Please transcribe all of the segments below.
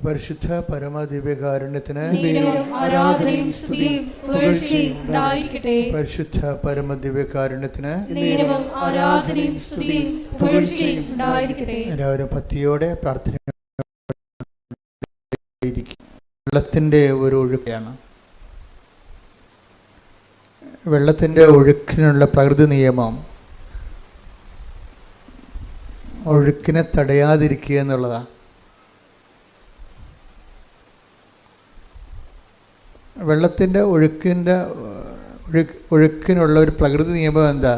പരിശുദ്ധ പരമദിവ്യകാരുണ്യത്തിന് ആരാധനയും സ്തുതിയും പുകഴ്ചയും ഉണ്ടായിരിക്കട്ടെ. പരിശുദ്ധ പരമദിവ്യകാരുണ്യത്തിന് ആരാധനയും സ്തുതിയും പുകഴ്ചയും ഉണ്ടായിരിക്കട്ടെ. എല്ലാവരും ഭക്തിയോടെ പ്രാർത്ഥന. വെള്ളത്തിൻ്റെ ഒരു ഒഴുക്കാണ്. വെള്ളത്തിൻ്റെ ഒഴുക്കിനുള്ള പ്രകൃതി നിയമം ഒഴുക്കിനെ തടയാതിരിക്കുക എന്നുള്ളതാണ്. വെള്ളത്തിൻ്റെ ഒഴുക്കിനുള്ള ഒരു പ്രകൃതി നിയമം എന്താ?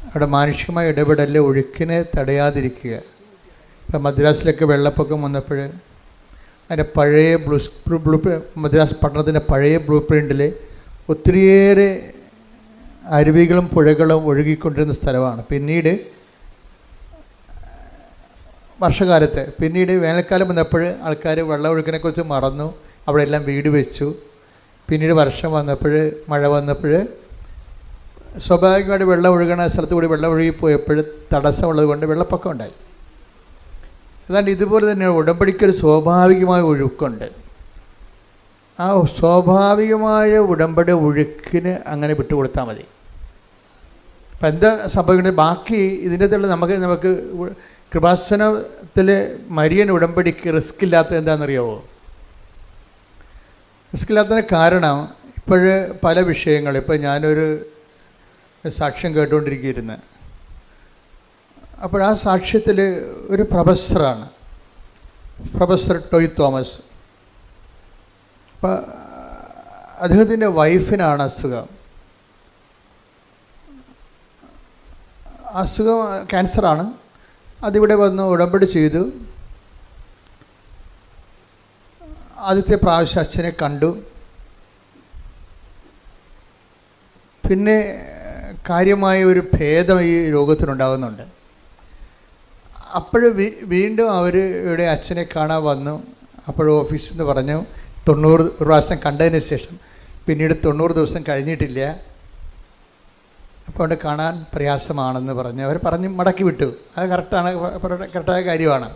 അവിടെ മാനുഷികമായ ഇടപെടൽ ഒഴുക്കിനെ തടയാതിരിക്കുക. ഇപ്പം മദ്രാസിലൊക്കെ വെള്ളപ്പൊക്കം വന്നപ്പോൾ അതിൻ്റെ പഴയ മദ്രാസ് പട്ടണത്തിൻ്റെ പഴയ ബ്ലൂ പ്രിൻറ്റിൽ ഒത്തിരിയേറെ അരുവികളും പുഴകളും ഒഴുകിക്കൊണ്ടിരുന്ന സ്ഥലമാണ്. പിന്നീട് വർഷകാലത്ത് വേനൽക്കാലം വന്നപ്പോൾ ആൾക്കാർ വെള്ളമൊഴുക്കിനെക്കുറിച്ച് മറന്നു, അവിടെ എല്ലാം വീട് വെച്ചു. പിന്നീട് വർഷം വന്നപ്പോൾ, മഴ വന്നപ്പോൾ സ്വാഭാവികമായിട്ട് വെള്ളം ഒഴുകണ സ്ഥലത്ത് കൂടി വെള്ളം ഒഴുകിപ്പോയപ്പോൾ തടസ്സമുള്ളത് കൊണ്ട് വെള്ളപ്പൊക്കം ഉണ്ടായി. അതാണ്ട് ഇതുപോലെ തന്നെ ഉടമ്പടിക്കൊരു സ്വാഭാവികമായ ഒഴുക്കുണ്ട്. ആ സ്വാഭാവികമായ ഉടമ്പടി ഒഴുക്കിന് അങ്ങനെ വിട്ടുകൊടുത്താൽ മതി. അപ്പം എന്താ സംഭവിക്കുന്നത്? ബാക്കി ഇതിൻ്റെ നമുക്ക് കൃപാസനത്തിൽ മരിയൻ ഉടമ്പടിക്ക് റിസ്ക് ഇല്ലാത്തത് എന്താണെന്നറിയാമോ? റിസ്ക് ഇല്ലാത്തതിന് കാരണം പല വിഷയങ്ങൾ. ഇപ്പോൾ ഞാനൊരു സാക്ഷ്യം കേട്ടുകൊണ്ടിരിക്കുകയായിരുന്നു. അപ്പോൾ ആ സാക്ഷ്യത്തിൽ ഒരു പ്രൊഫസറാണ്, പ്രൊഫസർ ടോയ് തോമസ്. അപ്പോൾ അദ്ദേഹത്തിൻ്റെ വൈഫിനാണ് അസുഖം ക്യാൻസറാണ്. അതിവിടെ വന്ന് ഉടമ്പടി ചെയ്തു. ആദ്യത്തെ പ്രാവശ്യം അച്ഛനെ കണ്ടു. പിന്നെ കാര്യമായ ഒരു ഭേദം ഈ രോഗത്തിനുണ്ടാകുന്നുണ്ട്. അപ്പോൾ വീണ്ടും അവർ ഇവിടെ അച്ഛനെ കാണാൻ വന്നു. അപ്പോൾ ഓഫീസിൽ നിന്ന് പറഞ്ഞു 90 പ്രാവശ്യം കണ്ടതിന് ശേഷം പിന്നീട് 90 ദിവസം കഴിഞ്ഞിട്ടില്ല, അപ്പോൾ അവിടെ കാണാൻ പ്രയാസമാണെന്ന് പറഞ്ഞ് അവർ മടക്കി വിട്ടു. അത് കറക്റ്റായ കാര്യമാണ്.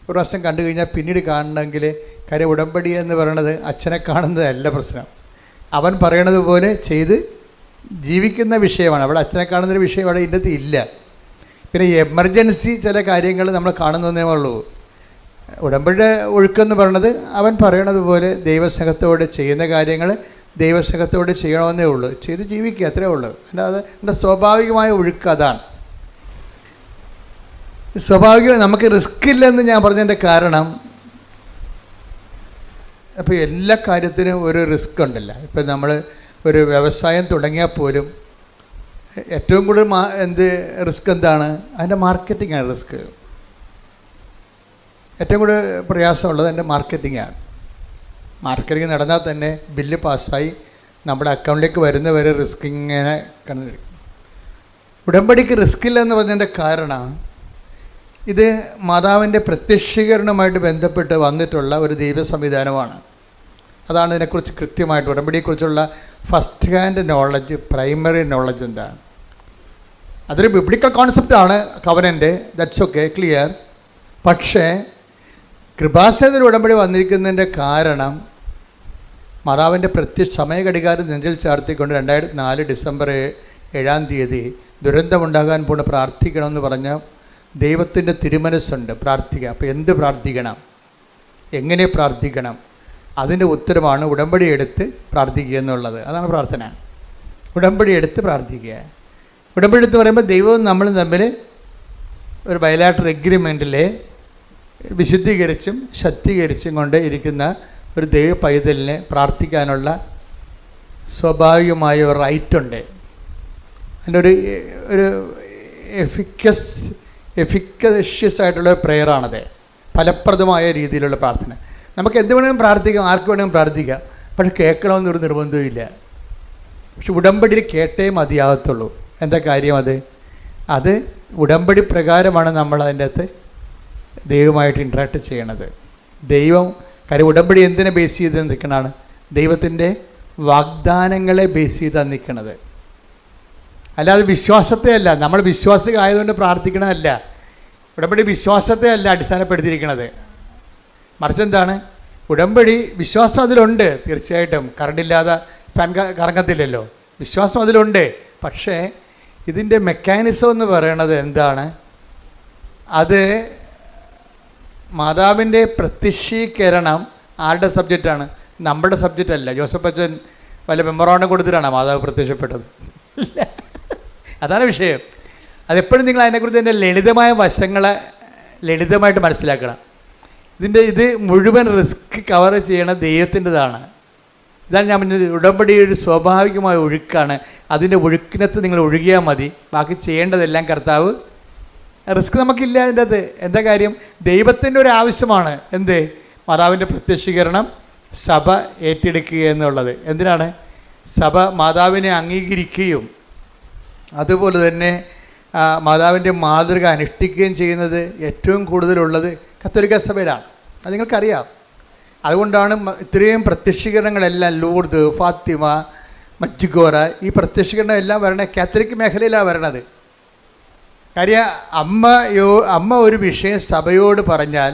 ഒരു പ്രാവശ്യം കണ്ടു കഴിഞ്ഞാൽ പിന്നീട് കാണണമെങ്കിൽ കാര്യം ഉടമ്പടി എന്ന് പറയണത് അച്ഛനെ കാണുന്നതല്ല പ്രശ്നം, അവൻ പറയണത് പോലെ ചെയ്ത് ജീവിക്കുന്ന വിഷയമാണ്. അവിടെ അച്ഛനെ കാണുന്നൊരു വിഷയം അവിടെ ഇതിൻ്റെ ഇല്ല. പിന്നെ എമർജൻസി ചില കാര്യങ്ങൾ നമ്മൾ കാണുന്നതേ ഉള്ളൂ. ഉടമ്പടിയുടെ ഒഴുക്കെന്ന് പറയണത് അവൻ പറയണത് പോലെ ദൈവസ്നേഹത്തോടെ ചെയ്യുന്ന കാര്യങ്ങൾ ദൈവസ്നേഹത്തോടെ ചെയ്യണമെന്നേ ഉള്ളൂ, ചെയ്ത് ജീവിക്കുക, അത്രേ ഉള്ളൂ. അല്ലാതെ എൻ്റെ സ്വാഭാവികമായ ഒഴുക്ക് അതാണ്. നമുക്ക് റിസ്ക് ഇല്ലെന്ന് ഞാൻ പറഞ്ഞതിൻ്റെ കാരണം, അപ്പോൾ എല്ലാ കാര്യത്തിനും ഒരു റിസ്ക് ഉണ്ടല്ലോ. ഇപ്പം നമ്മൾ ഒരു വ്യവസായം തുടങ്ങിയാൽ പോലും ഏറ്റവും കൂടുതൽ റിസ്ക് എന്താണ്? അതിൻ്റെ മാർക്കറ്റിംഗാണ് റിസ്ക്. ഏറ്റവും കൂടുതൽ പ്രയാസമുള്ളത് അതിൻ്റെ മാർക്കറ്റിംഗാണ്. മാർക്കറ്റിംഗ് നടന്നാൽ തന്നെ ബില്ല് പാസ്സായി നമ്മുടെ അക്കൗണ്ടിലേക്ക് വരുന്നവരെ റിസ്ക് ഇങ്ങനെ കണ്ടിരിക്കും. ഉടമ്പടിക്ക് റിസ്ക് ഇല്ലെന്ന് പറഞ്ഞതിൻ്റെ കാരണം ഇത് മാതാവിൻ്റെ പ്രത്യക്ഷീകരണവുമായിട്ട് ബന്ധപ്പെട്ട് വന്നിട്ടുള്ള ഒരു ദൈവ സംവിധാനമാണ്. അതാണ് ഇതിനെക്കുറിച്ച് കൃത്യമായിട്ട് ഉടമ്പടിയെക്കുറിച്ചുള്ള first hand knowledge, primary knowledge എന്താണ്. അതൊരു ബിബ്ലിക്കൽ കോൺസെപ്റ്റാണ് കവനൻ്റ്, ദാറ്റ്സ് ഓക്കെ, ക്ലിയർ. പക്ഷേ കൃപാസനത്തിൽ ഉടമ്പടി വന്നിരിക്കുന്നതിൻ്റെ കാരണം മാതാവിൻ്റെ സമയഘടികാരം നെഞ്ചിൽ ചാർത്തിക്കൊണ്ട് 2004 ഡിസംബർ 7 ദുരന്തമുണ്ടാകാൻ പോണ് പ്രാർത്ഥിക്കണമെന്ന് പറഞ്ഞ ദൈവത്തിൻ്റെ തിരുമനസ്സുണ്ട് പ്രാർത്ഥിക്കുക. അപ്പോൾ എന്ത് പ്രാർത്ഥിക്കണം, എങ്ങനെ പ്രാർത്ഥിക്കണം, അതിൻ്റെ ഉത്തരമാണ് ഉടമ്പടി എടുത്ത് പ്രാർത്ഥിക്കുക എന്നുള്ളത്. അതാണ് പ്രാർത്ഥന. ഉടമ്പടി എടുത്ത് പ്രാർത്ഥിക്കുക. ഉടമ്പടി എടുത്ത് പറയുമ്പോൾ ദൈവവും നമ്മളും തമ്മിൽ ഒരു ബയലാറ്ററൽ എഗ്രിമെൻറ്റിൽ വിശുദ്ധീകരിച്ചും ശക്തീകരിച്ചും കൊണ്ട് ഇരിക്കുന്ന ഒരു ദൈവ പൈതലിനെ പ്രാർത്ഥിക്കാനുള്ള സ്വാഭാവികമായ ഒരു റൈറ്റുണ്ട്. അതിൻ്റെ ഒരു എഫിക്കഷ്യസ് ആയിട്ടുള്ള പ്രെയറാണത്, ഫലപ്രദമായ രീതിയിലുള്ള പ്രാർത്ഥന. നമുക്ക് എന്ത് വേണമെങ്കിലും പ്രാർത്ഥിക്കാം, ആർക്ക് വേണമെങ്കിലും പ്രാർത്ഥിക്കാം, പക്ഷെ കേൾക്കണമെന്നൊരു നിർബന്ധമില്ല. പക്ഷെ ഉടമ്പടിയിൽ കേട്ടേ മതിയാകത്തുള്ളൂ. എന്താ കാര്യം? അത് ഉടമ്പടി പ്രകാരമാണ് നമ്മൾ അതിൻ്റെ അകത്ത് ദൈവമായിട്ട് ഇൻട്രാക്ട് ചെയ്യണത്. കാര്യം ഉടമ്പടി എന്തിനെ ബേസ് ചെയ്ത് നിൽക്കണതാണ്? ദൈവത്തിൻ്റെ വാഗ്ദാനങ്ങളെ ബേസ് ചെയ്താണ് നിൽക്കുന്നത്. അല്ലാതെ വിശ്വാസത്തെ അല്ല. നമ്മൾ വിശ്വാസികളായതുകൊണ്ട് പ്രാർത്ഥിക്കണമല്ല. ഉടമ്പടി വിശ്വാസത്തെ അല്ല അടിസ്ഥാനപ്പെടുത്തിയിരിക്കുന്നത്. മറിച്ച് എന്താണ്? ഉടമ്പടി വിശ്വാസം അതിലുണ്ട്, തീർച്ചയായിട്ടും. കറണ്ടില്ലാതെ ഫാൻ കറങ്ങത്തില്ലല്ലോ, വിശ്വാസം അതിലുണ്ട്. പക്ഷേ ഇതിൻ്റെ മെക്കാനിസം എന്ന് പറയണത് എന്താണ്? അത് മാതാവിൻ്റെ പ്രത്യക്ഷീകരണം ആരുടെ സബ്ജക്റ്റാണ്? നമ്മുടെ സബ്ജക്റ്റ് അല്ല. ജോസഫ് അച്ഛൻ വല്ല മെമ്മോറാണ്ടം കൊടുത്തിട്ടാണ് മാതാവ് പ്രത്യക്ഷപ്പെട്ടത്? ഇല്ല. അതാണ് വിഷയം. അതെപ്പോഴും നിങ്ങൾ അതിനെക്കുറിച്ച് എൻ്റെ ലളിതമായ വശങ്ങളെ ലളിതമായിട്ട് മനസ്സിലാക്കണം. ഇത് മുഴുവൻ റിസ്ക് കവർ ചെയ്യണ ദൈവത്തിൻ്റെതാണ്. ഇതാണ് ഞാൻ പറഞ്ഞത്, ഉടമ്പടി ഒരു സ്വാഭാവികമായ ഒഴുക്കാണ്. അതിൻ്റെ ഒഴുക്കിനകത്ത് നിങ്ങൾ ഒഴുകിയാൽ മതി, ബാക്കി ചെയ്യേണ്ടതെല്ലാം കർത്താവ്. റിസ്ക് നമുക്കില്ല അതിൻ്റെ അത്. എന്താ കാര്യം? ദൈവത്തിൻ്റെ ഒരു ആവശ്യമാണ് എന്ത്? മാതാവിൻ്റെ പ്രത്യക്ഷീകരണം സഭ ഏറ്റെടുക്കുക എന്നുള്ളത്. എന്തിനാണ്? സഭ മാതാവിനെ അംഗീകരിക്കുകയും അതുപോലെ തന്നെ മാതാവിൻ്റെ മാതൃക അനുഷ്ഠിക്കുകയും ചെയ്യുന്നത് ഏറ്റവും കൂടുതലുള്ളത് കത്തോലിക്ക സഭയിലാണ്. അത് നിങ്ങൾക്കറിയാം. അതുകൊണ്ടാണ് ഇത്രയും പ്രത്യക്ഷീകരണങ്ങളെല്ലാം ലൂർദ്, ഫാത്തിമ, മജ്ജിഗോറ, ഈ പ്രത്യക്ഷീകരണം എല്ലാം വരണത് കാത്തലിക് മേഖലയിലാണ് വരണത്. കാര്യം അമ്മ ഒരു വിഷയം സഭയോട് പറഞ്ഞാൽ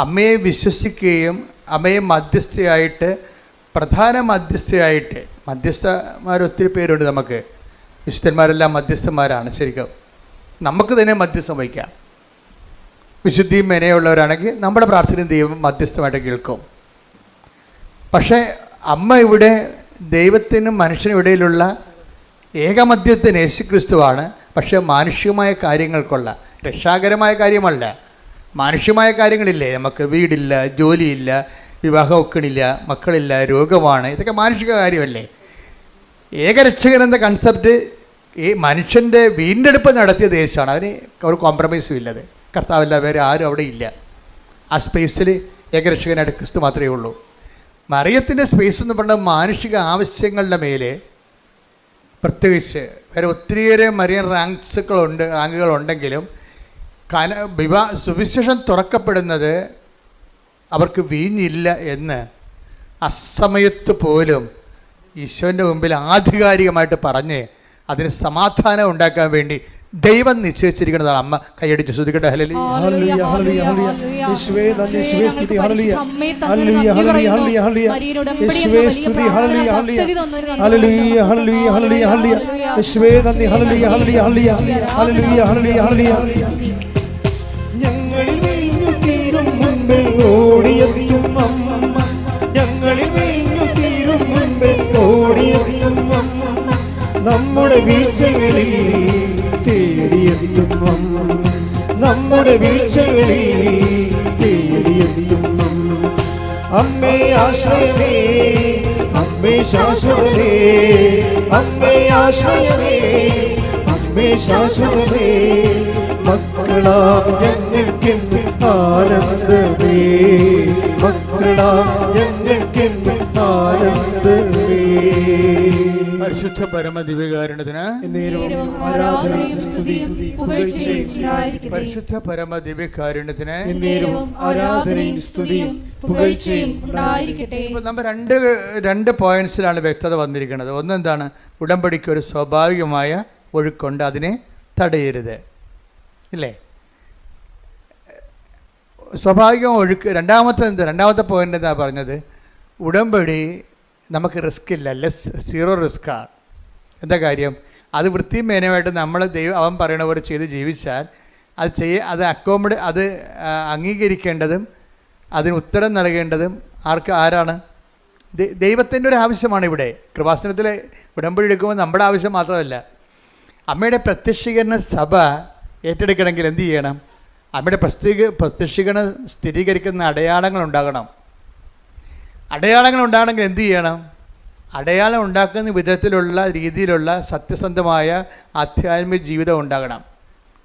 അമ്മയെ വിശ്വസിക്കുകയും അമ്മയെ മധ്യസ്ഥയായിട്ട്, പ്രധാന മധ്യസ്ഥയായിട്ട്, മധ്യസ്ഥന്മാർ ഒത്തിരി പേരുണ്ട് നമുക്ക്, വിശുദ്ധന്മാരെല്ലാം മധ്യസ്ഥന്മാരാണ്. ശരിക്കും നമുക്ക് തന്നെ മധ്യസ്ഥം വഹിക്കാം. വിശുദ്ധിയും മെനയുള്ളവരാണെങ്കിൽ നമ്മുടെ പ്രാർത്ഥനയും ദൈവം മധ്യസ്ഥമായിട്ട് കേൾക്കും. പക്ഷേ അമ്മ ഇവിടെ ദൈവത്തിനും മനുഷ്യനും ഇടയിലുള്ള ഏകമധ്യത്തിന് യേശുക്രിസ്തുവാണ്. പക്ഷേ മാനുഷികമായ കാര്യങ്ങൾക്കുള്ള, രക്ഷാകരമായ കാര്യമല്ല, മാനുഷികമായ കാര്യങ്ങളില്ലേ നമുക്ക്? വീടില്ല, ജോലിയില്ല, വിവാഹം ഒക്കണില്ല, മക്കളില്ല, രോഗമാണ്, ഇതൊക്കെ മാനുഷിക കാര്യമല്ലേ? ഏകരക്ഷകൻ എന്ന കൺസെപ്റ്റ് ഈ മനുഷ്യൻ്റെ വീണ്ടെടുപ്പ് നടത്തിയ ദേശമാണ്. അതിന് ഒരു കോംപ്രമൈസും ഇല്ലത്. കർത്താവല്ല, വേറെ ആരും അവിടെ ഇല്ല. ആ സ്പേസിൽ ഏകരക്ഷകനായിട്ട് ക്രിസ്തു മാത്രമേ ഉള്ളൂ. മറിയത്തിൻ്റെ സ്പേസ് എന്ന് പറഞ്ഞാൽ മാനുഷിക ആവശ്യങ്ങളുടെ മേലെ, പ്രത്യേകിച്ച് വേറെ ഒത്തിരിയേറെ മറിയൻ റാങ്കുകളുണ്ടെങ്കിലും സുവിശേഷം തുറക്കപ്പെടുന്നത് അവർക്ക് വീഞ്ഞില്ല എന്ന് അസമയത്ത് പോലും ഈശോൻ്റെ മുമ്പിൽ ആധികാരികമായിട്ട് പറഞ്ഞ് അതിന് സമാധാനം ഉണ്ടാക്കാൻ വേണ്ടി ദൈവം നിശ്ചയിച്ചിരിക്കുന്നതാണ്. അമ്മ കൈയടിച്ച് ശ്രദ്ധിക്കട്ടെ. ഞങ്ങളിൽ വീഞ്ഞു തീരും മുൻപേ ഓടിയെത്തും അമ്മ, ഞങ്ങളിൽ വീഞ്ഞു തീരും മുൻപേ ഓടിയെത്തും അമ്മ, നമ്മുടെ വീഴ്ചകളിൽ തേടിയെത്തും അമ്മ, നമ്മുടെ വീഴ്ചകളിൽ തേടിയെത്തും അമ്മ. അമ്മേ ആശ്രയമേ, അമ്മേ ശാശ്വതമേ, അമ്മേ ആശ്രയമേ, അമ്മേ ശാശ്വതമേ, മക്കളാം ഞങ്ങൾക്കെന്ന് ആനന്ദമേ, മക്കളാം ഞങ്ങൾക്കെന്ന് ആനന്ദമേ. പരിശുദ്ധ പരമദിവ്യകാരുണ്യത്തിന് ആരാധനയും സ്തുതിയും പുകഴ്ചയും ഉണ്ടായിരിക്കട്ടെ. പരിശുദ്ധ പരമദിവ്യകാരുണ്യത്തിന് ആരാധനയും സ്തുതിയും പുകഴ്ചയും ഉണ്ടായിരിക്കട്ടെ. നമ്മൾ രണ്ട് പോയിന്റ്സിലാണ് വ്യക്തത വന്നിരിക്കുന്നത്. ഒന്നെന്താണ്? ഉടമ്പടിക്ക് ഒരു സ്വാഭാവികമായ ഒഴുക്കുണ്ട്, അതിനെ തടയരുത്, ഇല്ലേ? സ്വാഭാവിക ഒഴുക്ക്. രണ്ടാമത്തെ പോയിന്റ് എന്താ പറഞ്ഞത്? ഉടമ്പടി നമുക്ക് റിസ്ക് ഇല്ല, സീറോ റിസ്ക്കാണ്. എന്താ കാര്യം? അത് വൃത്തിയും മേനയുമായിട്ട് നമ്മൾ അവൻ പറയണ പോലെ ചെയ്ത് ജീവിച്ചാൽ അത് അംഗീകരിക്കേണ്ടതും അതിന് ഉത്തരം നൽകേണ്ടതും ആരാണ്? ദൈവത്തിൻ്റെ ഒരു ആവശ്യമാണ് ഇവിടെ. കൃപാസനത്തിൽ ഉടമ്പടി എടുക്കുമ്പോൾ നമ്മുടെ ആവശ്യം മാത്രമല്ല, അമ്മയുടെ പ്രത്യക്ഷീകരണ സഭ ഏറ്റെടുക്കണമെങ്കിൽ എന്ത് ചെയ്യണം? അമ്മയുടെ പ്രത്യക്ഷീകരണം സ്ഥിരീകരിക്കുന്ന അടയാളങ്ങൾ ഉണ്ടാകണം. അടയാളങ്ങൾ ഉണ്ടാകണമെങ്കിൽ എന്ത് ചെയ്യണം? അടയാളം ഉണ്ടാക്കുന്ന വിധത്തിലുള്ള രീതിയിലുള്ള സത്യസന്ധമായ ആധ്യാത്മിക ജീവിതം ഉണ്ടാകണം.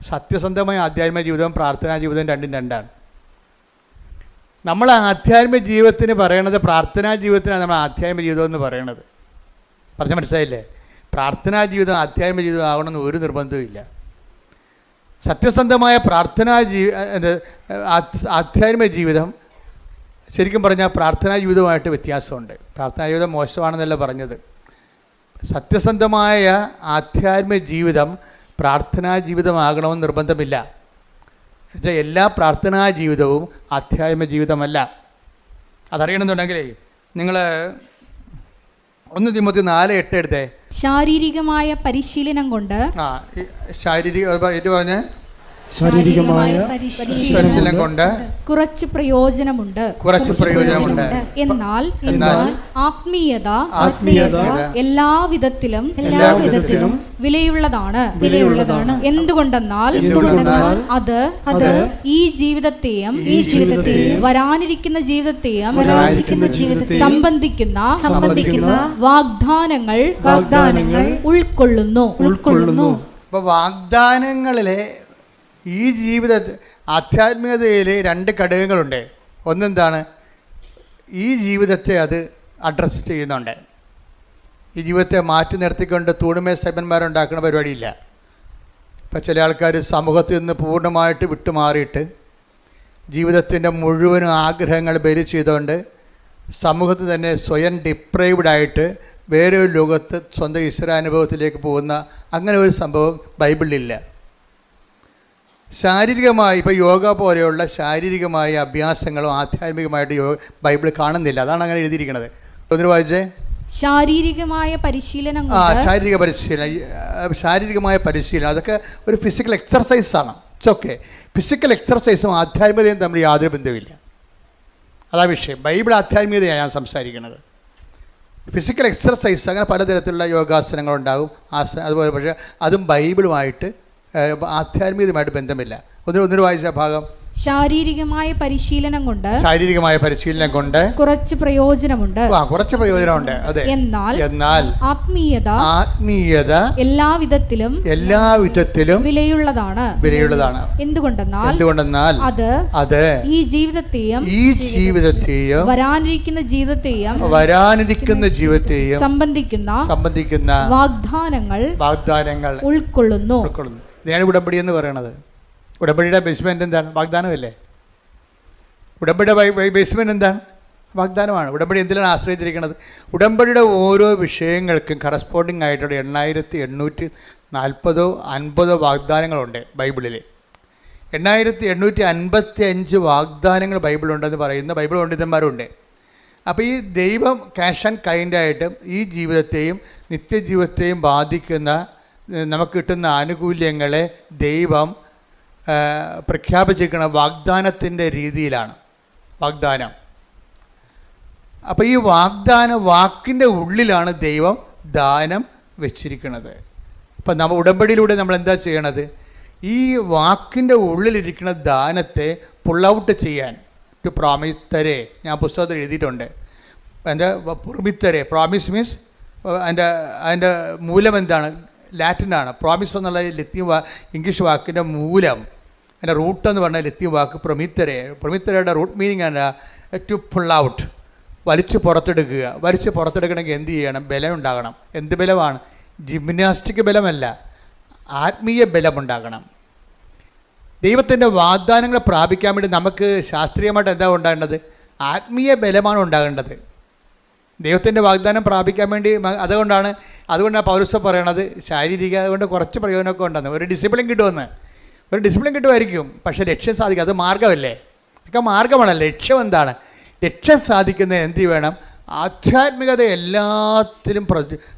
സത്യസന്ധമായ ആധ്യാത്മിക ജീവിതവും പ്രാർത്ഥനാ ജീവിതവും രണ്ടും രണ്ടാണ്. നമ്മൾ ആധ്യാത്മിക ജീവിതത്തിന് പറയണത്, പ്രാർത്ഥനാ ജീവിതത്തിനാണ് നമ്മൾ ആധ്യാത്മിക ജീവിതം എന്ന് പറയണത്. പറഞ്ഞ മനസ്സിലായില്ലേ? പ്രാർത്ഥനാ ജീവിതം ആധ്യാത്മിക ജീവിതം ആകണമെന്ന് ഒരു നിർബന്ധവും ഇല്ല. സത്യസന്ധമായ ആധ്യാത്മിക ജീവിതം ശരിക്കും പറഞ്ഞാൽ പ്രാർത്ഥനാ ജീവിതവുമായിട്ട് വ്യത്യാസമുണ്ട്. പ്രാർത്ഥനാ ജീവിതം മോശമാണെന്നല്ല പറഞ്ഞത്. സത്യസന്ധമായ ആധ്യാത്മിക ജീവിതം പ്രാർത്ഥനാ ജീവിതമാകണമെന്ന് നിർബന്ധമില്ല. എന്നുവെച്ചാൽ എല്ലാ പ്രാർത്ഥനാ ജീവിതവും ആധ്യാത്മിക ജീവിതമല്ല. അതറിയണമെന്നുണ്ടെങ്കിലേ നിങ്ങൾ 1 തിമോത്തി 4:8 എടുത്തേ. ശാരീരികമായ പരിശീലനം കൊണ്ട് ശാരീരികമായ പരിശീലനം കൊണ്ട് കുറച്ച് പ്രയോജനമുണ്ട്. എന്നാൽ ആത്മീയത എല്ലാവിധത്തിലും വിലയുള്ളതാണ്. എന്തുകൊണ്ടെന്നാൽ അത് ഈ ജീവിതത്തെയും വരാനിരിക്കുന്ന ജീവിതത്തെയും സംബന്ധിക്കുന്ന വാഗ്ദാനങ്ങൾ ഉൾക്കൊള്ളുന്നു. അപ്പോൾ വാഗ്ദാനങ്ങളിലെ ഈ ജീവിത ആധ്യാത്മികതയിൽ 2 ഘടകങ്ങളുണ്ട്. ഒന്നെന്താണ്, ഈ ജീവിതത്തെ അത് അഡ്രസ്സ് ചെയ്യുന്നുണ്ട്. ഈ ജീവിതത്തെ മാറ്റി നിർത്തിക്കൊണ്ട് തൂണുമേ സൈബന്മാരുണ്ടാക്കുന്ന പരിപാടിയില്ല. ഇപ്പം ചില ആൾക്കാർ സമൂഹത്തിൽ നിന്ന് പൂർണ്ണമായിട്ട് വിട്ടുമാറിയിട്ട് ജീവിതത്തിൻ്റെ മുഴുവനും ആഗ്രഹങ്ങൾ ബലി ചെയ്തുകൊണ്ട് സമൂഹത്തിൽ തന്നെ സ്വയം ഡിപ്രൈവ്ഡായിട്ട് വേറെ ഒരു ലോകത്ത് സ്വന്തം ഈശ്വരാനുഭവത്തിലേക്ക് പോകുന്ന അങ്ങനെ ഒരു സംഭവം ബൈബിളിലില്ല. ശാരീരികമായി ഇപ്പോൾ യോഗ പോലെയുള്ള ശാരീരികമായ അഭ്യാസങ്ങളും ആധ്യാത്മികമായിട്ട് ബൈബിൾ കാണുന്നില്ല. അതാണ് അങ്ങനെ എഴുതിയിരിക്കുന്നത്. ഒന്ന് വായിച്ചേ. ശാരീരികമായ പരിശീലനം. ശാരീരികമായ പരിശീലനം അതൊക്കെ ഒരു ഫിസിക്കൽ എക്സർസൈസാണ്. It's okay. ഫിസിക്കൽ എക്സർസൈസും ആധ്യാത്മികതയും തമ്മിൽ യാതൊരു ബന്ധവുമില്ല. അതാ വിഷയം. ബൈബിൾ ആധ്യാത്മികതയാണ് ഞാൻ സംസാരിക്കുന്നത്. ഫിസിക്കൽ എക്സർസൈസ് അങ്ങനെ പലതരത്തിലുള്ള യോഗാസനങ്ങളുണ്ടാകും, അതുപോലെ. പക്ഷേ അതും ബൈബിളുമായിട്ട് ആധ്യാത്മികതയുമായിട്ട് ബന്ധമില്ല. ഒന്നിനു വായിച്ച ഭാഗം. ശാരീരികമായ പരിശീലനം കൊണ്ട് കുറച്ച് പ്രയോജനമുണ്ട്. അതെ. എന്നാൽ ആത്മീയത എല്ലാവിധത്തിലും വിലയുള്ളതാണ്. എന്തുകൊണ്ടെന്നാൽ അത് ഈ ജീവിതത്തെയും വരാനിരിക്കുന്ന ജീവിതത്തെയും സംബന്ധിക്കുന്ന വാഗ്ദാനങ്ങൾ ഉൾക്കൊള്ളുന്നു. ഇതിനാണ് ഉടമ്പടി എന്ന് പറയുന്നത്. ഉടമ്പടിയുടെ ബേസ്മെൻറ്റ് എന്താണ്? വാഗ്ദാനമല്ലേ. ഉടമ്പടിയുടെ ബേസ്മെൻറ്റ് എന്താണ്? വാഗ്ദാനമാണ്. ഉടമ്പടി എന്തിലാണ് ആശ്രയിച്ചിരിക്കുന്നത്? ഉടമ്പടിയുടെ ഓരോ വിഷയങ്ങൾക്കും കറസ്പോണ്ടിങ് ആയിട്ടുള്ള 8840-50 വാഗ്ദാനങ്ങളുണ്ട് ബൈബിളിൽ. 8855 വാഗ്ദാനങ്ങൾ ബൈബിളുണ്ടെന്ന് പറയുന്ന ബൈബിൾ പണ്ഡിതന്മാരുണ്ട്. അപ്പോൾ ഈ ദൈവം ക്യാഷ് ആൻഡ് കൈൻഡായിട്ട് ഈ ജീവിതത്തെയും നിത്യജീവിതത്തെയും ബാധിക്കുന്ന നമുക്ക് കിട്ടുന്ന ആനുകൂല്യങ്ങളെ ദൈവം പ്രഖ്യാപിച്ചിരിക്കുന്ന വാഗ്ദാനത്തിൻ്റെ രീതിയിലാണ് വാഗ്ദാനം. അപ്പോൾ ഈ വാക്കിൻ്റെ ഉള്ളിലാണ് ദൈവം ദാനം വെച്ചിരിക്കുന്നത്. അപ്പം നമ്മൾ ഉടമ്പടിയിലൂടെ നമ്മൾ എന്താ ചെയ്യണത്? ഈ വാക്കിൻ്റെ ഉള്ളിലിരിക്കുന്ന ദാനത്തെ പുൾ ഔട്ട് ചെയ്യാൻ ടു പ്രോമിത്തരെ ഞാൻ പുസ്തകത്തിൽ എഴുതിയിട്ടുണ്ട്. എൻ്റെ പുറമിത്തരെ പ്രോമിസ് മീൻസ് അതിൻ്റെ മൂലം എന്താണ്? ലാറ്റിനാണ്. പ്രോമിസ് എന്നുള്ള ഇംഗ്ലീഷ് വാക്കിൻ്റെ മൂലം, അതിൻ്റെ റൂട്ട് എന്ന് പറഞ്ഞാൽ ലത്തീൻ വാക്ക് പ്രൊമിത്തരയുടെ റൂട്ട് മീനിങ് ആണ് ടു പുൾ ഔട്ട്, വലിച്ചു പുറത്തെടുക്കണമെങ്കിൽ എന്ത് ചെയ്യണം? ബലം ഉണ്ടാകണം. എന്ത് ബലമാണ്? ജിംനാസ്റ്റിക് ബലമല്ല, ആത്മീയ ബലമുണ്ടാകണം. ദൈവത്തിൻ്റെ വാഗ്ദാനങ്ങൾ പ്രാപിക്കാൻ വേണ്ടി നമുക്ക് ശാസ്ത്രീയമായിട്ട് എന്താ ഉണ്ടാകേണ്ടത്? ആത്മീയ ബലമാണ് ഉണ്ടാകേണ്ടത്. ദൈവത്തിൻ്റെ വാഗ്ദാനം പ്രാപിക്കാൻ വേണ്ടി അതുകൊണ്ടാണ് പൗലോസ് പറയണത് ശാരീരിക കൊണ്ട് കുറച്ച് പ്രയോജനമൊക്കെ ഉണ്ടെന്ന്. ഒരു ഡിസിപ്ലിൻ കിട്ടുമായിരിക്കും, പക്ഷേ ലക്ഷ്യം സാധിക്കുക അത് മാർഗമല്ലേ? ഒക്കെ മാർഗമാണ്. ലക്ഷ്യം എന്താണ്? ലക്ഷ്യം സാധിക്കുന്നത് എന്ത് വേണം? ആധ്യാത്മികത എല്ലാത്തിലും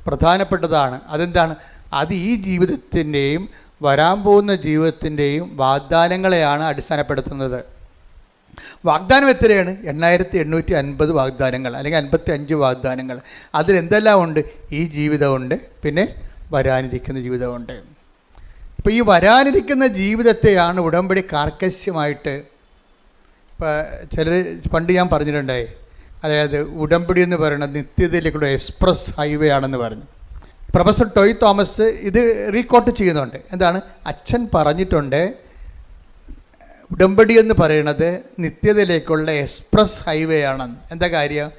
പ്രധാനപ്പെട്ടതാണ്. അതെന്താണ്? അത് ഈ ജീവിതത്തിൻ്റെയും വരാൻ പോകുന്ന ജീവിതത്തിൻ്റെയും വാഗ്ദാനങ്ങളെയാണ് അടിസ്ഥാനപ്പെടുത്തുന്നത്. വാഗ്ദാനം എത്രയാണ്? 8850 വാഗ്ദാനങ്ങൾ അല്ലെങ്കിൽ 55 വാഗ്ദാനങ്ങൾ. അതിലെന്തെല്ലാം ഉണ്ട്? ഈ ജീവിതമുണ്ട്, പിന്നെ വരാനിരിക്കുന്ന ജീവിതമുണ്ട്. ഇപ്പോൾ ഈ വരാനിരിക്കുന്ന ജീവിതത്തെയാണ് ഉടമ്പടി കാർക്കശ്യമായിട്ട് ചിലർ പണ്ട് ഞാൻ പറഞ്ഞിട്ടുണ്ടായി. അതായത് ഉടമ്പടി എന്ന് പറയുന്നത് നിത്യതയിലേക്കുള്ള എക്സ്പ്രസ് ഹൈവേ ആണെന്ന് പറഞ്ഞു. പ്രൊഫസർ ടോയ് തോമസ് ഇത് റീകോട്ട് ചെയ്യുന്നുണ്ട്. എന്താണ്? അച്ഛൻ പറഞ്ഞിട്ടുണ്ട് ഉടമ്പടി എന്ന് പറയുന്നത് നിത്യതയിലേക്കുള്ള എക്സ്പ്രസ് ഹൈവേ ആണെന്ന്. എന്താ കാര്യം?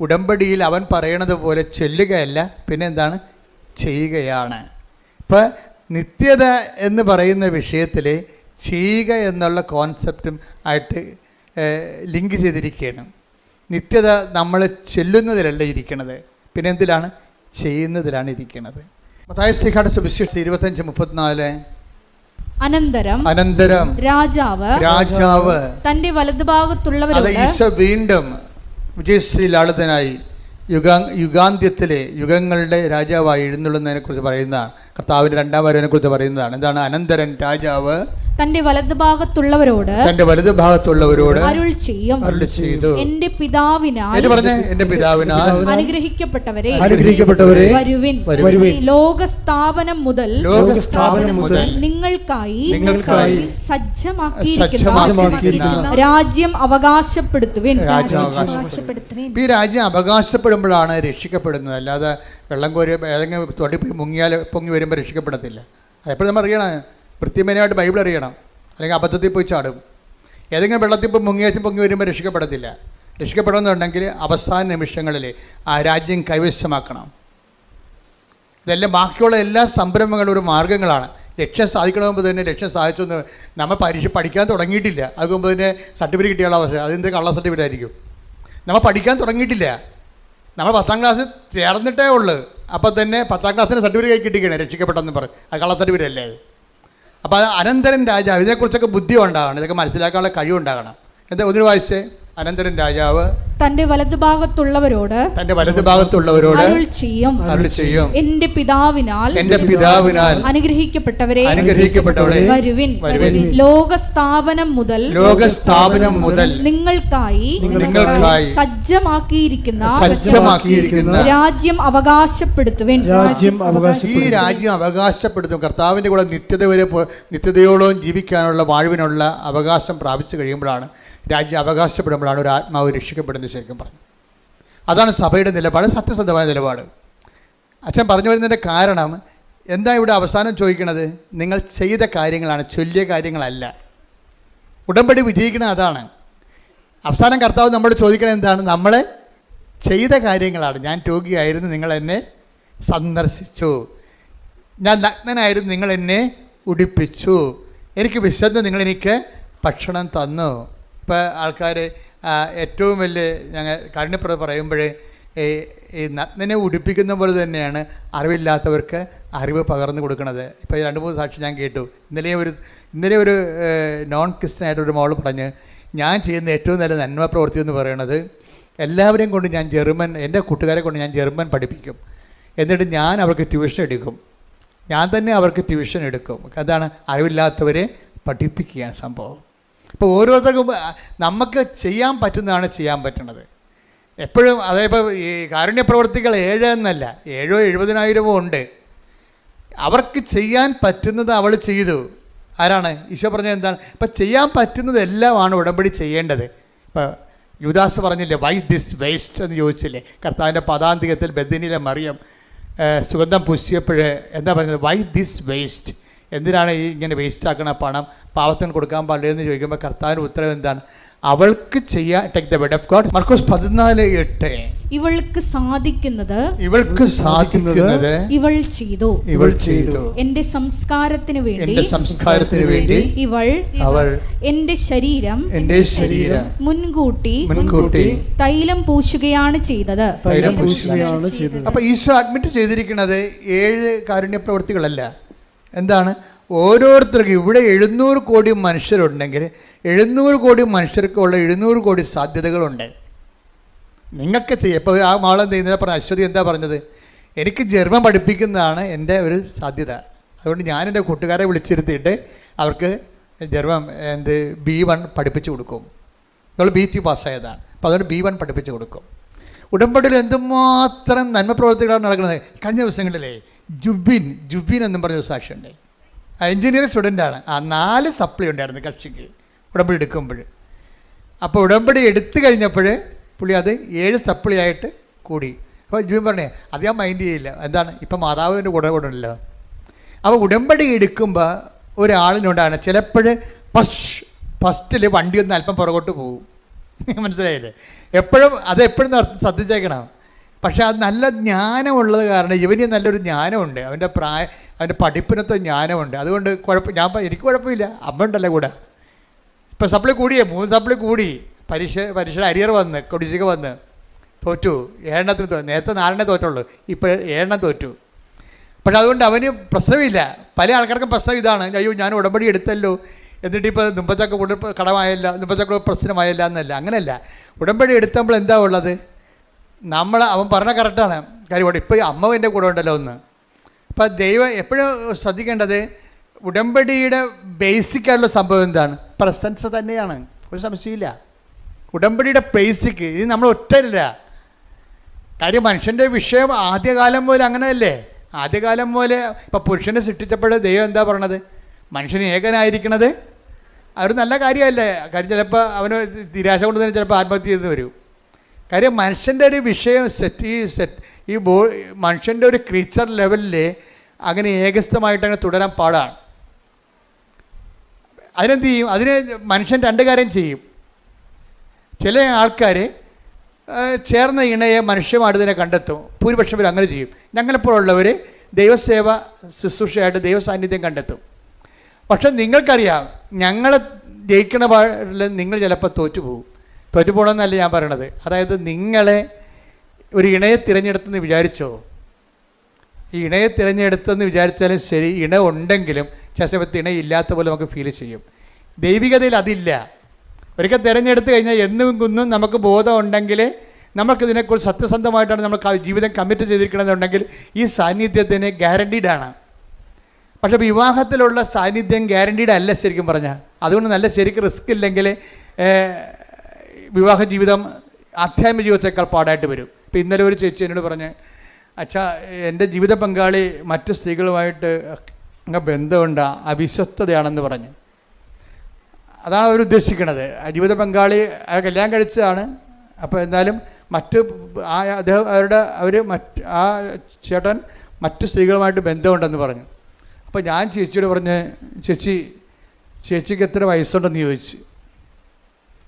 ഉടമ്പടിയിൽ അവൻ പറയണത് പോലെ ചെല്ലുകയല്ല, പിന്നെ എന്താണ്? ചെയ്യുകയാണ്. ഇപ്പം നിത്യത എന്ന് പറയുന്ന വിഷയത്തിൽ ചെയ്യുക എന്നുള്ള കോൺസെപ്റ്റും ആയിട്ട് ലിങ്ക് ചെയ്തിരിക്കുകയാണ്. നിത്യത നമ്മൾ ചെല്ലുന്നതിലല്ല ഇരിക്കുന്നത്, പിന്നെ എന്തിലാണ്? ചെയ്യുന്നതിലാണ് ഇരിക്കുന്നത്. മത്തായി ശ്രീകാട് സുവിശേഷം 25:34. അനന്തരം രാജാവ് തന്റെ വലതുഭാഗത്തുള്ളവരോട് വീണ്ടും വിജയശ്രീ ലാളിതനായി യുഗാന്ത്യത്തിലെ യുഗങ്ങളുടെ രാജാവായി എഴുന്നള്ളുന്നതിനെക്കുറിച്ച് പറയുന്നതാണ്. കർത്താവിൻ്റെ രണ്ടാം വരവിനെക്കുറിച്ച് പറയുന്നതാണ്. എന്താണ്? അനന്തരൻ രാജാവ് തന്റെ വലതുഭാഗത്തുള്ളവരോട് അരുൾ ചെയ്തു, എന്റെ പിതാവിനാൽ അനുഗ്രഹിക്കപ്പെട്ടവരെ വരുവിൻ, ലോകസ്ഥാപനം മുതൽ നിങ്ങൾക്കായി സജ്ജമാക്കിയിരിക്കുന്ന രാജ്യം അവകാശപ്പെടുത്തുവിൻ. ഈ രാജ്യം അവകാശപ്പെടുമ്പോഴാണ് രക്ഷിക്കപ്പെടുന്നത്. അല്ലാതെ വെള്ളം കോരി ഏതെങ്കിലും തൊടി മുങ്ങിയാൽ പൊങ്ങി വരുമ്പോൾ രക്ഷിക്കപ്പെടത്തില്ല. അതെപ്പോഴും നമ്മൾ അറിയണം, വൃത്തിമേനയായിട്ട് ബൈബിൾ അറിയണം, അല്ലെങ്കിൽ അബദ്ധത്തിൽ പോയി ചാടും. ഏതെങ്കിലും വെള്ളത്തിൽ ഇപ്പോൾ മുങ്ങിയാച്ചും പൊങ്ങി വരുമ്പോൾ രക്ഷിക്കപ്പെടത്തില്ല. രക്ഷിക്കപ്പെടുന്നുണ്ടെങ്കിൽ അവസാന നിമിഷങ്ങളിൽ ആ രാജ്യം കൈവശമാക്കണം. ഇതെല്ലാം ബാക്കിയുള്ള എല്ലാ സംരംഭങ്ങളും ഒരു മാർഗ്ഗങ്ങളാണ്. ലക്ഷ്യം സാധിക്കണമെങ്കിൽ തന്നെ ലക്ഷ്യം സാധിച്ചൊന്ന് നമ്മൾ പരീക്ഷ പഠിക്കാൻ തുടങ്ങിയിട്ടില്ല, അതുകൊണ്ട് തന്നെ സർട്ടിഫിക്കറ്റ് കിട്ടിയുള്ള അവസ്ഥ അതെന്ത് കള്ള സർട്ടിഫിക്കറ്റ് ആയിരിക്കും. നമ്മൾ പഠിക്കാൻ തുടങ്ങിയിട്ടില്ല, നമ്മൾ 10ാം ക്ലാസ് ചേർന്നിട്ടേ ഉള്ളൂ. അപ്പോൾ തന്നെ 10ാം ക്ലാസ്സിന് സർട്ടിഫിക്കറ്റ് കിട്ടിക്കണേ രക്ഷിക്കപ്പെട്ടെന്ന് പറയും. അത് കള്ള സർട്ടിഫിക്കറ്റ് അല്ലേ? അപ്പോൾ അത് അനന്തരൻ രാജാവ്, ഇതിനെക്കുറിച്ചൊക്കെ ബുദ്ധി ഉണ്ടാകണം, ഇതൊക്കെ മനസ്സിലാക്കാനുള്ള കഴിവുണ്ടാകണം. എന്താ ഒന്നിന് വായിച്ചേ? അനന്തരൻ രാജാവ് തന്റെ വലതുഭാഗത്തുള്ളവരോട് അരുൾ ചെയ്യും, എന്റെ പിതാവിനാൽ അനുഗ്രഹിക്കപ്പെട്ടവരെ വരുവിൻ, ലോകസ്ഥാപനം മുതൽ നിങ്ങൾക്കായി സജ്ജമാക്കിയിരിക്കുന്ന രാജ്യം അവകാശപ്പെടുത്തുവിൻ. ഈ രാജ്യം അവകാശപ്പെടുത്തും. കർത്താവിൻ്റെ കൂടെ നിത്യതയോളം ജീവിക്കാനുള്ള വാഴ്വിനുള്ള അവകാശം പ്രാപിച്ചു കഴിയുമ്പോഴാണ്, രാജ്യം അവകാശപ്പെടുമ്പോഴാണ് ഒരു ആത്മാവ് രക്ഷിക്കപ്പെടുന്നത്. ശരിക്കും പറഞ്ഞു അതാണ് സഭയുടെ നിലപാട്, സത്യസന്ധമായ നിലപാട്. അച്ഛൻ പറഞ്ഞു വരുന്നതിൻ്റെ കാരണം എന്താ? ഇവിടെ അവസാനം ചോദിക്കണത് നിങ്ങൾ ചെയ്ത കാര്യങ്ങളാണ്, ചൊല്ലിയ കാര്യങ്ങളല്ല. ഉടമ്പടി വിജയിക്കണത് അതാണ്. അവസാനം കർത്താവ് നമ്മളോട് ചോദിക്കണത് എന്താണ്? നമ്മൾ ചെയ്ത കാര്യങ്ങളാണ്. ഞാൻ രോഗിയായിരുന്നു, നിങ്ങൾ എന്നെ സന്ദർശിച്ചു. ഞാൻ നഗ്നനായിരുന്നു, നിങ്ങൾ എന്നെ ഉടുപ്പിച്ചു. എനിക്ക് വിശന്ന്, നിങ്ങളെനിക്ക് ഭക്ഷണം തന്നു. ഇപ്പോൾ ആൾക്കാർ ഏറ്റവും വലിയ ഞങ്ങൾ കാരുണ്യപ്രദം പറയുമ്പോൾ ഈ നഗ്നനെ ഉടുപ്പിക്കുന്ന പോലെ തന്നെയാണ് അറിവില്ലാത്തവർക്ക് അറിവ് പകർന്നു കൊടുക്കുന്നത്. ഇപ്പോൾ 2-3 സാക്ഷി ഞാൻ കേട്ടു. ഇന്നലെ ഒരു നോൺ ക്രിസ്ത്യനായിട്ടൊരു മോൾ പറഞ്ഞ്, ഞാൻ ചെയ്യുന്ന ഏറ്റവും നല്ല നന്മ പ്രവൃത്തി എന്ന് പറയുന്നത് എല്ലാവരെയും കൊണ്ട് ഞാൻ എൻ്റെ കൂട്ടുകാരെ കൊണ്ട് ഞാൻ ജർമ്മൻ പഠിപ്പിക്കും. എന്നിട്ട് ഞാൻ അവർക്ക് ട്യൂഷൻ എടുക്കും. ഞാൻ തന്നെ അവർക്ക് ട്യൂഷൻ എടുക്കും. അതാണ് അറിവില്ലാത്തവരെ പഠിപ്പിക്കുകയാണ് സംഭവം. ഇപ്പോൾ ഓരോരുത്തർക്കും നമുക്ക് ചെയ്യാൻ പറ്റുന്നതാണ് ചെയ്യാൻ പറ്റുന്നത് എപ്പോഴും. അതേപോലെ ഈ കാരുണ്യ പ്രവർത്തികൾ 7 എന്നല്ല, 7 70,000 ഉണ്ട്. അവർക്ക് ചെയ്യാൻ പറ്റുന്നത് അവൾ ചെയ്തു. ആരാണ്? ഈശോ പറഞ്ഞത് എന്താണ്? ഇപ്പം ചെയ്യാൻ പറ്റുന്നത് എല്ലാമാണ് ഉടമ്പടി ചെയ്യേണ്ടത്. ഇപ്പോൾ യുദാസ് പറഞ്ഞില്ലേ, വൈ ദിസ് വേസ്റ്റ് എന്ന് ചോദിച്ചില്ലേ? കർത്താവിൻ്റെ പദാന്തികത്തിൽ ബെഥനിയിലെ മറിയം സുഗന്ധം പൂശിയപ്പോഴേ എന്താ പറയുന്നത്? Why this waste? എന്തിനാണ് ഈ ഇങ്ങനെ വേസ്റ്റാക്കണ പണം? പാവത്തിന് കൊടുക്കാൻ പാടില്ല എന്ന് ചോദിക്കുമ്പോൾ കർത്താവിൻ്റെ ഉത്തരവ് എന്താണ്? അവൾക്ക് ചെയ്യാൻ take the word of God. മർക്കോസ് 14:8 ഇവൾക്ക് സാധിക്കുന്നത് ഇവൾ ചെയ്തു. എന്റെ സംസ്കാരത്തിന് വേണ്ടി അവൾ എന്റെ ശരീരം മുൻകൂട്ടി തൈലം പൂശുകയാണ് ചെയ്തത്. അപ്പൊ ഈശോ അഡ്മിറ്റ് ചെയ്തിരിക്കുന്നത് 7 കാരുണ്യ പ്രവൃത്തികളല്ല. എന്താണ്? ഓരോരുത്തർക്കും ഇവിടെ 700 കോടി മനുഷ്യരുണ്ടെങ്കിൽ 700 കോടി മനുഷ്യർക്കുള്ള 700 കോടി സാധ്യതകളുണ്ട്. നിങ്ങൾക്ക് ചെയ്യാം. ഇപ്പോൾ ആ മാളെന്ത് ചെയ്യുന്നതിനെ പറഞ്ഞ അശ്വതി എന്താ പറഞ്ഞത്? എനിക്ക് ജർമ്മൻ പഠിപ്പിക്കുന്നതാണ് എൻ്റെ ഒരു സാധ്യത. അതുകൊണ്ട് ഞാൻ എൻ്റെ കൂട്ടുകാരെ വിളിച്ചിരുത്തിയിട്ട് അവർക്ക് ജർമ്മൻ B1 പഠിപ്പിച്ചു കൊടുക്കും. നമ്മൾ B2 പാസ്സായതാണ്. അപ്പോൾ അതുകൊണ്ട് B1 പഠിപ്പിച്ചു കൊടുക്കും. ഉടമ്പടിയിൽ എന്തുമാത്രം നന്മ പ്രവർത്തികളാണ് നടക്കുന്നത്. കഴിഞ്ഞ ദിവസങ്ങളിലെ ജുബിൻ എന്നും പറഞ്ഞ ഒരു സാക്ഷിയുണ്ട്. എഞ്ചിനീയറിംഗ് സ്റ്റുഡൻ്റാണ്. 4 സപ്ലി ഉണ്ടായിരുന്നു കക്ഷിക്ക് ഉടമ്പടി എടുക്കുമ്പോൾ. അപ്പോൾ ഉടമ്പടി എടുത്തു കഴിഞ്ഞപ്പോൾ പുള്ളി അത് 7 സപ്ലി ആയിട്ട് കൂടി. അപ്പോൾ ജുബിൻ പറഞ്ഞേ അത് ഞാൻ മൈൻഡ് ചെയ്യില്ല. എന്താണ്? ഇപ്പം മാതാവിൻ്റെ കൂടെ ഉണ്ടല്ലോ. അപ്പോൾ ഉടമ്പടി എടുക്കുമ്പോൾ ഒരാളിനോടാണ് ചിലപ്പോൾ ഫസ്റ്റിൽ വണ്ടി ഒന്ന് അല്പം പുറകോട്ട് പോകും. മനസ്സിലായില്ലേ? എപ്പോഴും ശ്രദ്ധിച്ചേക്കണം. പക്ഷെ അത് നല്ല ജ്ഞാനമുള്ളത് കാരണം ഇവന് നല്ലൊരു ജ്ഞാനമുണ്ട്. അവൻ്റെ പഠിപ്പിനത്തെ ജ്ഞാനമുണ്ട്. അതുകൊണ്ട് എനിക്ക് കുഴപ്പമില്ല. അമ്മ ഉണ്ടല്ലോ കൂടെ. ഇപ്പം സപ്ലി കൂടിയേ 3 സപ്ലി കൂടി. പരീക്ഷയുടെ അരിയർ വന്ന് കൊടിച്ചിക വന്ന് തോറ്റു. 7 നേരത്തെ 4 തോറ്റുള്ളൂ, ഇപ്പോൾ 7 തോറ്റു. പക്ഷെ അതുകൊണ്ട് അവന് പ്രശ്നമില്ല. പല ആൾക്കാർക്കും പ്രശ്നം ഇതാണ്, അയ്യോ ഞാൻ ഉടമ്പടി എടുത്തല്ലോ എന്നിട്ട് ഇപ്പോൾ മുമ്പത്തൊക്കെ കടമായല്ല, മുമ്പത്തൊക്കെ പ്രശ്നമായല്ല എന്നല്ല. അങ്ങനെയല്ല. ഉടമ്പടി എടുത്തപ്പോൾ എന്താ ഉള്ളത്? അവൻ പറഞ്ഞ കറക്റ്റാണ് കാര്യം. ഇപ്പോൾ അമ്മ എൻ്റെ കൂടെ ഉണ്ടല്ലോ ഒന്ന്. അപ്പം ദൈവം എപ്പോഴും ശ്രദ്ധിക്കേണ്ടത് ഉടമ്പടിയുടെ ബേസിക്കായിട്ടുള്ള സംഭവം എന്താണ്? പ്രസൻസ് തന്നെയാണ്, ഒരു സംശയമില്ല. ഉടമ്പടിയുടെ ബേസിക് ഇത് നമ്മൾ ഒറ്റയില്ല. കാര്യം മനുഷ്യൻ്റെ വിഷയം ആദ്യകാലം പോലെ അങ്ങനെയല്ലേ. ആദ്യകാലം പോലെ ഇപ്പം പുരുഷനെ സൃഷ്ടിച്ചപ്പോൾ ദൈവം എന്താ പറയണത്? മനുഷ്യന് ഏകനായിരിക്കണത് അതൊരു നല്ല കാര്യമല്ലേ. കാര്യം ചിലപ്പോൾ അവന് നിരാശ കൊണ്ട് തന്നെ ചിലപ്പോൾ ആത്മഹത്യ ചെയ്ത് വരും. കാര്യം മനുഷ്യൻ്റെ ഒരു വിഷയം ഈ മനുഷ്യൻ്റെ ഒരു ക്രീച്ചർ ലെവലിൽ അങ്ങനെ ഏകസ്ഥമായിട്ട് അങ്ങനെ തുടരാൻ പാടാണ്. അതിനെന്ത് ചെയ്യും? അതിന് മനുഷ്യൻ രണ്ട് കാര്യം ചെയ്യും. ചില ആൾക്കാർ ചേർന്ന ഇണയെ മനുഷ്യമായിട്ട് കണ്ടെത്തും. ഭൂരിപക്ഷം പേർ അങ്ങനെ ചെയ്യും. ഞങ്ങളെപ്പോഴുള്ളവർ ദൈവസേവ ശുശ്രൂഷയായിട്ട് ദൈവസാന്നിധ്യം കണ്ടെത്തും. പക്ഷെ നിങ്ങൾക്കറിയാം, ഞങ്ങളെ ജയിക്കണ പാടിൽ നിങ്ങൾ ചിലപ്പോൾ തോറ്റുപോകണമെന്നല്ല ഞാൻ പറയണത്. അതായത് നിങ്ങളെ ഒരു ഇണയെ തിരഞ്ഞെടുത്തെന്ന് വിചാരിച്ചോ, ഈ ഇണയെ തിരഞ്ഞെടുത്തെന്ന് വിചാരിച്ചാലും ശരി, ഇണ ഉണ്ടെങ്കിലും ചില സമയത്ത് ഇണയില്ലാത്ത പോലെ നമുക്ക് ഫീൽ ചെയ്യും. ദൈവികതയിൽ അതില്ല. ഒരിക്കൽ തിരഞ്ഞെടുത്ത് കഴിഞ്ഞാൽ എന്നും കുന്നും നമുക്ക് ബോധം ഉണ്ടെങ്കിൽ നമുക്കിതിനെക്കുറിച്ച് സത്യസന്ധമായിട്ടാണ് നമ്മൾ ജീവിതം കമ്മിറ്റ് ചെയ്തിരിക്കണമെന്നുണ്ടെങ്കിൽ ഈ സാന്നിധ്യത്തിന് ഗ്യാരണ്ടീഡാണ്. പക്ഷേ വിവാഹത്തിലുള്ള സാന്നിധ്യം ഗ്യാരണ്ടീഡ് അല്ല ശരിക്കും പറഞ്ഞാൽ. അതുകൊണ്ട് നല്ല ശരിക്കും റിസ്ക് ഇല്ലെങ്കിൽ വിവാഹ ജീവിതം ആധ്യാത്മിക ജീവിതത്തേക്കാൾ പാടായിട്ട് വരും. ഇപ്പം ഇന്നലെ ഒരു ചേച്ചി എന്നോട് പറഞ്ഞ്, അച്ഛാ എൻ്റെ ജീവിത പങ്കാളി മറ്റു സ്ത്രീകളുമായിട്ട് ബന്ധമുണ്ട്, അവിശ്വസ്തതയാണെന്ന് പറഞ്ഞു. അതാണ് അവർ ഉദ്ദേശിക്കുന്നത്. ജീവിത പങ്കാളി കല്യാണം കഴിച്ചതാണ്. അപ്പോൾ എന്നാലും ആ ചേട്ടൻ മറ്റു സ്ത്രീകളുമായിട്ട് ബന്ധമുണ്ടെന്ന് പറഞ്ഞു. അപ്പോൾ ഞാൻ ചേച്ചിയോട് പറഞ്ഞ്, ചേച്ചിക്ക് എത്ര വയസ്സുണ്ടെന്ന് ചോദിച്ചു.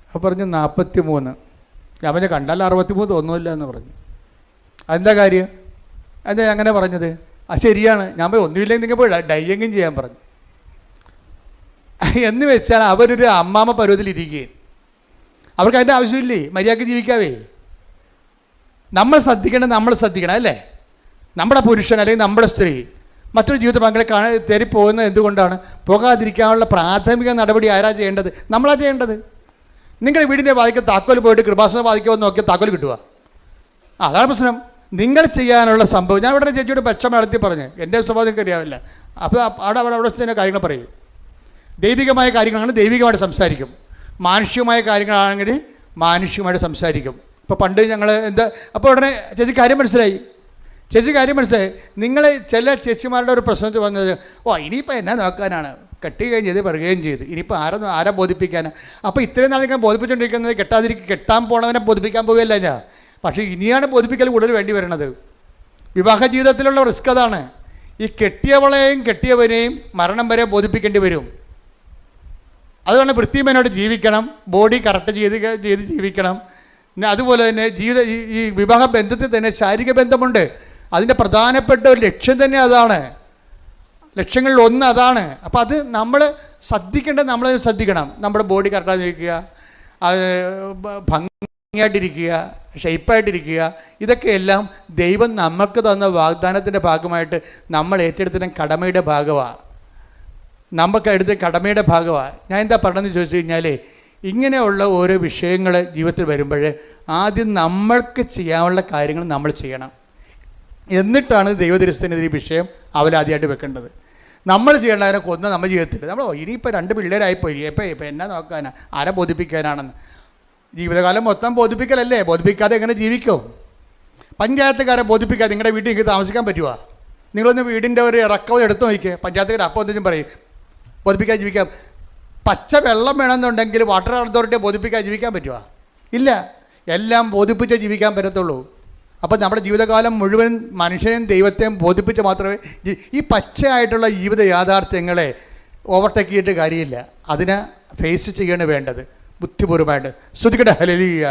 അപ്പോൾ പറഞ്ഞു 43. ഞാൻ പറഞ്ഞ കണ്ടാൽ 63 തോന്നുന്നില്ല എന്ന് പറഞ്ഞു. അതെന്താ കാര്യം? എന്താ അങ്ങനെ പറഞ്ഞത്? ശരിയാണ്. ഞാൻ പോയി ഒന്നുമില്ലെങ്കിൽ നിങ്ങൾ പോയി ഡൈയെങ്കിലും ചെയ്യാൻ പറഞ്ഞു. എന്ന് വെച്ചാൽ അവരൊരു അമ്മാമ പരുവത്തിലിരിക്കുകയും അവർക്ക് അതിൻ്റെ ആവശ്യമില്ലേ, മര്യാദയ്ക്ക് ജീവിക്കാവേ. നമ്മൾ ശ്രദ്ധിക്കണം അല്ലേ? നമ്മുടെ പുരുഷൻ അല്ലെങ്കിൽ നമ്മുടെ സ്ത്രീ മറ്റൊരു ജീവിത പങ്കാളി തേറി പോകുന്നത് എന്തുകൊണ്ടാണ്? പോകാതിരിക്കാനുള്ള പ്രാഥമിക നടപടി ആരാ ചെയ്യേണ്ടത്? നമ്മളാ ചെയ്യേണ്ടത്. നിങ്ങളുടെ വീടിൻ്റെ വാതിക്ക് താക്കോൽ പോയിട്ട് കൃപാസന വാതിക്കോ നോക്കിയാൽ താക്കോൽ കിട്ടുക. അതാണ് പ്രശ്നം. നിങ്ങൾ ചെയ്യാനുള്ള സംഭവം. ഞാൻ ഇവിടെ ചേച്ചിയോട് പച്ചമ നടത്തി പറഞ്ഞു, എൻ്റെ സ്വഭാവം നിങ്ങൾക്ക് അറിയാവില്ല. അപ്പോൾ അവിടെ തന്നെ കാര്യങ്ങൾ പറയും. ദൈവികമായ കാര്യങ്ങളാണ് ദൈവികമായിട്ട് സംസാരിക്കും, മാനുഷികമായ കാര്യങ്ങളാണെങ്കിൽ മാനുഷികമായിട്ട് സംസാരിക്കും. ഇപ്പോൾ പണ്ട് ഞങ്ങൾ അപ്പോൾ ഉടനെ ചേച്ചി കാര്യം മനസ്സിലായി. നിങ്ങൾ ചില ചേച്ചിമാരുടെ ഒരു പ്രശ്നം വന്നത്, ഇനിയിപ്പോൾ എന്നാ നോക്കാനാണ്, കെട്ടി കഴിഞ്ഞത് പറയുകയും ചെയ്ത്, ഇനിയിപ്പോൾ ആരാ ബോധിപ്പിക്കാനാണ്? അപ്പോൾ ഇത്രയും നാൾ നിങ്ങൾ ബോധിപ്പിച്ചുകൊണ്ടിരിക്കുന്നത് കെട്ടാൻ പോണവനെ ബോധിപ്പിക്കാൻ പോകുകയല്ല ഞാൻ. പക്ഷേ ഇനിയാണ് ബോധിപ്പിക്കൽ കൂടുതൽ വേണ്ടി വരുന്നത്. വിവാഹ ജീവിതത്തിലുള്ള റിസ്ക് അതാണ്. ഈ കെട്ടിയവളെയും കെട്ടിയവനെയും മരണം വരെ ബോധിപ്പിക്കേണ്ടി വരും. അതുകൊണ്ട് വൃത്തിമേനോട് ജീവിക്കണം, ബോഡി കറക്റ്റ് ചെയ്ത് ജീവിക്കണം. അതുപോലെ തന്നെ ഈ വിവാഹ ബന്ധത്തിൽ തന്നെ ശാരീരിക ബന്ധമുണ്ട്. അതിൻ്റെ പ്രധാനപ്പെട്ട ഒരു ലക്ഷ്യം തന്നെ അതാണ്. ലക്ഷ്യങ്ങളിൽ ഒന്ന് അതാണ്. അപ്പോൾ അത് നമ്മൾ ശ്രദ്ധിക്കണം. നമ്മുടെ ബോഡി കറക്റ്റായി നിൽക്കുക, അത് ഭംഗിയായിട്ടിരിക്കുക, ഷെയ്പ്പായിട്ടിരിക്കുക. ഇതൊക്കെയെല്ലാം ദൈവം നമുക്ക് തന്ന വാഗ്ദാനത്തിൻ്റെ ഭാഗമായിട്ട് നമ്മൾ ഏറ്റെടുത്തിന കടമയുടെ ഭാഗമാണ്. ഞാൻ എന്താ പറഞ്ഞതെന്ന് ചോദിച്ചു കഴിഞ്ഞാൽ, ഇങ്ങനെയുള്ള ഓരോ വിഷയങ്ങൾ ജീവിതത്തിൽ വരുമ്പോൾ ആദ്യം നമ്മൾക്ക് ചെയ്യാനുള്ള കാര്യങ്ങൾ നമ്മൾ ചെയ്യണം. എന്നിട്ടാണ് ദൈവദൃശ്യത്തിനെതിരെ ഈ വിഷയം അവലാദ്യമായിട്ട് വെക്കേണ്ടത്. നമ്മൾ ചെയ്യേണ്ടതിനെ കൊന്ന് നമ്മൾ ജീവിതത്തിൽ ഇനിയിപ്പോൾ 2 പിള്ളേരായിപ്പോയി, ഇപ്പം എന്നാ നോക്കാനാ, ആരെ ബോധിപ്പിക്കാനാണെന്ന്. ജീവിതകാലം മൊത്തം ബോധിപ്പിക്കലല്ലേ? ബോധിപ്പിക്കാതെ എങ്ങനെ ജീവിക്കും? പഞ്ചായത്തുകാരെ ബോധിപ്പിക്കാതെ നിങ്ങളുടെ വീട്ടിൽ നിങ്ങൾക്ക് താമസിക്കാൻ പറ്റുമോ? നിങ്ങളൊന്ന് വീടിൻ്റെ ഒരു ഇറക്കം എടുത്തു നോക്കിയേ. പഞ്ചായത്തുകാർ അപ്പോൾ എന്തെങ്കിലും പറയും, ബോധിപ്പിക്കാൻ ജീവിക്കാം. പച്ച വെള്ളം വേണമെന്നുണ്ടെങ്കിൽ വാട്ടർ അതോറിറ്റിയെ ബോധിപ്പിക്കാൻ ജീവിക്കാൻ പറ്റുമോ? ഇല്ല. എല്ലാം ബോധിപ്പിച്ചേ ജീവിക്കാൻ പറ്റത്തുള്ളൂ. അപ്പോൾ നമ്മുടെ ജീവിതകാലം മുഴുവൻ മനുഷ്യനെയും ദൈവത്തെയും ബോധിപ്പിച്ച് മാത്രമേ ഈ പച്ചയായിട്ടുള്ള ജീവിത യാഥാർത്ഥ്യങ്ങളെ ഓവർടേക്ക് ചെയ്തിട്ട് കാര്യമില്ല. അതിനെ ഫേസ് ചെയ്യാണ് വേണ്ടത് ബുദ്ധിപൂർവമായിട്ട്. ശ്രുതിക്കട്ടെ ഹല്ലേലൂയ.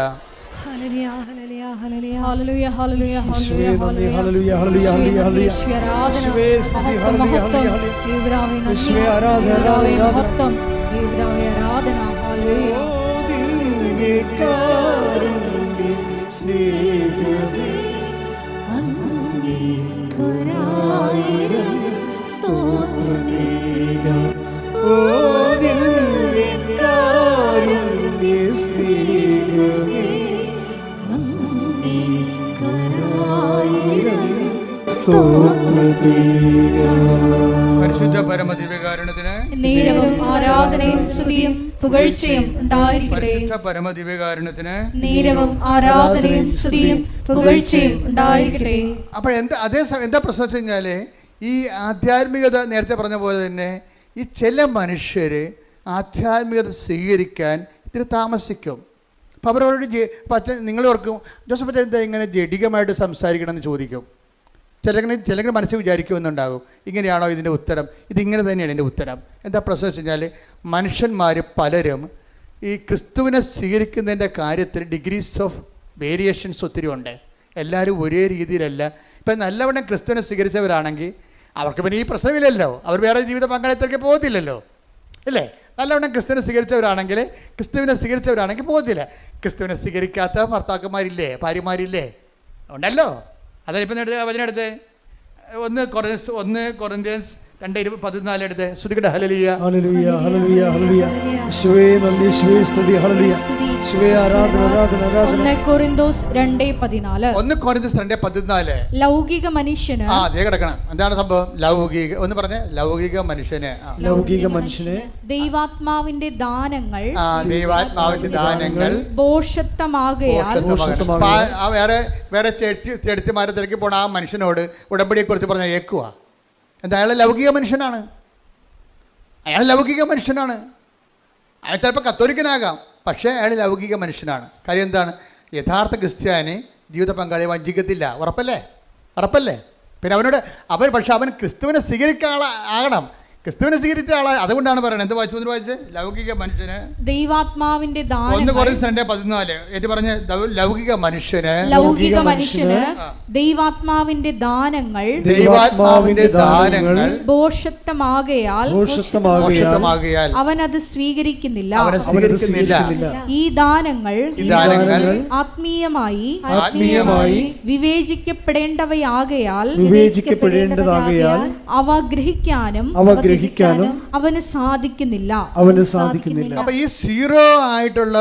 സ്നേഹമേ പരിശുദ്ധ പരമദിവ്യകാരുണ്യത്തിന് നേരവും ആരാധനയും സ്തുതിയും പുകഴ്ചയും ഉണ്ടായിരിക്കട്ടെ. പരിശുദ്ധ പരമദിവ്യകാരുണ്യത്തിന് നേരവും ആരാധനയും സ്തുതിയും പുകഴ്ചയും ഉണ്ടായിരിക്കട്ടെ. അപ്പോൾ എന്താ പ്രശ്നം വെച്ച് കഴിഞ്ഞാൽ, ഈ ആധ്യാത്മികത നേരത്തെ പറഞ്ഞ പോലെ തന്നെ ഈ ചില മനുഷ്യർ ആധ്യാത്മികത സ്വീകരിക്കാൻ ഇത്തിരി താമസിക്കും. അപ്പോൾ അവരോട് നിങ്ങൾ ഓർക്കും, ജോസഫ് അച്ഛൻ എന്താ ഇങ്ങനെ ജഡികമായിട്ട് സംസാരിക്കണം എന്ന് ചോദിക്കും. ചിലങ്ങനെ മനസ്സിൽ വിചാരിക്കുമെന്നുണ്ടാകും, ഇങ്ങനെയാണോ ഇതിൻ്റെ ഉത്തരം, ഇതിങ്ങനെ തന്നെയാണ് ഇതിൻ്റെ ഉത്തരം. എന്താ പ്രശ്നം വെച്ച് കഴിഞ്ഞാൽ, മനുഷ്യന്മാർ പലരും ഈ ക്രിസ്തുവിനെ സ്വീകരിക്കുന്നതിൻ്റെ കാര്യത്തിൽ ഡിഗ്രീസ് ഓഫ് വേരിയേഷൻസ് ഒത്തിരി ഉണ്ട്. എല്ലാവരും ഒരേ രീതിയിലല്ല. ഇപ്പം നല്ലവണ്ണം ക്രിസ്തുവിനെ സ്വീകരിച്ചവരാണെങ്കിൽ അവർക്ക് പിന്നെ ഈ പ്രശ്നമില്ലല്ലോ, അവർ വേറെ ജീവിത പങ്കാളിത്തേക്ക് പോകത്തില്ലല്ലോ, ഇല്ലേ? നല്ലവണ്ണം ക്രിസ്തുവിനെ സ്വീകരിച്ചവരാണെങ്കിൽ പോകത്തില്ല. ക്രിസ്തുവിനെ സ്വീകരിക്കാത്ത ഭർത്താക്കന്മാരില്ലേ, ഭാര്യമാരില്ലേ? ഉണ്ടല്ലോ. അതിലിപ്പം വചനെടുത്ത് 1 കൊറിന്ത്യൻസ് 2:14 എടുത്ത് ശ്രുതികട ഹല്ലേലൂയ ഹല്ലേലൂയ ഹല്ലേലൂയ ഹല്ലേലൂയ. യേശുവേ നന്ദി, യേശുവേ സ്തുതി, ഹല്ലേലൂയ. യേശുവേ ആരാധന ആരാധന ആരാധന. 1 കൊരിന്തോസ് 2:14. ലൗകിക മനുഷ്യന് അതേ കിടക്കണം. എന്താണ് സംഭവം? ലൗകിക ഒന്ന് പറഞ്ഞേ. ലൗകിക മനുഷ്യന് ദൈവാത്മാവിന്റെ ദാനങ്ങൾ ഭോഷത്വമാകയാൽ വേറെ ചെടിച്ചുമാരെ തിരക്കി പോണ ആ മനുഷ്യനോട് ഉടമ്പടിയെ കുറിച്ച് പറഞ്ഞ ഏക്കുക. എന്താ? അയാൾ ലൗകിക മനുഷ്യനാണ്. അയാൾ ചിലപ്പോൾ കത്തോലിക്കനാകാം, പക്ഷേ അയാൾ ലൗകിക മനുഷ്യനാണ്. കാര്യം എന്താണ്? യഥാർത്ഥ ക്രിസ്ത്യാനി ജീവിത പങ്കാളിയെ വഞ്ചിക്കത്തില്ല. ഉറപ്പല്ലേ? പിന്നെ പക്ഷെ അവൻ ക്രിസ്തുവിനെ സ്വീകരിക്കാനാകണം. ക്രിസ്തുവിനെ സ്വീകരിച്ച ആളെ. അതുകൊണ്ടാണ് പറയുന്നത്. എന്ത് വായിച്ചു? ലൗകിക മനുഷ്യന് ദൈവാത്മാവിന്റെ 1 കൊരിന്ത്യൻസ് 2:14 ഏറ്റു പറഞ്ഞ ലൗകിക മനുഷ്യന് ദൈവാത്മാവിന്റെ ദാനങ്ങൾ ഭോഷത്വമാകയാൽ അവൻ അത് സ്വീകരിക്കുന്നില്ല. ഈ ദാനങ്ങൾ ആത്മീയമായി വിവേചിക്കപ്പെടേണ്ടവയാകയാൽ അവ ഗ്രഹിക്കാനും അവന് സാധിക്കുന്നില്ല. അപ്പൊ ഈ സീറോ ആയിട്ടുള്ള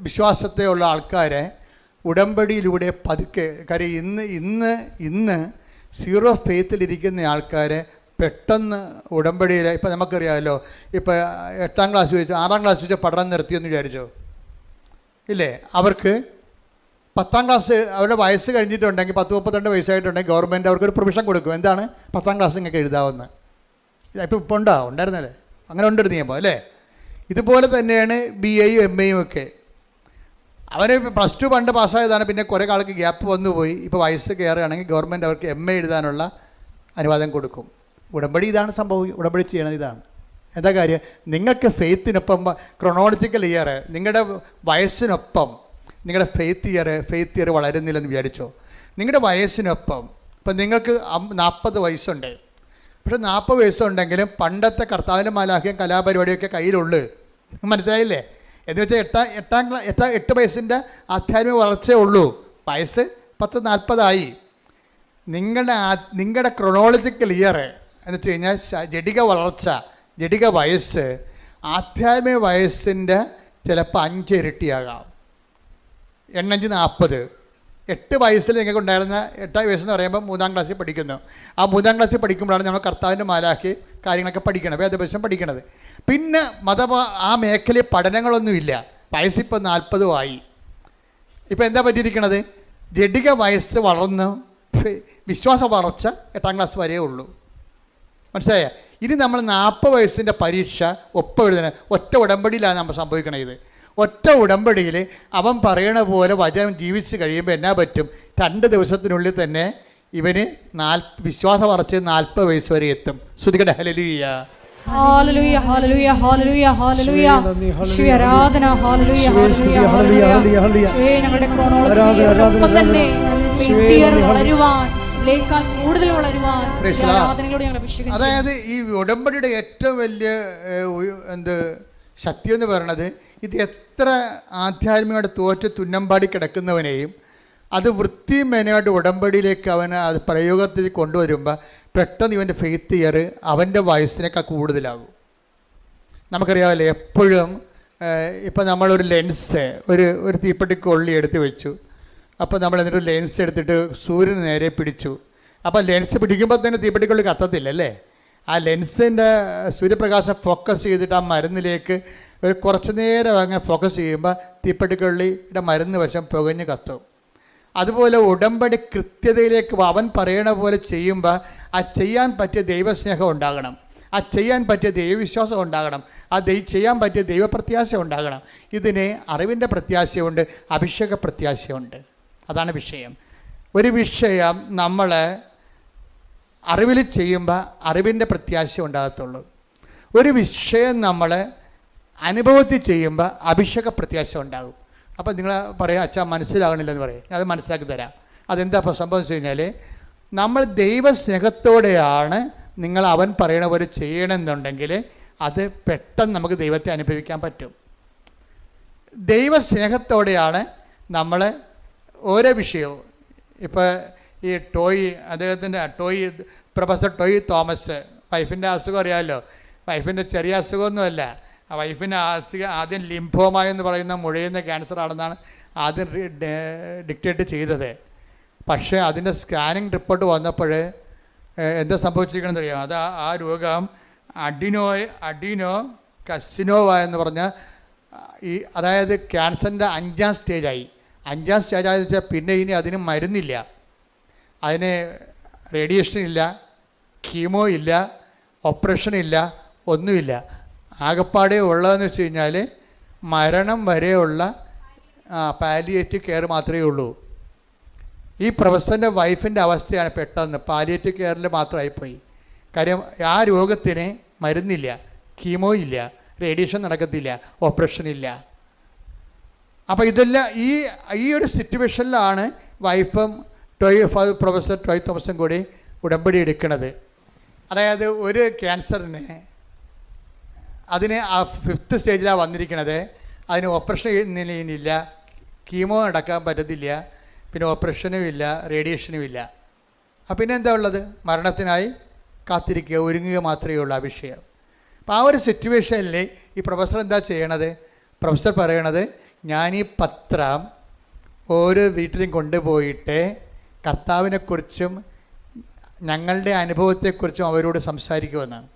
വിശ്വാസത്തെ ഉള്ള ആൾക്കാരെ ഉടമ്പടിയിലൂടെ പതുക്കെ, കാര്യം ഇന്ന് സീറോ ഫെയ്ത്തിലിരിക്കുന്ന ആൾക്കാരെ പെട്ടെന്ന് ഉടമ്പടിയിൽ, ഇപ്പം നമുക്കറിയാമല്ലോ, ഇപ്പം 8ാം ക്ലാസ് വെച്ച് 6ാം ക്ലാസ് വെച്ച് പഠനം നിർത്തിയെന്ന് വിചാരിച്ചോ, ഇല്ലേ? അവർക്ക് 10ാം ക്ലാസ് അവരുടെ വയസ്സ് കഴിഞ്ഞിട്ടുണ്ടെങ്കിൽ 10-32 വയസ്സായിട്ടുണ്ടെങ്കിൽ ഗവൺമെൻറ് അവർക്കൊരു പ്രൊവിഷൻ കൊടുക്കും. എന്താണ്? 10ാം ക്ലാസ് നിങ്ങൾക്ക് എഴുതാവുന്ന. ഇപ്പോൾ ഉണ്ടായിരുന്നല്ലേ? അങ്ങനെ ഉണ്ടൊരു നിയമം, അല്ലേ? ഇതുപോലെ തന്നെയാണ് BAയും MAയും ഒക്കെ. അവർ +2 പണ്ട് പാസ്സായതാണ്. പിന്നെ കുറേ കാലത്ത് ഗ്യാപ്പ് വന്നുപോയി. ഇപ്പോൾ വയസ്സ് കയറുകയാണെങ്കിൽ ഗവൺമെൻറ് അവർക്ക് MA എഴുതാനുള്ള അനുവാദം കൊടുക്കും. ഉടമ്പടി ഇതാണ് സംഭവം. ഉടമ്പടി ചെയ്യണത് ഇതാണ്. എന്താ കാര്യം? നിങ്ങൾക്ക് ഫെയ്ത്തിനൊപ്പം ക്രൊണോളജിക്കൽ ഇയർ, നിങ്ങളുടെ വയസ്സിനൊപ്പം നിങ്ങളുടെ ഫെയ്ത്ത് ഇയർ വളരുന്നില്ലെന്ന് വിചാരിച്ചോ. നിങ്ങളുടെ വയസ്സിനൊപ്പം ഇപ്പം നിങ്ങൾക്ക് 40 വയസ്സുണ്ട്. പക്ഷെ 40 വയസ്സുണ്ടെങ്കിലും പണ്ടത്തെ കർത്താവിൻ്റെ മാലാഖ്യം കലാപരിപാടിയൊക്കെ കയ്യിലുള്ളു. മനസ്സിലായില്ലേ? എന്ന് വെച്ചാൽ 8 വയസ്സിൻ്റെ ആധ്യാത്മിക വളർച്ചയേ ഉള്ളൂ. വയസ്സ് 40-40 നിങ്ങളുടെ ക്രൊണോളജിക്കൽ ഇയർ എന്ന് വെച്ച് കഴിഞ്ഞാൽ ജഡിക വളർച്ച, ജഡിക വയസ്സ് ആധ്യാത്മിക വയസ്സിൻ്റെ ചിലപ്പോൾ 5 ഇരട്ടിയാകാം. 8-40. 8 വയസ്സിൽ നിങ്ങൾക്ക് ഉണ്ടായിരുന്ന 8 വയസ്സെന്ന് പറയുമ്പോൾ 3ാം ക്ലാസ്സിൽ പഠിക്കുന്നു. ആ 3ാം ക്ലാസ്സിൽ പഠിക്കുമ്പോഴാണ് നമ്മൾ കർത്താവിൻ്റെ മാലാഖി കാര്യങ്ങളൊക്കെ പഠിക്കണം, വേദപുസ്തകം പഠിക്കണത്. പിന്നെ ആ മേഖലയിൽ പഠനങ്ങളൊന്നുമില്ല. വയസ്സിപ്പോൾ 40 ആയി. ഇപ്പോൾ എന്താ പറ്റിയിരിക്കണത്? ജഡിക വയസ്സ് വളർന്ന് വിശ്വാസ വളർച്ച 8ാം ക്ലാസ് വരെയേ ഉള്ളൂ. മനസ്സിലായ? ഇനി നമ്മൾ 40 വയസ്സിൻ്റെ പരീക്ഷ ഒപ്പം എഴുതണം. ഒറ്റ ഉടമ്പടിയിലാണ് നമ്മൾ സംഭവിക്കണത്. ഇത് ഒറ്റ ഉടമ്പടിയിൽ അവൻ പറയണ പോലെ വചനം ജീവിച്ച് കഴിയുമ്പോൾ എന്നാ പറ്റും? 2 ദിവസത്തിനുള്ളിൽ തന്നെ ഇവന് വിശ്വാസ വളർച്ച 40 വയസ്സ് വരെ എത്തും. ശ്രുതികട ഹല്ലേലൂയ. ഹല്ലേലൂയ ഹല്ലേലൂയ ഹല്ലേലൂയ ഹല്ലേലൂയ. യേശുവേ ആരാധന. ഹല്ലേലൂയ ഹല്ലേലൂയ ഹല്ലേലൂയ. യേശുവേ ഞങ്ങളുടെ ക്രോണോളജിയോടൊപ്പം തന്നെ വളരുവാൻ, കൂടുതൽ വളരുവാൻ ആരാധനയോടെ ഞങ്ങൾ അഭിഷേകം. അതായത് ഈ ഉടമ്പടിയുടെ ഏറ്റവും വലിയ ശക്തി എന്ന് പറയുന്നത്, ഇത് എത്ര ആധ്യാത്മികമായിട്ട് തോറ്റ് തുന്നമ്പാടി കിടക്കുന്നവനെയും അത് വൃത്തിമേനയായിട്ട് ഉടമ്പടിയിലേക്ക് അത് പ്രയോഗത്തിൽ കൊണ്ടുവരുമ്പോൾ പെട്ടെന്ന് ഇവൻ്റെ ഫെയ്ത്ത് ഇയർ അവൻ്റെ വയസ്സിനേക്കാൾ കൂടുതലാകും. നമുക്കറിയാമല്ലോ, എപ്പോഴും ഇപ്പം നമ്മളൊരു ലെൻസ് ഒരു തീപ്പെട്ടി കൊള്ളി എടുത്ത് വെച്ചു, അപ്പോൾ നമ്മൾ എന്നിട്ട് ലെൻസ് എടുത്തിട്ട് സൂര്യന് നേരെ പിടിച്ചു. അപ്പോൾ ലെൻസ് പിടിക്കുമ്പോൾ തന്നെ തീപ്പെട്ടിക്കുള്ളിൽ കത്തത്തില്ലല്ലേ. ആ ലെൻസിൻ്റെ സൂര്യപ്രകാശം ഫോക്കസ് ചെയ്തിട്ട് ആ മരുന്നിലേക്ക് ഒരു കുറച്ച് നേരം അങ്ങനെ ഫോക്കസ് ചെയ്യുമ്പോൾ തീപ്പെട്ടിക്കുള്ളിയുടെ മരുന്ന് വശം പുകഞ്ഞ് കത്തും. അതുപോലെ ഉടമ്പടി കൃത്യതയിലേക്ക് അവൻ പറയണ പോലെ ചെയ്യുമ്പോൾ ആ ചെയ്യാൻ പറ്റിയ ദൈവസ്നേഹം ഉണ്ടാകണം, ആ ചെയ്യാൻ പറ്റിയ ദൈവവിശ്വാസം ഉണ്ടാകണം, ആ ചെയ്യാൻ പറ്റിയ ദൈവപ്രത്യാശ ഉണ്ടാകണം. ഇതിന് അറിവിൻ്റെ പ്രത്യാശയുണ്ട്, അഭിഷേക പ്രത്യാശയുണ്ട്. അതാണ് വിഷയം. ഒരു വിഷയം നമ്മൾ അറിവിൽ ചെയ്യുമ്പോൾ അറിവിൻ്റെ പ്രത്യാശ ഉണ്ടാകത്തുള്ളൂ. ഒരു വിഷയം നമ്മൾ അനുഭവത്തിൽ ചെയ്യുമ്പോൾ അഭിഷേക പ്രത്യാശ ഉണ്ടാകും. അപ്പോൾ നിങ്ങൾ പറയാം, അച്ഛാ മനസ്സിലാകണില്ലെന്ന് പറയും. അത് മനസ്സിലാക്കി തരാം. അതെന്താ ഇപ്പോൾ സംഭവം വെച്ച് കഴിഞ്ഞാൽ, നമ്മൾ ദൈവസ്നേഹത്തോടെയാണ് നിങ്ങൾ അവൻ പറയണ പോലെ ചെയ്യണമെന്നുണ്ടെങ്കിൽ അത് പെട്ടെന്ന് നമുക്ക് ദൈവത്തെ അനുഭവിക്കാൻ പറ്റും. ദൈവസ്നേഹത്തോടെയാണ് നമ്മൾ ഓരോ വിഷയവും. ഇപ്പോൾ ഈ അദ്ദേഹത്തിൻ്റെ പ്രൊഫസർ ടോയ് തോമസ്, വൈഫിൻ്റെ അസുഖം അറിയാമല്ലോ. വൈഫിൻ്റെ ചെറിയ അസുഖമൊന്നുമല്ല. ആ വൈഫിൻ്റെ ആദ്യം ലിംഫോമ എന്ന് പറയുന്ന മുഴയുന്ന ക്യാൻസർ ആണെന്നാണ് ആദ്യം ഡിക്റ്റേറ്റ് ചെയ്തത്. പക്ഷേ അതിൻ്റെ സ്കാനിങ് റിപ്പോർട്ട് വന്നപ്പോൾ എന്താ സംഭവിച്ചിരിക്കണമെന്ന് അറിയാം. അത് ആ രോഗം അഡിനോ കസിനോവ എന്ന് പറഞ്ഞ അതായത് ക്യാൻസറിൻ്റെ 5ാം സ്റ്റേജായി. 5ാം സ്റ്റേജായെന്ന് വെച്ചാൽ പിന്നെ ഇനി അതിന് മരുന്നില്ല, അതിന് റേഡിയേഷൻ ഇല്ല, കീമോ ഇല്ല, ഓപ്പറേഷൻ ഇല്ല, ഒന്നുമില്ല. ആകപ്പാടെ ഉള്ളതെന്ന് വെച്ച് കഴിഞ്ഞാൽ മരണം വരെയുള്ള പാലിയേറ്റീവ് കെയർ മാത്രമേ ഉള്ളൂ. ഈ പ്രൊഫസറിൻ്റെ വൈഫിൻ്റെ അവസ്ഥയാണ് പെട്ടെന്ന് പാലിയേറ്റീവ് കെയറിൽ മാത്രമായിപ്പോയി. കാര്യം ആ രോഗത്തിന് മരുന്നില്ല, കീമോ ഇല്ല, റേഡിയേഷൻ നടക്കത്തില്ല, ഓപ്പറേഷൻ ഇല്ല. അപ്പോൾ ഇതെല്ലാം ഈ ഒരു സിറ്റുവേഷനിലാണ് വൈഫും പ്രൊഫസർ ടോയ് തോമസും കൂടി ഉടമ്പടി എടുക്കുന്നത്. അതായത് ഒരു ക്യാൻസറിന് അതിന് ആ 5th സ്റ്റേജിലാണ് വന്നിരിക്കുന്നത്. അതിന് ഓപ്പറേഷൻ ഇല്ല, കീമോ നടക്കാൻ പറ്റത്തില്ല, പിന്നെ ഓപ്പറേഷനും ഇല്ല, റേഡിയേഷനും ഇല്ല. അപ്പം പിന്നെ എന്താ ഉള്ളത്? മരണത്തിനായി കാത്തിരിക്കുക, ഒരുങ്ങുക മാത്രമേ ഉള്ളൂ ആ വിഷയം. അപ്പോൾ ആ ഒരു സിറ്റുവേഷനിൽ ഈ പ്രൊഫസർ എന്താ ചെയ്യണത്? പ്രൊഫസർ പറയണത്, ഞാൻ ഈ പത്രം ഓരോ വീട്ടിലും കൊണ്ടുപോയിട്ട് കർത്താവിനെക്കുറിച്ചും ഞങ്ങളുടെ അനുഭവത്തെക്കുറിച്ചും അവരോട് സംസാരിക്കുമെന്നാണ്.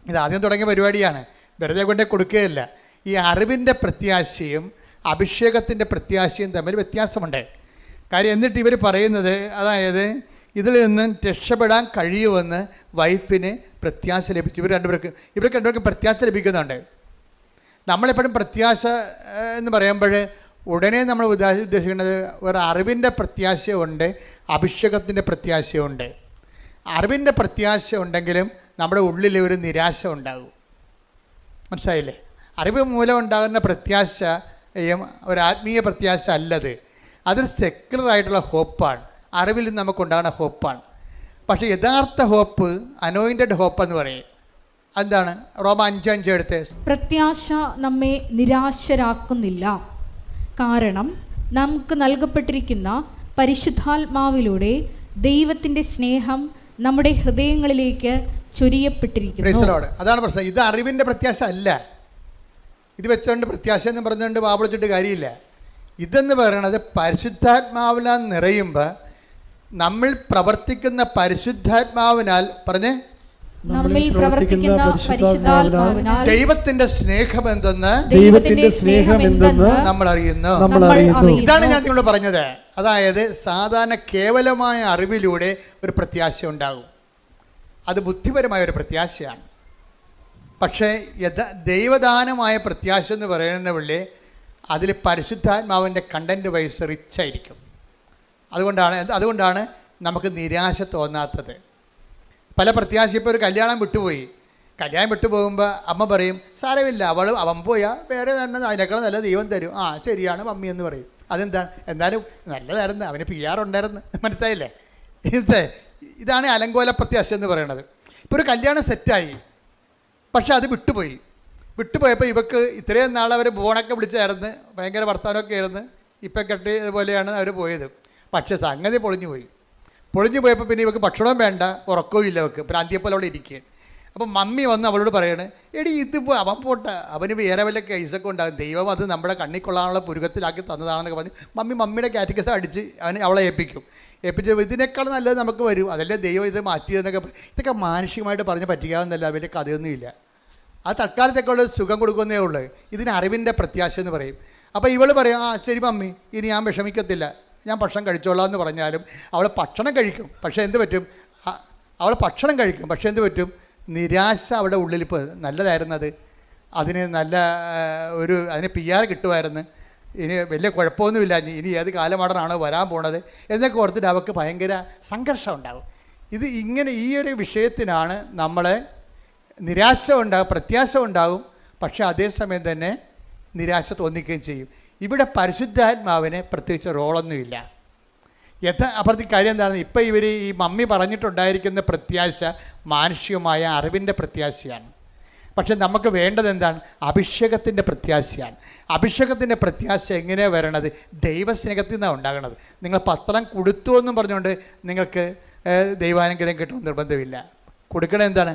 ഇത് ആദ്യം തുടങ്ങിയ പരിപാടിയാണ്, വെറുതെ കൊണ്ടേ കൊടുക്കുകയല്ല. ഈ അറിവിൻ്റെ പ്രത്യാശയും അഭിഷേകത്തിൻ്റെ പ്രത്യാശയും തമ്മിൽ വ്യത്യാസമുണ്ട്. കാര്യം എന്നിട്ട് ഇവർ പറയുന്നത്, അതായത് ഇതിൽ നിന്ന് രക്ഷപ്പെടാൻ കഴിയുമെന്ന് വൈഫിന് പ്രത്യാശ ലഭിച്ചു. ഇവർക്ക് രണ്ടുപേർക്കും പ്രത്യാശ ലഭിക്കുന്നുണ്ട്. നമ്മളെപ്പോഴും പ്രത്യാശ എന്ന് പറയുമ്പോൾ ഉടനെ നമ്മൾ ഉദ്ദേശിക്കുന്നത് ഒരു അറിവിൻ്റെ പ്രത്യാശയുണ്ട്, അഭിഷേകത്തിൻ്റെ പ്രത്യാശയുണ്ട്. അറിവിൻ്റെ പ്രത്യാശ ഉണ്ടെങ്കിലും നമ്മുടെ ഉള്ളിൽ ഒരു നിരാശ ഉണ്ടാകും. മനസ്സിലായില്ലേ? അറിവ് മൂലം ഉണ്ടാകുന്ന പ്രത്യാശയും ഒരു ആത്മീയ പ്രത്യാശ അല്ലത്. അതൊരു സെക്യുലർ ആയിട്ടുള്ള ഹോപ്പാണ്, അറിവിൽ നിന്ന് നമുക്കുണ്ടാകുന്ന ഹോപ്പാണ്. പക്ഷേ യഥാർത്ഥ ഹോപ്പ് അനോയിൻറ്റഡ് ഹോപ്പ് എന്ന് പറയും. എന്താണ്? റോമ 5:5 എടുത്ത്, പ്രത്യാശ നമ്മെ നിരാശരാക്കുന്നില്ല, കാരണം നമുക്ക് നൽകപ്പെട്ടിരിക്കുന്ന പരിശുദ്ധാത്മാവിലൂടെ ദൈവത്തിൻ്റെ സ്നേഹം നമ്മുടെ ഹൃദയങ്ങളിലേക്ക് ചൊരിയപ്പെട്ടിരിക്കുന്നു. അതാണ് പ്രശ്നം. ഇത് അറിവിൻ്റെ പ്രത്യാശ അല്ല. ഇത് വെച്ചുകൊണ്ട് പ്രത്യാശ എന്ന് പറഞ്ഞുകൊണ്ട് വാപിടിച്ചിട്ട് കാര്യമില്ല. ഇതെന്ന് പറയണത് പരിശുദ്ധാത്മാവിനാൽ നിറയുമ്പോൾ നമ്മൾ പ്രവർത്തിക്കുന്ന പരിശുദ്ധാത്മാവിനാൽ പറഞ്ഞേ നമ്മിൽ പ്രവർത്തിക്കുന്ന പരിശുദ്ധാത്മാവിനാൽ ദൈവത്തിന്റെ സ്നേഹമെന്തെന്ന് നമ്മൾ അറിയുന്നു. ഇതാണ് ഞാൻ നിങ്ങളോട് പറഞ്ഞത്. അതായത് സാധാരണ കേവലമായ അറിവിലൂടെ ഒരു പ്രത്യാശ ഉണ്ടാകും, അത് ബുദ്ധിപരമായ ഒരു പ്രത്യാശയാണ്. പക്ഷേ ദൈവദാനമായ പ്രത്യാശ എന്ന് പറയുന്ന പുള്ളി അതിൽ പരിശുദ്ധാത്മാവിൻ്റെ കണ്ടൻറ്റ് വൈസ് റിച്ചായിരിക്കും. അതുകൊണ്ടാണ് നമുക്ക് നിരാശ തോന്നാത്തത്. പല പ്രത്യാശ, ഇപ്പോൾ ഒരു കല്യാണം വിട്ടുപോകുമ്പോൾ അമ്മ പറയും, സാരമില്ല, അവൻ പോയാൽ വേറെ തന്നെ അതിനേക്കാൾ നല്ല ദൈവം തരും. ആ ശരിയാണ് മമ്മി എന്ന് പറയും. അതെന്താണ്? എന്നാലും നല്ലതായിരുന്നു, അവന് PR ഉണ്ടായിരുന്നു. മനസ്സിലായില്ലേ? ഇതാണ് അലങ്കോല പ്രത്യാശ എന്ന് പറയുന്നത്. ഇപ്പോൾ ഒരു കല്യാണം സെറ്റായി, പക്ഷെ അത് വിട്ടുപോയപ്പോൾ ഇവക്ക് ഇത്രയും നാൾ അവർ ബോണൊക്കെ വിളിച്ചായിരുന്നു, ഭയങ്കര വർത്തമാനമൊക്കെ ആയിരുന്നു, ഇപ്പം കെട്ടിയതുപോലെയാണ് അവർ പോയത്. പക്ഷേ സംഗതി പൊളിഞ്ഞു പോയപ്പോൾ പിന്നെ ഇവർക്ക് ഭക്ഷണവും വേണ്ട, ഉറക്കവും ഇല്ല, ഇവർക്ക് ഭ്രാന്തിയെപ്പോലെ അവിടെ ഇരിക്കുകയാണ്. അപ്പം മമ്മി വന്ന് അവളോട് പറയണേ, എടി ഇതിപ്പോൾ അവൻ പോട്ടെ, അവന് വേറെ വല്ല കേസൊക്കെ ഉണ്ടാകും, ദൈവം അത് നമ്മുടെ കണ്ണിൽ കൊള്ളാനുള്ള പുരുകത്തിലാക്കി തന്നതാണെന്നൊക്കെ പറഞ്ഞ് മമ്മിയുടെ കാറ്റഗസ് അടിച്ച് അവളെ ഏൽപ്പിച്ച് ഇതിനേക്കാൾ നല്ലത് നമുക്ക് വരും, അതല്ലേ ദൈവം ഇത് മാറ്റിയതെന്നൊക്കെ. ഇതൊക്കെ മാനുഷികമായിട്ട് പറഞ്ഞ് പറ്റിക്കാവുന്നല്ല, വലിയ കഥയൊന്നുമില്ല. അത് തൽക്കാലത്തേക്കുള്ള സുഖം കൊടുക്കുന്നേ ഉള്ളൂ. ഇതിന് അറിവിൻ്റെ പ്രത്യാശ എന്ന് പറയും. അപ്പോൾ ഇവൾ പറയും, ആ ശരി മമ്മി, ഇനി ഞാൻ വിഷമിക്കത്തില്ല, ഞാൻ ഭക്ഷണം കഴിച്ചോളാം എന്ന് പറഞ്ഞാലും അവൾ ഭക്ഷണം കഴിക്കും. പക്ഷേ എന്ത് പറ്റും? അവൾ ഭക്ഷണം കഴിക്കും, പക്ഷേ എന്ത് പറ്റും? നിരാശ അവിടെ ഉള്ളിൽ. ഇപ്പോൾ നല്ലതായിരുന്നത്, അതിന് നല്ല അതിന് PR കിട്ടുമായിരുന്നു, ഇനി വലിയ കുഴപ്പമൊന്നുമില്ല, ഇനി ഏത് കാലമാടനാണോ വരാൻ പോണത് എന്നൊക്കെ ഓർത്തിട്ട് അവൾക്ക് ഭയങ്കര സംഘർഷം ഉണ്ടാകും. ഇത് ഇങ്ങനെ ഈ ഒരു വിഷയത്തിനാണ് നമ്മൾ നിരാശ ഉണ്ടാകും, പ്രത്യാശ ഉണ്ടാകും, പക്ഷേ അതേസമയം തന്നെ നിരാശ തോന്നിക്കുകയും ചെയ്യും. ഇവിടെ പരിശുദ്ധാത്മാവിന് പ്രത്യേകിച്ച് റോളൊന്നുമില്ല. അപ്പുറത്തെ കാര്യം എന്താണെന്ന്, ഇപ്പം ഇവർ ഈ മമ്മി പറഞ്ഞിട്ടുണ്ടായിരിക്കുന്ന പ്രത്യാശ മാനുഷികമായ അറിവിൻ്റെ പ്രത്യാശയാണ്. പക്ഷെ നമുക്ക് വേണ്ടത് എന്താണ്? അഭിഷേകത്തിൻ്റെ പ്രത്യാശയാണ്. അഭിഷേകത്തിൻ്റെ പ്രത്യാശ എങ്ങനെയാണ് വരണത്? ദൈവസ്നേഹത്തിൽ നിന്നാണ് ഉണ്ടാകണത്. നിങ്ങൾ പത്രം കൊടുത്തു എന്നും പറഞ്ഞുകൊണ്ട് നിങ്ങൾക്ക് ദൈവാനുഗ്രഹം കിട്ടുമെന്ന് നിർബന്ധമില്ല. കൊടുക്കണത് എന്താണ്?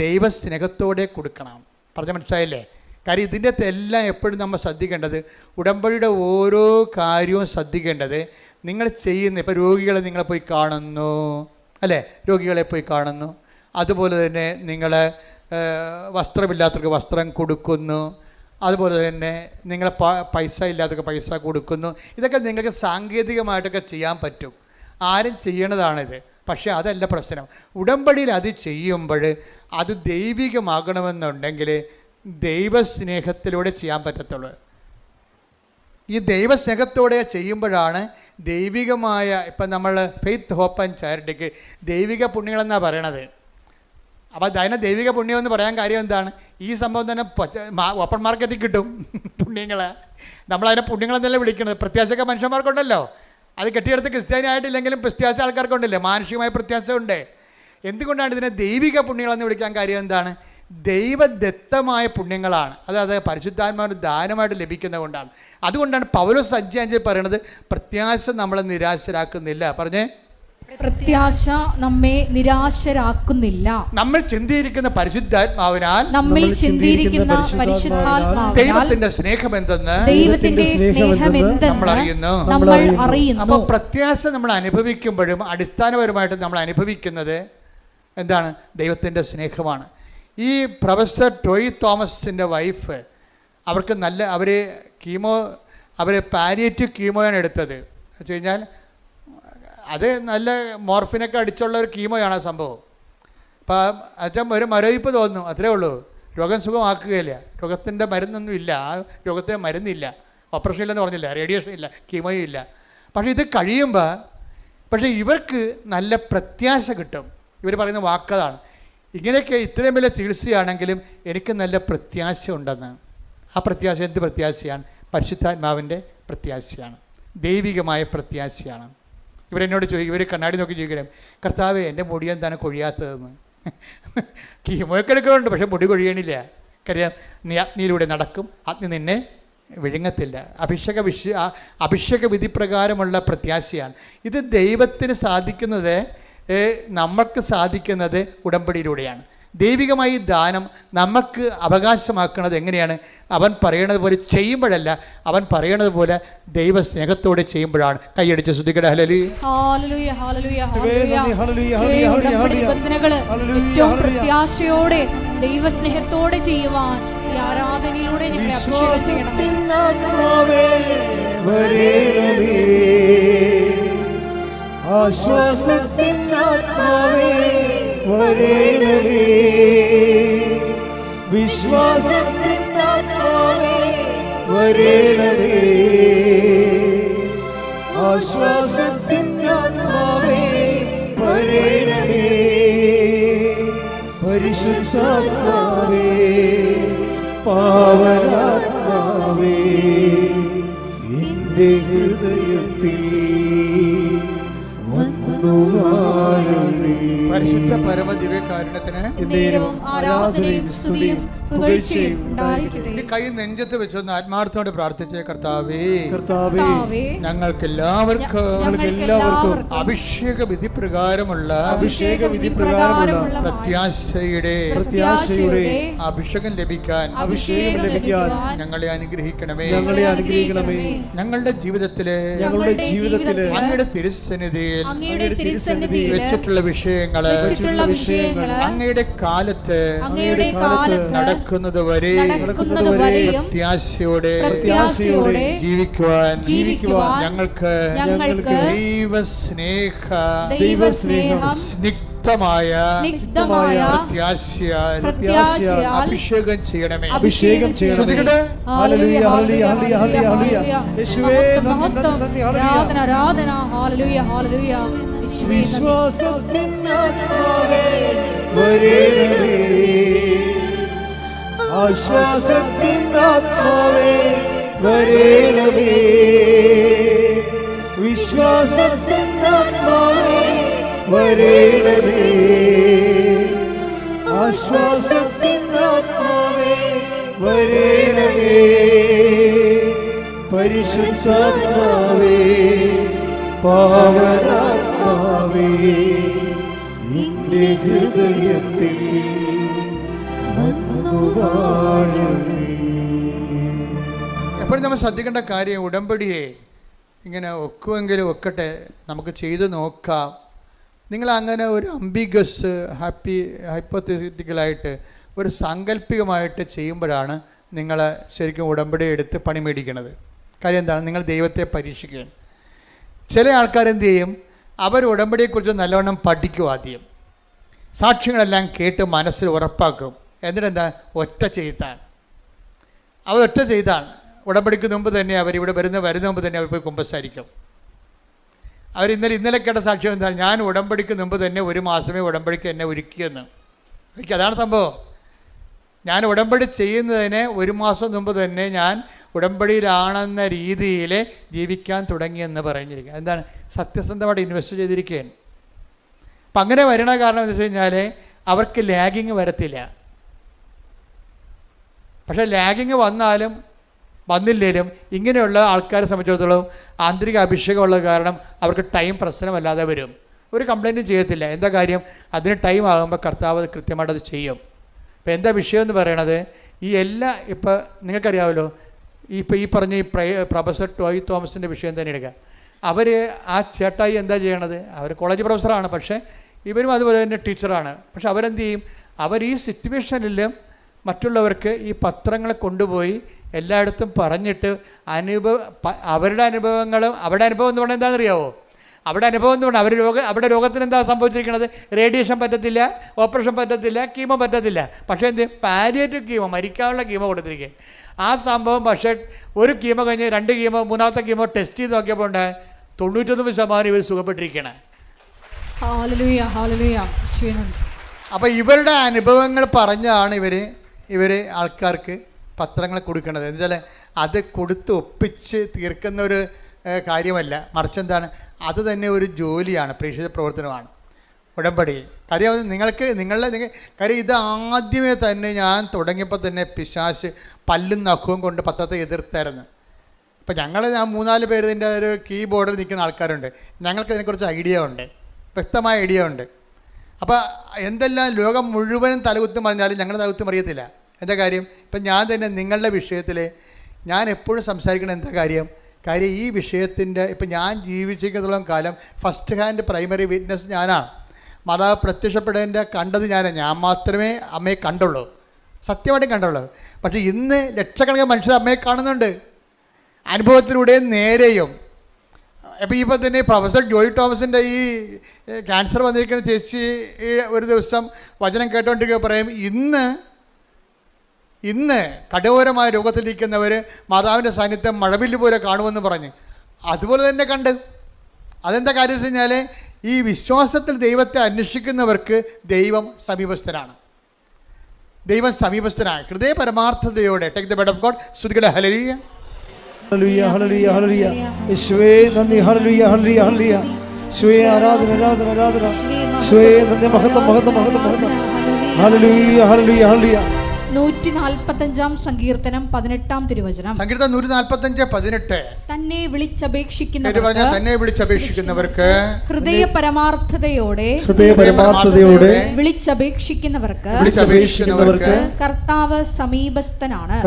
ദൈവസ്നേഹത്തോടെ കൊടുക്കണം. പറഞ്ഞ മനസ്സിലായില്ലേ? കാര്യം ഇതിൻ്റെ എല്ലാം എപ്പോഴും നമ്മൾ ശ്രദ്ധിക്കേണ്ടത്, ഉടമ്പടിയുടെ ഓരോ കാര്യവും ശ്രദ്ധിക്കേണ്ടത് നിങ്ങൾ ചെയ്യുന്ന, ഇപ്പോൾ രോഗികളെ നിങ്ങളെ പോയി കാണുന്നു അല്ലേ, രോഗികളെ പോയി കാണുന്നു, അതുപോലെ തന്നെ നിങ്ങൾ വസ്ത്രമില്ലാത്തവർക്ക് വസ്ത്രം കൊടുക്കുന്നു, അതുപോലെ തന്നെ നിങ്ങൾ പൈസ ഇല്ലാത്തവർക്ക് പൈസ കൊടുക്കുന്നു. ഇതൊക്കെ നിങ്ങൾക്ക് സാങ്കേതികമായിട്ടൊക്കെ ചെയ്യാൻ പറ്റും, ആരും ചെയ്യണതാണിത്. പക്ഷേ അതല്ല പ്രശ്നം. ഉടമ്പടിയിൽ അത് ചെയ്യുമ്പോൾ അത് ദൈവികമാകണമെന്നുണ്ടെങ്കിൽ ദൈവസ്നേഹത്തിലൂടെ ചെയ്യാൻ പറ്റത്തുള്ളൂ. ഈ ദൈവസ്നേഹത്തോടെ ചെയ്യുമ്പോഴാണ് ദൈവികമായ, ഇപ്പം നമ്മൾ ഫെയ്ത്ത് ഹോപ്പ് ആൻഡ് ചാരിറ്റിക്ക് ദൈവിക പുണ്യങ്ങളെന്നാണ് പറയണത്. അപ്പോൾ അതിനെ ദൈവിക പുണ്യം എന്ന് പറയാൻ കാര്യം എന്താണ്? ഈ സംഭവം തന്നെ ഓപ്പൺ മാർക്കറ്റിൽ കിട്ടും പുണ്യങ്ങൾ. നമ്മളതിനെ പുണ്യങ്ങളെന്നല്ലേ വിളിക്കുന്നത്. പ്രത്യാശയൊക്കെ മനുഷ്യന്മാർക്കുണ്ടല്ലോ, അത് കെട്ടിയെടുത്ത് ക്രിസ്ത്യാനി ആയിട്ടില്ലെങ്കിലും പ്രത്യാശ ആൾക്കാർക്കുണ്ടല്ലേ, മാനുഷികമായ പ്രത്യാശ ഉണ്ട്. എന്തുകൊണ്ടാണ് ഇതിനെ ദൈവിക പുണ്യങ്ങളെന്ന് വിളിക്കാൻ കാര്യം എന്താണ്? ദൈവദത്തമായ പുണ്യങ്ങളാണ്, അതായത് പരിശുദ്ധാത്മാവിന് ദാനമായിട്ട് ലഭിക്കുന്നത് കൊണ്ടാണ്. അതുകൊണ്ടാണ് പൗലോസ് 5:5 പറയണത്, പ്രത്യാശ നമ്മളെ നിരാശരാക്കുന്നില്ല. പറഞ്ഞേ, പ്രത്യാശ നമ്മെ നിരാശരാക്കുന്നില്ല. നമ്മൾ ചിന്തിയിരിക്കുന്ന പരിശുദ്ധാത്മാവിനാൽ, നമ്മിൽ ചിന്തിയിരിക്കുന്ന പരിശുദ്ധാത്മാവിനാൽ ദൈവത്തിന്റെ സ്നേഹമെന്തെന്ന് നമ്മൾ അറിയുന്നു. അപ്പോൾ പ്രത്യാശ നമ്മൾ അനുഭവിക്കുമ്പോഴും അടിസ്ഥാനപരമായിട്ട് നമ്മൾ അനുഭവിക്കുന്നത് എന്താണ്? ദൈവത്തിൻ്റെ സ്നേഹമാണ്. ഈ പ്രൊഫസർ ടോയ് തോമസിൻ്റെ വൈഫ്, അവർക്ക് അവർ പാലിയേറ്റീവ് കീമോയാണ് എടുത്തത്. വെച്ച് കഴിഞ്ഞാൽ അത് നല്ല മോർഫിനൊക്കെ അടിച്ചുള്ള ഒരു കീമോയാണ് ആ സംഭവം. അപ്പം അച്ഛൻ ഒരു മരവിപ്പ് തോന്നുന്നു, അത്രേ ഉള്ളൂ. രോഗം സുഖമാക്കുകയില്ല. രോഗത്തിൻ്റെ മരുന്നൊന്നും ഇല്ല, ആ രോഗത്തിന് മരുന്നില്ല, ഓപ്പറേഷൻ ഇല്ലെന്ന് പറഞ്ഞില്ല, റേഡിയേഷൻ ഇല്ല, കീമോയും ഇല്ല. പക്ഷേ ഇത് കഴിയുമ്പോൾ ഇവർക്ക് നല്ല പ്രത്യാശ കിട്ടും. ഇവർ പറയുന്ന വാക്കതാണ്, ഇങ്ങനെയൊക്കെ ഇത്രയും വലിയ ചികിത്സയാണെങ്കിലും എനിക്ക് നല്ല പ്രത്യാശ ഉണ്ടെന്ന്. ആ പ്രത്യാശ എന്ത് പ്രത്യാശയാണ്? പരിശുദ്ധാത്മാവിൻ്റെ പ്രത്യാശയാണ്, ദൈവികമായ പ്രത്യാശയാണ്. ഇവരെന്നോട് ചോദിക്കും, ഇവർ കണ്ണാടി നോക്കി ചോദിക്കണം, കർത്താവേ എൻ്റെ മുടി എന്താണ് കൊഴിയാത്തതെന്ന്. കീമോയൊക്കെ എടുക്കുന്നുണ്ട്, പക്ഷേ മുടി കൊഴിയണില്ല. കാര്യം നീ അഗ്നിയിലൂടെ നടക്കും, അഗ്നി നിന്നെ വിഴുങ്ങത്തില്ല. അഭിഷേക വിധി പ്രകാരമുള്ള പ്രത്യാശയാണ്. ഇത് ദൈവത്തിന് സാധിക്കുന്നത്, നമുക്ക് സാധിക്കുന്നത് ഉടമ്പടിയിലൂടെയാണ്. ദൈവികമായി ദാനം നമുക്ക് അവകാശമാക്കുന്നത് എങ്ങനെയാണ്? അവൻ പറയണത് പോലെ ചെയ്യുമ്പോഴല്ല, അവൻ പറയണത് പോലെ ദൈവസ്നേഹത്തോടെ ചെയ്യുമ്പോഴാണ്. കൈയടിച്ച് ശ്രദ്ധിക്കട്ടെ. ഏറ്റവും പ്രത്യാശയോടെ ദൈവസ്നേഹത്തോടെ ചെയ്യുവാൻ ഈ ആരാധനയിലൂടെ ആശ്വാസത്തിനാത്മാവേ വരേണമേ, വിശ്വാസത്തിനാത്മാവേ വരേണമേ, ആശ്വാസത്തിനാത്മാവേ വരേണമേ, പരിശുദ്ധാത്മാവേ പാവനാത്മാവേ എൻ്റെ ഹൃദയത്തിൽ പരിശുദ്ധ പരമദിവ്യകാരുണ്യത്തിന് ആരാധനയും സ്തുതിയും പുകഴ്ചയും ഉണ്ടായിരിക്കട്ടെ. ഈ കൈ നെഞ്ചത്ത് വെച്ചൊന്ന് ആത്മാർത്ഥത്തോടെ പ്രാർത്ഥിച്ചേ. കർത്താവേ, കർത്താവേ, ഞങ്ങൾക്ക് എല്ലാവർക്കും അഭിഷേക വിധി പ്രകാരമുള്ള പ്രത്യാശയുടെ അഭിഷേകം ലഭിക്കാൻ ഞങ്ങളെ അനുഗ്രഹിക്കണമേ. ഞങ്ങളുടെ ജീവിതത്തിലെ അങ്ങയുടെ തിരുസന്നിധിയിൽ വെച്ചിട്ടുള്ള വിഷയങ്ങള് അങ്ങയുടെ കാലത്ത് നടക്കുന്നത് വരെ പ്രത്യാശയോടെ ജീവിക്കുവാൻ ഞങ്ങൾക്ക് ദൈവസ്നേഹം സ്നിഗ്ധമായ പ്രത്യാശയാൽ അഭിഷേകം ചെയ്യണമേ. ഹല്ലേലൂയ, ഹല്ലേലൂയ, ഹല്ലേലൂയ. യേശുവേ നന്ദി, ആരാധന, ആരാധന. ഹല്ലേലൂയ, ഹല്ലേലൂയ. വിശ്വാസത്തിൻ ആത്മാവേ വരേണമേ, ആശ്വാസത്തിൻ ആത്മാവേ വരേണമേ, വിശ്വാസത്തിൻ ആത്മാവേ വരേണമേ, ആശ്വാസത്തിൻ ആത്മാവേ വരേണമേ, പരിശുദ്ധാത്മാവേ പാവനാത്മാവേ നിന്റെ ഹൃദയത്തിൽ എപ്പോഴും നമ്മൾ ശ്രദ്ധിക്കേണ്ട കാര്യം, ഉടമ്പടിയെ ഇങ്ങനെ ഒക്കുമെങ്കിലും ഒക്കട്ടെ, നമുക്ക് ചെയ്ത് നോക്കാം. നിങ്ങൾ അങ്ങനെ ഒരു അംബിഗസ് ഹൈപ്പോത്തറ്റിക്കലായിട്ട് ഒരു സാങ്കല്പികമായിട്ട് ചെയ്യുമ്പോഴാണ് നിങ്ങൾ ശരിക്കും ഉടമ്പടി എടുത്ത് പണി മേടിക്കുന്നത്. കാര്യം എന്താണ്? നിങ്ങൾ ദൈവത്തെ പരീക്ഷിക്കുകയാണ്. ചില ആൾക്കാരെന്ത് ചെയ്യും? അവർ ഉടമ്പടിയെക്കുറിച്ച് നല്ലവണ്ണം പഠിക്കും. ആദ്യം സാക്ഷ്യങ്ങളെല്ലാം കേട്ട് മനസ്സിൽ ഉറപ്പാക്കും. എന്നിട്ടെന്താ? ഒറ്റ ചെയ്താണ്. അവർ ഒറ്റ ചെയ്താണ്. ഉടമ്പടിക്ക് മുമ്പ് തന്നെ അവരിവിടെ വരുന്ന മുമ്പ് തന്നെ അവർ പോയി കുമ്പസാരിക്കും. അവർ ഇന്നലെ കേട്ട സാക്ഷ്യം എന്താണ്? ഞാൻ ഉടമ്പടിക്ക് മുമ്പ് തന്നെ 1 മാസമേ ഉടമ്പടിക്ക് എന്നെ ഒരുക്കിയെന്ന്. അതാണ് സംഭവം. ഞാൻ ഉടമ്പടി ചെയ്യുന്നതിന് 1 മാസം മുമ്പ് തന്നെ ഞാൻ ഉടമ്പടിയിലാണെന്ന രീതിയിൽ ജീവിക്കാൻ തുടങ്ങിയെന്ന് പറഞ്ഞിരിക്കുക. എന്താണ്? സത്യസന്ധമായിട്ട് ഇൻവെസ്റ്റ് ചെയ്തിരിക്കുകയാണ്. അപ്പം അങ്ങനെ വരണ കാരണം എന്ന് വെച്ച് കഴിഞ്ഞാൽ അവർക്ക് ലാഗിങ് വരത്തില്ല. പക്ഷേ ലാഗിങ് വന്നില്ലേലും ഇങ്ങനെയുള്ള ആൾക്കാരെ സംബന്ധിച്ചിടത്തോളം ആന്തരിക അഭിഷേകമുള്ള കാരണം അവർക്ക് ടൈം പ്രശ്നമല്ലാതെ വരും. ഒരു കംപ്ലൈൻറ്റും ചെയ്യത്തില്ല. എന്താ കാര്യം? അതിന് ടൈം ആകുമ്പോൾ കർത്താവ് കൃത്യമായിട്ട് അത് ചെയ്യും. ഇപ്പം എന്താ വിഷയം എന്ന് പറയണത്? ഈ ഇപ്പം നിങ്ങൾക്കറിയാമല്ലോ, ഇപ്പോൾ ഈ പറഞ്ഞ ഈ പ്രൊഫസർ ടോയ് തോമസിൻ്റെ വിഷയം തന്നെ എടുക്കുക. അവർ ആ ചേട്ടായി എന്താ ചെയ്യണത്? അവർ കോളേജ് പ്രൊഫസറാണ്, പക്ഷേ ഇവരും അതുപോലെ തന്നെ ടീച്ചറാണ്. പക്ഷെ അവരെന്ത് ചെയ്യും? അവർ ഈ സിറ്റുവേഷനിലും മറ്റുള്ളവർക്ക് ഈ പത്രങ്ങളെ കൊണ്ടുപോയി എല്ലായിടത്തും പറഞ്ഞിട്ട് അവരുടെ അനുഭവം എന്ന് പറഞ്ഞാൽ എന്താണെന്നറിയാവോ? അവിടെ അനുഭവം എന്ന് പറഞ്ഞാൽ അവരുടെ രോഗത്തിന് എന്താ സംഭവിച്ചിരിക്കുന്നത്? റേഡിയേഷൻ പറ്റത്തില്ല, ഓപ്പറേഷൻ പറ്റത്തില്ല, കീമോ പറ്റത്തില്ല. പക്ഷേ എന്ത്? പാലിയേറ്റീവ് കീമോ, മരിക്കാനുള്ള കീമോ കൊടുത്തിരിക്കുക. ആ സംഭവം പക്ഷേ ഒരു കീമോ കഴിഞ്ഞ് 2 കീമോ 3ാമത്തെ കീമോ ടെസ്റ്റ് ചെയ്ത് നോക്കിയപ്പോൾ 99% ഇവർ സുഖപ്പെട്ടിരിക്കണം. അപ്പോൾ ഇവരുടെ അനുഭവങ്ങൾ പറഞ്ഞാണ് ഇവർ ആൾക്കാർക്ക് പത്രങ്ങൾ കൊടുക്കുന്നത്. എന്നുവെച്ചാൽ അത് കൊടുത്ത് ഒപ്പിച്ച് തീർക്കുന്ന ഒരു കാര്യമല്ല, മറിച്ച് എന്താണ്? അത് തന്നെ ഒരു ജോലിയാണ്, പ്രേക്ഷിത പ്രവർത്തനമാണ് ഉടമ്പടി. കാര്യം കാര്യം ഇത് ആദ്യമേ തന്നെ ഞാൻ തുടങ്ങിയപ്പോൾ തന്നെ പിശാച് പല്ലും നഖവും കൊണ്ട് പത്രത്തെ എതിർത്തായിരുന്നു. ഇപ്പം ഞാൻ 3-4 പേര് ഇതിൻ്റെ ഒരു കീബോർഡിൽ നിൽക്കുന്ന ആൾക്കാരുണ്ട്. ഞങ്ങൾക്ക് ഇതിനെക്കുറിച്ച് ഐഡിയ ഉണ്ട്, വ്യക്തമായ ഐഡിയ ഉണ്ട്. അപ്പോൾ എന്തെല്ലാം ലോകം മുഴുവനും തലകുത്തി മറിഞ്ഞാലും ഞങ്ങളുടെ തലകുത്തി മറിയത്തില്ല. എന്താ കാര്യം? ഇപ്പം ഞാൻ തന്നെ നിങ്ങളുടെ വിഷയത്തിൽ ഞാൻ എപ്പോഴും സംസാരിക്കണം. എന്താ കാര്യം? ഈ വിഷയത്തിൻ്റെ ഇപ്പം ഞാൻ ജീവിച്ചിരിക്കുന്നതോളം കാലം ഫസ്റ്റ് ഹാൻഡ് പ്രൈമറി വിറ്റ്നസ് ഞാനാണ്. മാതാവ് പ്രത്യക്ഷപ്പെടേണ്ട കണ്ടത് ഞാൻ മാത്രമേ അമ്മയെ കണ്ടുള്ളൂ, സത്യമായിട്ടും കണ്ടുള്ളൂ. പക്ഷേ ഇന്ന് ലക്ഷക്കണക്കിന് മനുഷ്യർ അമ്മയെ കാണുന്നുണ്ട്, അനുഭവത്തിലൂടെ നേരെയും. ഇപ്പോൾ തന്നെ പ്രൊഫസർ ജോയ് തോമസിൻ്റെ ഈ ക്യാൻസർ വന്നിരിക്കുന്ന ചേച്ചി ഒരു ദിവസം വചനം കേട്ടോണ്ടിരിക്കുക പറയും, ഇന്ന് കഠോരമായ രോഗത്തിലിരിക്കുന്നവർ മാതാവിൻ്റെ സാന്നിധ്യം മഴവില്ല് പോലെ കാണുമെന്ന് പറഞ്ഞ് അതുപോലെ തന്നെ കണ്ട്. അതെന്താ കാര്യം വെച്ച് കഴിഞ്ഞാൽ ഈ വിശ്വാസത്തിൽ ദൈവത്തെ അന്വേഷിക്കുന്നവർക്ക് ദൈവം സമീപസ്ഥനാണ്. ഹൃദയ പരമാർത്ഥതയോടെ take the bed of God. സ്തുതിക്കട്ടെ. ഹല്ലേലൂയ, ഹല്ലേലൂയ, ഹല്ലേലൂയ, ഹല്ലേലൂയ. യേശുവേ നന്ദി. ഹല്ലേലൂയ, ഹല്ലേലൂയ, ഹല്ലേലൂയ. യേശുവേ ആരാധന, ആരാധന, ആരാധന. യേശുവേ നന്ദി. മഹത്വം, മഹത്വം, മഹത്വം, മഹത്വം. ഹല്ലേലൂയ, ഹല്ലേലൂയ, ഹല്ലേലൂയ. 145 സങ്കീർത്തനം 18 തിരുവചനം. സങ്കീർത്തനം 145:18. തന്നെ വിളിച്ചപേക്ഷിക്കുന്നവർക്ക് ഹൃദയ പരമാർത്ഥതയോടെ വിളിച്ചപേക്ഷിക്കുന്നവർക്ക് കർത്താവ് സമീപസ്ഥനാണ്.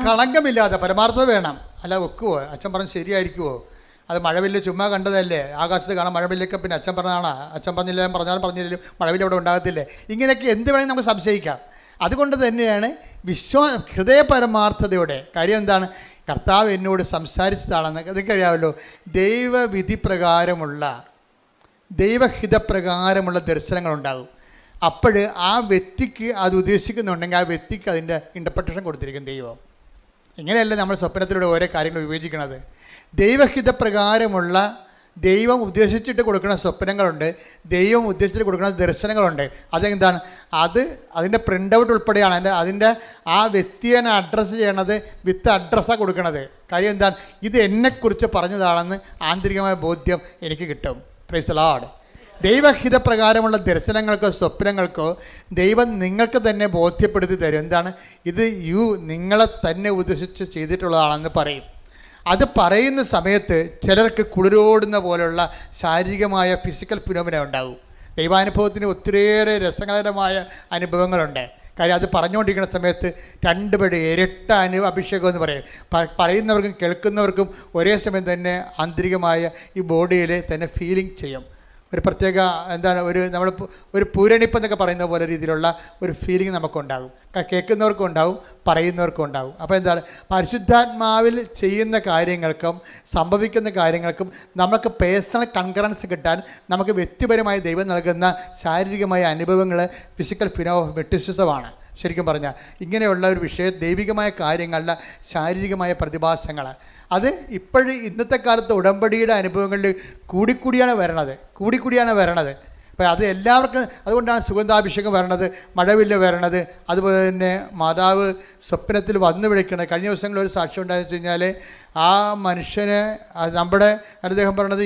കളങ്കമില്ലാതെ പരമാർത്ഥത വേണം. അല്ല വെക്കുവോ? അച്ഛൻ പറഞ്ഞ് ശരിയായിരിക്കുവോ? അത് മഴവില്ല് ചുമ്മാ കണ്ടതല്ലേ? ആകാശത്ത് കാണാൻ മഴവില്ലൊക്കെ പിന്നെ അച്ഛൻ പറഞ്ഞതാണ്. അച്ഛൻ പറഞ്ഞില്ല, പറഞ്ഞില്ലെങ്കിലും മഴവില്ല് അവിടെ ഉണ്ടാകത്തില്ലേ? ഇങ്ങനെയൊക്കെ എന്ത് വേണമെങ്കിൽ നമുക്ക് സംശയിക്കാം. അതുകൊണ്ട് തന്നെയാണ് ഹൃദയ പരമാർത്ഥതയോടെ. കാര്യം എന്താണ്? കർത്താവ് എന്നോട് സംസാരിച്ചതാണെന്ന് അതൊക്കെ അറിയാമല്ലോ. ദൈവവിധി പ്രകാരമുള്ള ദൈവഹിതപ്രകാരമുള്ള ദർശനങ്ങളുണ്ടാകും. അപ്പോൾ ആ വ്യക്തിക്ക് അത് ഉദ്ദേശിക്കുന്നുണ്ടെങ്കിൽ ആ വ്യക്തിക്ക് അതിൻ്റെ ഇൻ്റർപ്രിട്ടേഷൻ കൊടുത്തിരിക്കും ദൈവം. ഇങ്ങനെയല്ല നമ്മൾ സ്വപ്നത്തിലൂടെ ഓരോ കാര്യങ്ങൾ വിവേചിക്കണത്. ദൈവഹിതപ്രകാരമുള്ള ദൈവം ഉദ്ദേശിച്ചിട്ട് കൊടുക്കുന്ന സ്വപ്നങ്ങളുണ്ട്, ദൈവം ഉദ്ദേശിച്ചിട്ട് കൊടുക്കുന്ന ദർശനങ്ങളുണ്ട്. അതെന്താണ്? അതിൻ്റെ പ്രിൻ്റ് ഔട്ട് ഉൾപ്പെടെയാണ് അതിൻ്റെ ആ വ്യക്തിയെ അഡ്രസ്സ് ചെയ്യണത് വിത്ത് അഡ്രസ്സാണ് കൊടുക്കണത്. കാര്യം എന്താണ്? ഇത് എന്നെക്കുറിച്ച് പറഞ്ഞതാണെന്ന് ആന്തരികമായ ബോധ്യം എനിക്ക് കിട്ടും. Praise the Lord. ദൈവഹിതപ്രകാരമുള്ള ദർശനങ്ങൾക്കോ സ്വപ്നങ്ങൾക്കോ ദൈവം നിങ്ങൾക്ക് തന്നെ ബോധ്യപ്പെടുത്തി തരും. എന്താണ്? ഇത് നിങ്ങളെ തന്നെ ഉദ്ദേശിച്ച് ചെയ്തിട്ടുള്ളതാണെന്ന് പറയും. അത് പറയുന്ന സമയത്ത് ചിലർക്ക് കുളിരോടുന്ന പോലുള്ള ശാരീരികമായ ഫിസിക്കൽ ഫിനോമിന ഉണ്ടാകും. ദൈവാനുഭവത്തിന് ഒത്തിരിയേറെ രസകരമായ അനുഭവങ്ങളുണ്ട്. കാര്യം അത് പറഞ്ഞുകൊണ്ടിരിക്കുന്ന സമയത്ത് രണ്ടുപേരുടെ ഇരട്ട അഭിഷേകം എന്ന് പറയും. പറയുന്നവർക്കും കേൾക്കുന്നവർക്കും ഒരേ സമയം തന്നെ ആന്തരികമായ ഈ ബോഡിയിൽ തന്നെ ഫീലിംഗ് ചെയ്യും. ഒരു പ്രത്യേക നമ്മൾ ഒരു പൂരണിപ്പ് എന്നൊക്കെ പറയുന്ന പോലെ രീതിയിലുള്ള ഒരു ഫീലിംഗ് നമുക്കുണ്ടാകും. കേൾക്കുന്നവർക്കും ഉണ്ടാവും, പറയുന്നവർക്കും ഉണ്ടാവും. അപ്പോൾ എന്താണ്? പരിശുദ്ധാത്മാവിൽ ചെയ്യുന്ന കാര്യങ്ങൾക്കും സംഭവിക്കുന്ന കാര്യങ്ങൾക്കും നമുക്ക് പേഴ്സണൽ കൺകറൻസ് കിട്ടാൻ നമുക്ക് വ്യക്തിപരമായി ദൈവം നൽകുന്ന ശാരീരികമായ അനുഭവങ്ങൾ ഫിസിക്കൽ ഫിനോമെറ്റിസിസമാണ്. ശരിക്കും പറഞ്ഞാൽ ഇങ്ങനെയുള്ള ഒരു ദൈവികമായ കാര്യങ്ങളുടെ ശാരീരികമായ പ്രതിഭാസങ്ങൾ അത് ഇന്നത്തെ കാലത്ത് ഉടമ്പടിയുടെ അനുഭവങ്ങളിൽ കൂടിക്കൂടിയാണ് വരണത്. അപ്പോൾ അത് എല്ലാവർക്കും അതുകൊണ്ടാണ് സുഗന്ധാഭിഷേകം വരണത്, മഴവില്ല് വരണത്, അതുപോലെ തന്നെ മാതാവ് സ്വപ്നത്തിൽ വന്നു വിളിക്കണത്. കഴിഞ്ഞ ദിവസങ്ങളിൽ ഒരു സാക്ഷ്യം ഉണ്ടായെന്ന് വെച്ച് കഴിഞ്ഞാൽ ആ മനുഷ്യന് നമ്മുടെ അദ്ദേഹം പറയണത്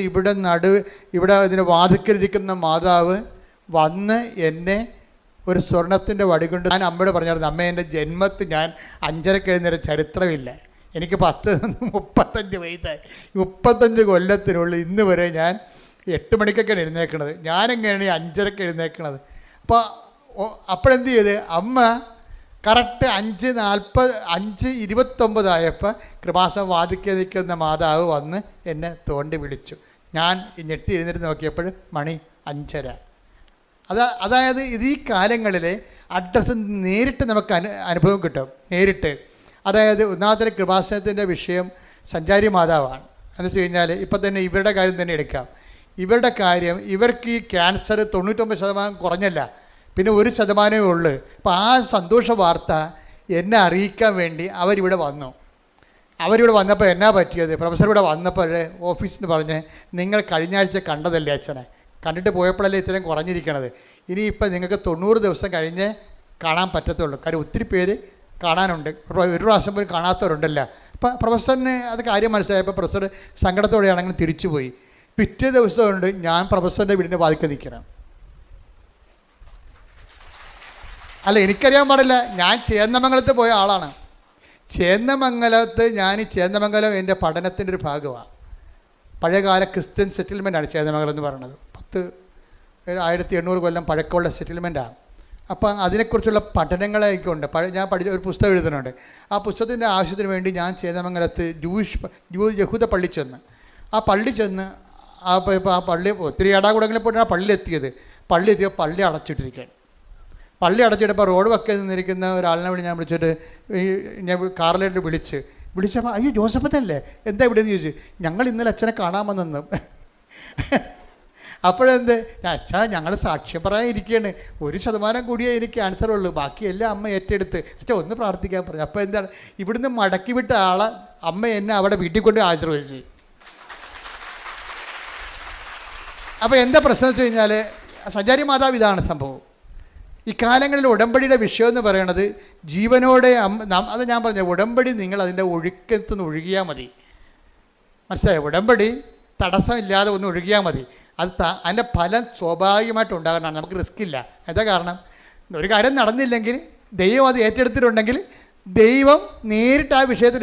ഇവിടെ ഇതിന് വാതിക്കലിരിക്കുന്ന മാതാവ് വന്ന് എന്നെ ഒരു സ്വർണത്തിൻ്റെ വടി കൊണ്ട് ഞാൻ അമ്മയോട് പറഞ്ഞായിരുന്നു, അമ്മ എൻ്റെ ജന്മത്തിൽ ഞാൻ 5:30 എഴുന്നേരം ചരിത്രമില്ല. എനിക്ക് 35 വയസ്സായി. 35 കൊല്ലത്തിനുള്ളിൽ ഇന്ന് വരെ ഞാൻ 8 മണിക്കൊക്കെയാണ് എഴുന്നേൽക്കണത്. ഞാനെങ്ങനെയാണ് 5:30 എഴുന്നേൽക്കണത്? അപ്പോഴെന്ത് ചെയ്ത് അമ്മ കറക്റ്റ് 5:29 ആയപ്പോൾ കൃപാസം വാദിക്കാൻ നിൽക്കുന്ന മാതാവ് വന്ന് എന്നെ തോണ്ടി വിളിച്ചു. ഞാൻ ഞെട്ടി എഴുന്നേറ്റ് നോക്കിയപ്പോൾ മണി 5:30. അതായത് ഈ കാലങ്ങളിൽ അഡ്രസ്സ് നേരിട്ട് നമുക്ക് അനുഭവം കിട്ടും. നേരിട്ട്. അതായത് ഒന്നാമത്തെ കൃപാസനത്തിൻ്റെ വിഷയം സഞ്ചാരി മാതാവാണ്. എന്ന് വെച്ച് കഴിഞ്ഞാൽ ഇപ്പം തന്നെ ഇവരുടെ കാര്യം തന്നെ എടുക്കാം. ഇവരുടെ കാര്യം ഇവർക്ക് ഈ ക്യാൻസർ 99% കുറഞ്ഞല്ല, പിന്നെ 1% ഉള്ളു. അപ്പോൾ ആ സന്തോഷ വാർത്ത എന്നെ അറിയിക്കാൻ വേണ്ടി അവരിവിടെ വന്നു. വന്നപ്പോൾ എന്നാ പറ്റിയത്? പ്രൊഫസർ ഇവിടെ വന്നപ്പോൾ ഓഫീസിൽ നിന്ന് പറഞ്ഞ് നിങ്ങൾ കഴിഞ്ഞ ആഴ്ച കണ്ടതല്ലേ അച്ഛനെ, കണ്ടിട്ട് പോയപ്പോഴല്ലേ ഇത്രയും കുറഞ്ഞിരിക്കണത്, ഇനിയിപ്പോൾ നിങ്ങൾക്ക് 90 ദിവസം കഴിഞ്ഞ് കാണാൻ പറ്റത്തുള്ളൂ. കാര്യം ഒത്തിരി പേര് കാണാനുണ്ട്, ഒരു പ്രാവശ്യം പോലും കാണാത്തവരുണ്ടല്ലോ. അപ്പോൾ പ്രൊഫസറിന് അത് കാര്യം മനസ്സിലായപ്പോൾ പ്രൊഫസർ സങ്കടത്തോടെയാണെങ്കിൽ തിരിച്ചുപോയി. പിറ്റേ ദിവസമുണ്ട് ഞാൻ പ്രൊഫസറിൻ്റെ വീടിൻ്റെ വാതിൽക്കൽ നിൽക്കണം. അല്ല, എനിക്കറിയാൻ പാടില്ല. ഞാൻ ചേന്നമംഗലത്ത് പോയ ആളാണ്. ചേന്നമംഗലം എൻ്റെ പഠനത്തിൻ്റെ ഒരു ഭാഗമാണ്. പഴയകാല ക്രിസ്ത്യൻ സെറ്റിൽമെൻറ്റാണ് ചേന്നമംഗലം എന്ന് പറയുന്നത്. 1800 കൊല്ലം പഴക്കമുള്ള സെറ്റിൽമെൻറ്റാണ്. അപ്പം അതിനെക്കുറിച്ചുള്ള പഠനങ്ങളൊക്കെ ഉണ്ട്. ഞാൻ പഠിച്ച ഒരു പുസ്തകം എഴുതുന്നുണ്ട്. ആ പുസ്തകത്തിൻ്റെ ആവശ്യത്തിന് വേണ്ടി ഞാൻ ചേന്നമംഗലത്ത് യഹൂദ പള്ളി ചെന്ന് ആ പള്ളി ഒത്തിരി ഇടാകൂടങ്ങളിൽ പോയിട്ട് ആ പള്ളി എത്തിയപ്പോൾ പള്ളി അടച്ചിട്ടിരിക്കുകയാണ്. പള്ളി അടച്ചിട്ടപ്പോൾ റോഡ് വക്കൽ നിന്നിരിക്കുന്ന ഒരാളിനെ ഞാൻ വിളിച്ചിട്ട് ഞാൻ കാറിലേക്ക് വിളിച്ചപ്പോൾ അയ്യോ ജോസഫത്തല്ലേ, എന്താ ഇവിടെ എന്ന് ചോദിച്ചു. ഞങ്ങൾ ഇന്നലെ അച്ഛനെ കാണാൻ വന്നെന്ന്. അപ്പോഴെന്ത്, അച്ഛാ ഞങ്ങൾ സാക്ഷ്യം പറയാൻ ഇരിക്കുകയാണ്, 1% കൂടിയേ എനിക്ക് ക്യാൻസർ ഉള്ളൂ, ബാക്കിയെല്ലാം അമ്മ ഏറ്റെടുത്ത് അച്ഛാ ഒന്ന് പ്രാർത്ഥിക്കാൻ പറഞ്ഞു. അപ്പോൾ എന്താണ്, ഇവിടുന്ന് മടക്കി വിട്ട ആളെ അമ്മ എന്നെ അവിടെ വീട്ടിൽ കൊണ്ട് ആശീർവദിച്ചു. അപ്പോൾ എന്താ പ്രശ്നം വെച്ച് കഴിഞ്ഞാൽ സഞ്ചാരി മാതാവ് ഇതാണ് സംഭവം. ഈ കാലങ്ങളിൽ ഉടമ്പടിയുടെ വിഷയം എന്ന് പറയുന്നത് ജീവനോടെ അത് ഞാൻ പറഞ്ഞ ഉടമ്പടി നിങ്ങൾ അതിൻ്റെ ഒഴുക്കത്തുനിന്ന് ഒഴുകിയാൽ മതി. മനസ്സിലായോ? ഉടമ്പടി തടസ്സമില്ലാതെ ഒന്ന് ഒഴുകിയാൽ മതി. അതിൻ്റെ ഫലം സ്വാഭാവികമായിട്ട് ഉണ്ടാകാനാണ്. നമുക്ക് റിസ്ക് ഇല്ല. എന്താ കാരണം, ഒരു കാര്യം നടന്നില്ലെങ്കിൽ ദൈവം അത് ഏറ്റെടുത്തിട്ടുണ്ടെങ്കിൽ ദൈവം നേരിട്ട് ആ വിഷയത്തിൽ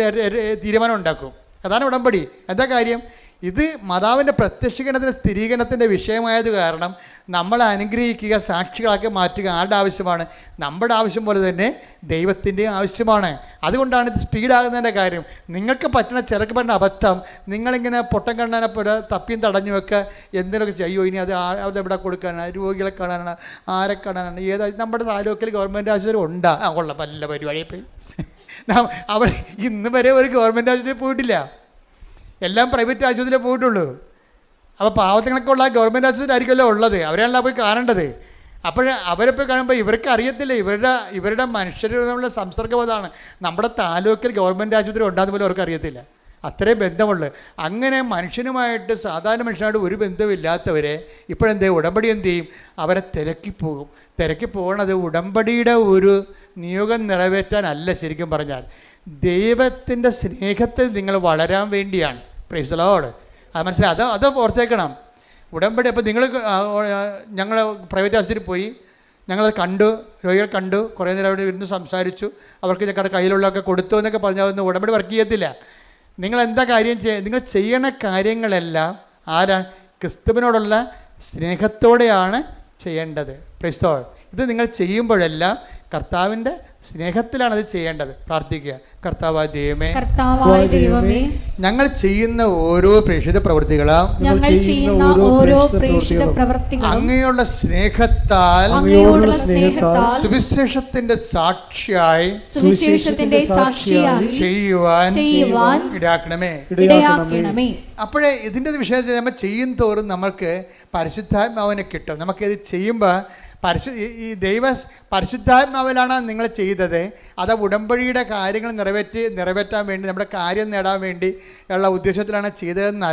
തീരുമാനം ഉണ്ടാക്കും. അതാണ് ഉടമ്പടി. എന്താ കാര്യം? ഇത് മാതാവിൻ്റെ പ്രത്യക്ഷീകരണത്തിൻ്റെ സ്ഥിരീകരണത്തിൻ്റെ വിഷയമായത് കാരണം നമ്മളെ അനുഗ്രഹിക്കുക, സാക്ഷികളാക്കി മാറ്റുക ആരുടെ ആവശ്യമാണ്? നമ്മുടെ ആവശ്യം പോലെ തന്നെ ദൈവത്തിൻ്റെ ആവശ്യമാണ്. അതുകൊണ്ടാണ് ഇത് സ്പീഡാകുന്നതിൻ്റെ കാര്യം. നിങ്ങൾക്ക് പറ്റുന്ന ചിലർക്ക് പറ്റുന്ന അബദ്ധം, നിങ്ങളിങ്ങനെ പൊട്ടം കണ്ണാനെ പോലെ തപ്പിയും തടഞ്ഞു വെക്കുക, എന്തെങ്കിലുമൊക്കെ ചെയ്യോ, ഇനി അതെവിടെ കൊടുക്കാനാണ്, രോഗികളെ കാണാനാണ്, ആരെ കാണാനാണ്, നമ്മുടെ താലൂക്കിൽ ഗവൺമെൻറ് ആശുപത്രി ഉണ്ടാ കൊള്ള പല്ല പരിപാടിയെ പോയി അവിടെ ഇന്ന് വരെ ഒരു ഗവൺമെൻറ് ആശുപത്രി പോയിട്ടില്ല, എല്ലാം പ്രൈവറ്റ് ആശുപത്രിയിലേ പോയിട്ടുള്ളൂ. അപ്പോൾ പാവത്തങ്ങളൊക്കെ ഉള്ള ഗവൺമെൻറ് ആശുപത്രി ആയിരിക്കുമല്ലോ ഉള്ളത്, അവരെയാണല്ലോ പോയി കാണേണ്ടത്. അപ്പോൾ അവരെ പോയി കാണുമ്പോൾ ഇവർക്ക് അറിയത്തില്ല, ഇവരുടെ മനുഷ്യരുടെ സംസർഗം അതാണ്. നമ്മുടെ താലൂക്കിൽ ഗവൺമെൻറ് ആശുപത്രി ഉണ്ടാകുന്ന പോലും അവർക്ക് അറിയത്തില്ല, അത്രയും ബന്ധമുള്ളു. അങ്ങനെ മനുഷ്യനുമായിട്ട്, സാധാരണ മനുഷ്യനായിട്ട് ഒരു ബന്ധമില്ലാത്തവരെ ഇപ്പോഴെന്ത് ഉടമ്പടി എന്ത് ചെയ്യും? അവരെ തിരക്കിപ്പോകും. തിരക്കിപ്പോകണത് ഉടമ്പടിയുടെ ഒരു നിയോഗം നിറവേറ്റാനല്ല, ശരിക്കും പറഞ്ഞാൽ ദൈവത്തിൻ്റെ സ്നേഹത്തിൽ നിങ്ങൾ വളരാൻ വേണ്ടിയാണ്. Price the Lord. അത് മനസ്സിലായി, അത് ഓർത്തേക്കണം. ഉടമ്പടി അപ്പോൾ നിങ്ങൾ ഞങ്ങൾ പ്രൈവറ്റ് ആശുപത്രിയിൽ പോയി, ഞങ്ങളത് കണ്ടു, രോഗികൾ കണ്ടു, കുറേ നേരം അവിടെ ഇരുന്ന് സംസാരിച്ചു, അവർക്ക് ഞങ്ങളുടെ കയ്യിലുള്ളതൊക്കെ കൊടുത്തു എന്നൊക്കെ പറഞ്ഞാൽ ഒന്നും ഉടമ്പടി വർക്ക് ചെയ്യത്തില്ല. നിങ്ങൾ എന്താ കാര്യം നിങ്ങൾ ചെയ്യണ കാര്യങ്ങളെല്ലാം ആരാ? ക്രിസ്തുവിനോടുള്ള സ്നേഹത്തോടെയാണ് ചെയ്യേണ്ടത്. Price the Lord. ഇത് നിങ്ങൾ ചെയ്യുമ്പോഴെല്ലാം കർത്താവിൻ്റെ സ്നേഹത്തിലാണ് അത് ചെയ്യേണ്ടത്. പ്രാർത്ഥിക്കുക. കർത്താവായ ദൈവമേ, ഞങ്ങൾ ചെയ്യുന്ന ഓരോ പ്രേക്ഷിത പ്രവൃത്തികളും അങ്ങയുള്ള സ്നേഹത്താൽ സുവിശേഷത്തിന്റെ സാക്ഷിയായി ചെയ്യുവാൻ ഇടാക്കണമേ. അപ്പോഴേ ഇതിൻ്റെ വിഷയത്തിൽ നമ്മൾ ചെയ്യും തോറും നമ്മൾക്ക് പരിശുദ്ധാത്മാവിനെ കിട്ടും. നമുക്കിത് ചെയ്യുമ്പോൾ ഈ പരിശുദ്ധാത്മാവിലാണ് നിങ്ങൾ ചെയ്തത്, അത് ഉടമ്പടിയുടെ കാര്യങ്ങൾ നിറവേറ്റാൻ വേണ്ടി, നമ്മുടെ കാര്യം നേടാൻ വേണ്ടി ഉള്ള ഉദ്ദേശത്തിലാണ് ചെയ്തതെന്ന്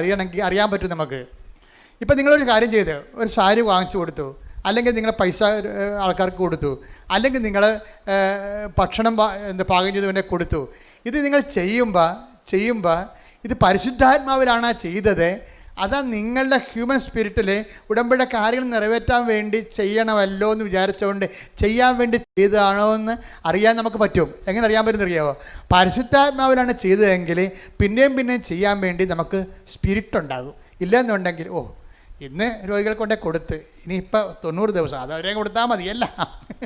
അറിയാൻ പറ്റും നമുക്ക്. ഇപ്പം നിങ്ങളൊരു കാര്യം ചെയ്ത് ഒരു സാരി വാങ്ങിച്ചു കൊടുത്തു, അല്ലെങ്കിൽ നിങ്ങൾ പൈസ ആൾക്കാർക്ക് കൊടുത്തു, അല്ലെങ്കിൽ നിങ്ങൾ ഭക്ഷണം പാകം ചെയ്തവനെ കൊടുത്തു. ഇത് നിങ്ങൾ ചെയ്യുമ്പോൾ ഇത് പരിശുദ്ധാത്മാവിലാണ് ചെയ്തത്. അതാ നിങ്ങളുടെ ഹ്യൂമൻ സ്പിരിറ്റിൽ ഉടമ്പടിയുടെ കാര്യങ്ങൾ നിറവേറ്റാൻ വേണ്ടി ചെയ്യണമല്ലോ എന്ന് വിചാരിച്ചുകൊണ്ട് ചെയ്യാൻ വേണ്ടി ചെയ്തതാണോ എന്ന് അറിയാൻ നമുക്ക് പറ്റും. എങ്ങനെ അറിയാൻ പറ്റുമെന്ന് അറിയാമോ? പരിശുദ്ധാത്മാവിലാണ് ചെയ്തതെങ്കിൽ പിന്നെയും ചെയ്യാൻ വേണ്ടി നമുക്ക് സ്പിരിറ്റ് ഉണ്ടാകും. ഇല്ലെന്നുണ്ടെങ്കിൽ ഇന്ന് രോഗികൾ കൊണ്ടേ കൊടുത്ത് ഇനിയിപ്പോൾ 90 ദിവസം അതവരെയും കൊടുത്താൽ മതിയല്ല,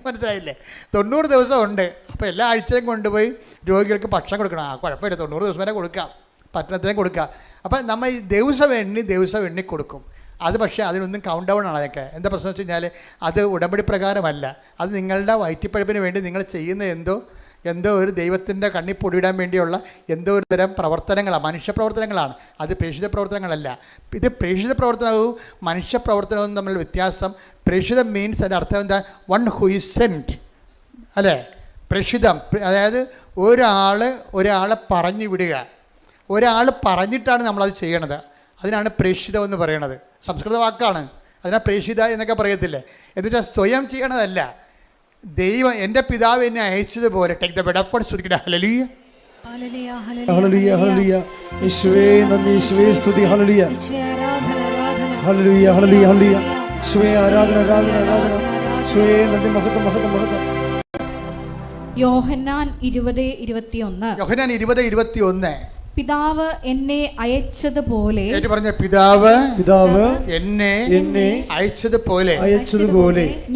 മനസ്സിലായില്ലേ? 90 ദിവസം ഉണ്ട്. അപ്പോൾ എല്ലാ ആഴ്ചയും കൊണ്ടുപോയി രോഗികൾക്ക് ഭക്ഷണം കൊടുക്കണം. കുഴപ്പമില്ല, 90 ദിവസം വരെ കൊടുക്കാം, പട്ടണത്തിലേക്ക് കൊടുക്കാം. അപ്പം നമ്മൾ ഈ ദിവസം എണ്ണി കൊടുക്കും. അത് പക്ഷേ അതിനൊന്നും കൗണ്ട് ഡൗൺ ആണ്. അതൊക്കെ എന്താ പ്രശ്നം വെച്ച് കഴിഞ്ഞാൽ അത് ഉടമ്പടി പ്രകാരമല്ല. അത് നിങ്ങളുടെ വയറ്റിപ്പഴപ്പിന് വേണ്ടി നിങ്ങൾ ചെയ്യുന്ന എന്തോ ഒരു ദൈവത്തിൻ്റെ കണ്ണിൽ പൊടിയിടാൻ വേണ്ടിയുള്ള എന്തോ ഒരു തരം പ്രവർത്തനങ്ങളാണ്, മനുഷ്യപ്രവർത്തനങ്ങളാണ്. അത് പ്രേക്ഷിത പ്രവർത്തനങ്ങളല്ല. ഇത് പ്രേക്ഷിത പ്രവർത്തനവും മനുഷ്യപ്രവർത്തനവും തമ്മിൽ വ്യത്യാസം. പ്രേക്ഷിതം മീൻസ് അതിൻ്റെ അർത്ഥം എന്താ? വൺ ഹു ഈസ് സെൻറ്റ്, അല്ലേ? പ്രേക്ഷിതം അതായത് ഒരാളെ പറഞ്ഞു വിടുക. ഒരാൾ പറഞ്ഞിട്ടാണ് നമ്മളത് ചെയ്യണത്. അതിനാണ് പ്രേക്ഷിതം എന്ന് പറയണത്. സംസ്കൃത വാക്കാണ്, അതിനാ പ്രേക്ഷിത എന്നൊക്കെ പറയത്തില്ലേ. എന്നുവെച്ചാൽ സ്വയം ചെയ്യണതല്ല. ദൈവം എൻ്റെ പിതാവ് എന്നെ അയച്ചതുപോലെ take the bed efforts to get ഹല്ലേലൂയ. ഹല്ലേലൂയ ഹല്ലേലൂയ. യേശുവേ നന്ദി, യേശുവേ സ്തുതി. ഹല്ലേലൂയ ഹല്ലേലൂയ ഹല്ലേലൂയ ഹല്ലേലൂയ. യേശുവേ ആരാധന ആരാധന ആരാധന. യേശുവേ നന്ദി, മഹത്വം മഹത്വം മഹത്വം. യോഹന്നാൻ 20:21. പിതാവ് എന്നെ അയച്ചതുപോലെ, പിതാവ് എന്നെ അയച്ചതുപോലെ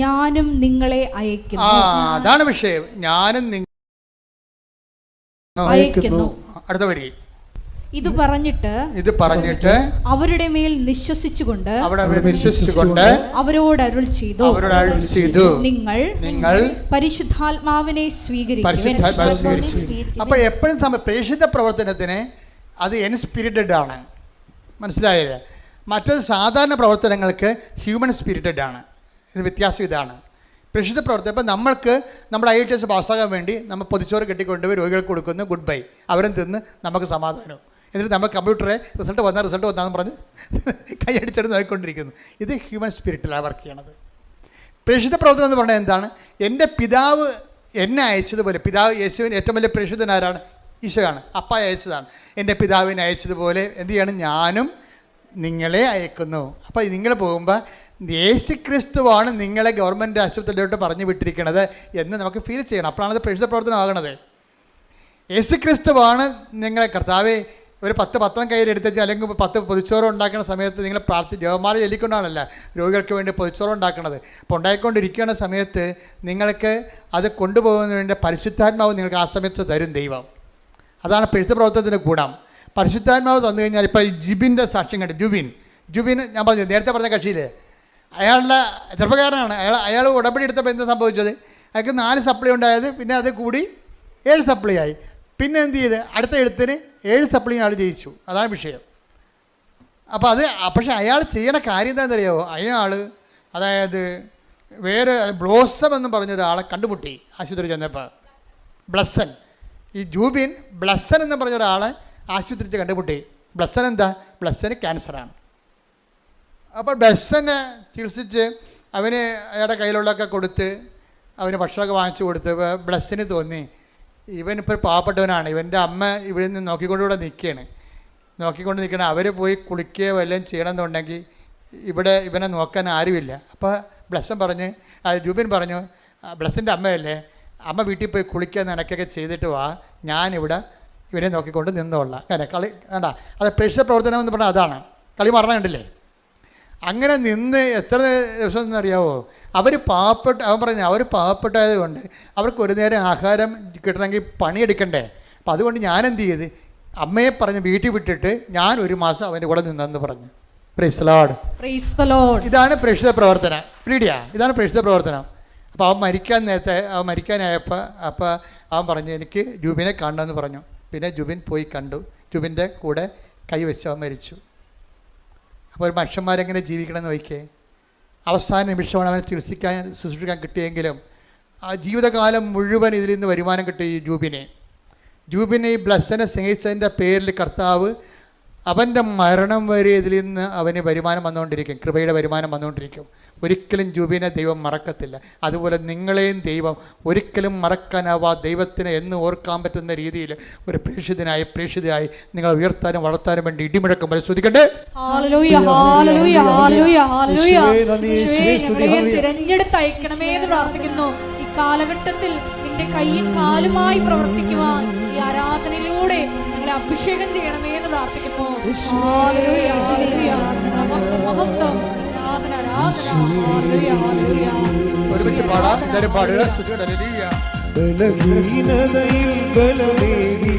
ഞാനും നിങ്ങളെ അയക്കുന്നു. അതാണ് വിഷയം. ഞാനും അയക്കുന്നു. അടുത്ത വരി. ഇത് പറഞ്ഞിട്ട് അവരുടെ മേൽ വിശ്വസിച്ചുകൊണ്ട് അവരോട് അരുൾ ചെയ്തു, നിങ്ങൾ പരിശുദ്ധാത്മാവിനെ സ്വീകരിക്കും. അപ്പോൾ എപ്പോഴും പ്രേക്ഷിത പ്രവർത്തനത്തിന് അത് എൻസ്പിരിറ്റഡ് ആണ്, മനസ്സിലായില്ലേ? മറ്റൊരു സാധാരണ പ്രവർത്തനങ്ങൾക്ക് ഹ്യൂമൻ സ്പിരിറ്റഡ് ആണ്. ഇത് വ്യത്യാസം ഇതാണ്. പ്രേക്ഷിത പ്രവർത്തനം ഇപ്പം നമ്മൾക്ക് നമ്മുടെ IELTS പാസ്സാകാൻ വേണ്ടി നമ്മൾ പൊതിച്ചോറ് കെട്ടിക്കൊണ്ടുപോയി രോഗികൾക്ക് കൊടുക്കുന്നു, ഗുഡ് ബൈ, അവരും തിന്ന് നമുക്ക് സമാധാനം. എന്നിട്ട് നമ്മൾ കമ്പ്യൂട്ടറെ റിസൾട്ട് വന്നാന്ന് പറഞ്ഞ് കൈയടിച്ചെടുത്ത് നോക്കിക്കൊണ്ടിരിക്കുന്നു. ഇത് ഹ്യൂമൻ സ്പിരിറ്റിലാണ് വർക്ക് ചെയ്യണത്. പ്രേക്ഷിത പ്രവർത്തനം എന്ന് പറഞ്ഞാൽ എന്താണ്? എൻ്റെ പിതാവ് എന്നെ അയച്ചതുപോലെ, പിതാവ് യേശുവിന് ഏറ്റവും വലിയ പ്രേക്ഷിതനാരാണ്? ഈശോയാണ്. അപ്പ അയച്ചതാണ്. എൻ്റെ പിതാവിനെ അയച്ചതുപോലെ എന്ത് ചെയ്യണം? ഞാനും നിങ്ങളെ അയക്കുന്നു. അപ്പോൾ നിങ്ങൾ പോകുമ്പോൾ യേശുക്രിസ്തുവാണ് നിങ്ങളെ ഗവൺമെൻറ് ആശുപത്രിയിലോട്ട് പറഞ്ഞു വിട്ടിരിക്കുന്നത് എന്ന് നമുക്ക് ഫീൽ ചെയ്യണം. അപ്പോഴാണ് അത് പ്രേക്ഷിത പ്രവർത്തനമാകണത്. യേശുക്രിസ്തുവാണ് നിങ്ങളെ, കർത്താവേ ഒരു 10 പത്രം കയ്യിലെടുത്ത് അല്ലെങ്കിൽ 10 പൊതിച്ചോറ് ഉണ്ടാക്കുന്ന സമയത്ത് നിങ്ങൾ ജപമാല ചൊല്ലിക്കൊണ്ടാണല്ല രോഗികൾക്ക് വേണ്ടി പൊതിച്ചോറ് ഉണ്ടാക്കുന്നത്. അപ്പോൾ ഉണ്ടായിക്കൊണ്ടിരിക്കുന്ന സമയത്ത് നിങ്ങൾക്ക് അത് കൊണ്ടുപോകുന്നതിന് വേണ്ടി പരിശുദ്ധാത്മാവ് നിങ്ങൾക്ക് ആ സമയത്ത് തരും ദൈവം. അതാണ് പ്രേക്ഷിത പ്രവർത്തനത്തിൻ്റെ ഗുണം. പരിശുദ്ധാത്മാവ് തന്നു കഴിഞ്ഞാൽ ഇപ്പോൾ ജിബിൻ്റെ സാക്ഷ്യം കണ്ട് ജുബിൻ ഞാൻ പറഞ്ഞു നേരത്തെ പറഞ്ഞ കക്ഷിയില്ലേ, അയാളുടെ ചെറുപ്പക്കാരനാണ്. അയാൾ ഉടമ്പടി എടുത്തപ്പോൾ എന്താ സംഭവിച്ചത്? അയാൾക്ക് 4 സപ്ലൈ ഉണ്ടായത്, പിന്നെ അത് കൂടി 7 സപ്ലൈ ആയി. പിന്നെ എന്ത് ചെയ്ത് അടുത്ത എഴുത്തിന് 7 സപ്ലൈ ആൾ ജയിച്ചു. അതാണ് വിഷയം. അപ്പോൾ അത് പക്ഷേ അയാൾ ചെയ്യണ കാര്യം എന്താണെന്നറിയാമോ? അയാൾ അതായത് വേറെ ബ്ലോസം എന്ന് പറഞ്ഞൊരാളെ കണ്ടുമുട്ടി ആശുപത്രി ചെന്നപ്പോൾ. ബ്ലസ്സൻ, ഈ ജൂബിൻ ബ്ലസ്സൻ എന്ന് പറഞ്ഞ ഒരാളെ ആശുപത്രിയിൽ കണ്ടുമുട്ടി. ബ്ലസ്സൻ എന്താ? ബ്ലസ്സന് ക്യാൻസറാണ്. അപ്പോൾ ബ്ലസ്സനെ ചികിത്സിച്ച് അവന് അയാളുടെ കയ്യിലുള്ളതൊക്കെ കൊടുത്ത് അവന് ഭക്ഷണമൊക്കെ വാങ്ങിച്ചു കൊടുത്ത് ബ്ലസ്സിന് തോന്നി ഇവനിപ്പോൾ പാവപ്പെട്ടവനാണ്, ഇവൻ്റെ അമ്മ ഇവിടെ നിന്ന് നോക്കിക്കൊണ്ടുകൂടെ നോക്കിക്കൊണ്ട് നിൽക്കണം, അവർ പോയി കുളിക്കുകയോ വല്ലതും ചെയ്യണമെന്നുണ്ടെങ്കിൽ ഇവിടെ ഇവനെ നോക്കാൻ ആരുമില്ല. അപ്പോൾ ജൂബിൻ പറഞ്ഞു, ബ്ലസ്സിൻ്റെ അമ്മയല്ലേ, അമ്മ വീട്ടിൽ പോയി കുളിക്കാൻ നിനക്കൊക്കെ ചെയ്തിട്ട് വാ, ഞാനിവിടെ ഇവനെ നോക്കിക്കൊണ്ട് നിന്നോളാം. അങ്ങനെ കളി വേണ്ട, അത് പ്രേക്ഷിത പ്രവർത്തനം എന്ന് പറഞ്ഞാൽ അതാണ്. കളി മറന്നു കണ്ടില്ലേ? അങ്ങനെ നിന്ന് എത്ര ദിവസം എന്നറിയാവോ? അവൻ പറഞ്ഞു അവർ പാവപ്പെട്ടത് കൊണ്ട് അവർക്ക് ഒരു നേരം ആഹാരം കിട്ടണമെങ്കിൽ പണിയെടുക്കണ്ടേ. അപ്പം അതുകൊണ്ട് ഞാൻ എന്ത് ചെയ്ത് അമ്മയെ പറഞ്ഞ് വീട്ടിൽ വിട്ടിട്ട് ഞാൻ 1 മാസം അവൻ്റെ കൂടെ നിന്നെന്ന് പറഞ്ഞു. Price the Lord. ഇതാണ് പ്രേക്ഷിത പ്രവർത്തനം. ഇതാണ് പ്രേക്ഷിത പ്രവർത്തനം. അപ്പോൾ അവൻ മരിക്കാനായപ്പോൾ അവൻ പറഞ്ഞു എനിക്ക് ജൂബിനെ കാണണമെന്ന് പറഞ്ഞു. പിന്നെ ജൂബിൻ പോയി കണ്ടു. ജൂബിൻ്റെ കൂടെ കൈവച്ച് അവൻ മരിച്ചു. അപ്പോൾ ഒരു മനുഷ്യന്മാരെങ്ങനെ ജീവിക്കണമെന്ന് നോക്കിയേ. അവസാന നിമിഷമാണ് അവനെ ശുശ്രൂഷിക്കാൻ കിട്ടിയെങ്കിലും ആ ജീവിതകാലം മുഴുവൻ ഇതിൽ നിന്ന് വരുമാനം കിട്ടി. ജൂബിനെ ഈ ബ്ലസ്സിനെ സ്നേഹിച്ചതിൻ്റെ പേരിൽ കർത്താവ് അവൻ്റെ മരണം വരെ ഇതിൽ നിന്ന് അവന് വരുമാനം വന്നുകൊണ്ടിരിക്കും, കൃപയുടെ വരുമാനം വന്നുകൊണ്ടിരിക്കും. ഒരിക്കലും ജൂബിനെ ദൈവം മറക്കത്തില്ല. അതുപോലെ നിങ്ങളെയും ദൈവം ഒരിക്കലും മറക്കാനാവാ ദൈവത്തിന് എന്ന് ഓർക്കാൻ പറ്റുന്ന രീതിയിൽ ഒരു പ്രേക്ഷിതയായി നിങ്ങൾ ഉയർത്താനും വളർത്താനും വേണ്ടി ഇടിമുഴക്കം പോലെ സ്തുതിക്കട്ടെ. തിരഞ്ഞെടുത്തയക്കണമേ എന്ന് പ്രാർത്ഥിക്കുന്നു. ഈ കാലഘട്ടത്തിൽ നിന്റെ കൈയും കാലുമായി പ്രവർത്തിക്കുവാൻ ഈ ആരാധനയിലൂടെ ഞങ്ങളെ അഭിഷേകം ചെയ്യണമേ എന്ന് പ്രാർത്ഥിക്കുന്നു. ബലഹീനതയിൽ ബലമേകി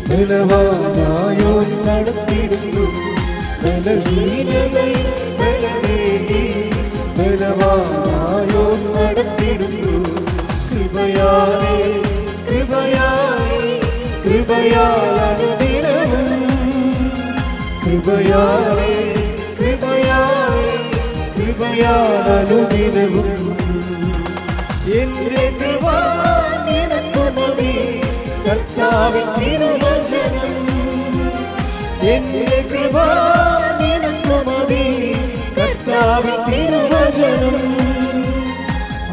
ബലവാനായോ നടത്തിടുന്നു. ബലഹീനതയിൽ ബലമേകി ബലവാനായോ നടത്തിടുന്നു. കൃപയാലേ അനുദിനവും കൃപയാലനുദിനവും എന്റെ കൃപ നിനക്കു മതി കർത്താവിൻ തിരുവചനം. എന്റെ കൃപ നിനക്കു മതി കർത്താവിൻ തിരുവചനം.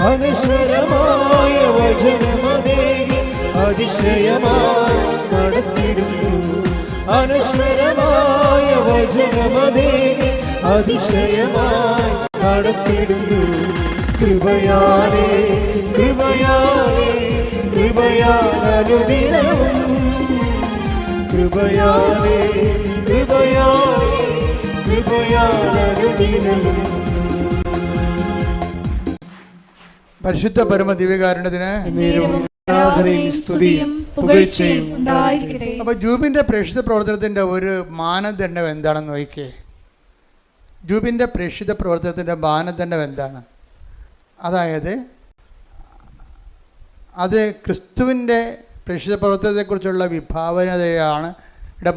അനശ്വരമായ വചനമതേ അതിശയമായി നടത്തിടുന്നു. അനശ്വരമായ വചനമതേ അതിശയമായി നടത്തിടുന്നു. കൃപയാലേ അനുദിനവും കൃപയാലനുദിനവും. പരിശുദ്ധ പരമ ദിവ്യകാരുണ്യത്തിന് അപ്പൊ ജൂബിന്റെ പ്രേക്ഷിത പ്രവർത്തനത്തിന്റെ ഒരു മാനദണ്ഡം എന്താണെന്ന് നോക്കിയേ. ജൂബിന്റെ പ്രേക്ഷിത പ്രവർത്തനത്തിന്റെ മാനദണ്ഡം എന്താണ്? അതായത് അത് ക്രിസ്തുവിൻ്റെ പ്രേക്ഷിത പ്രവർത്തനത്തെക്കുറിച്ചുള്ള വിഭാവനതയാണ്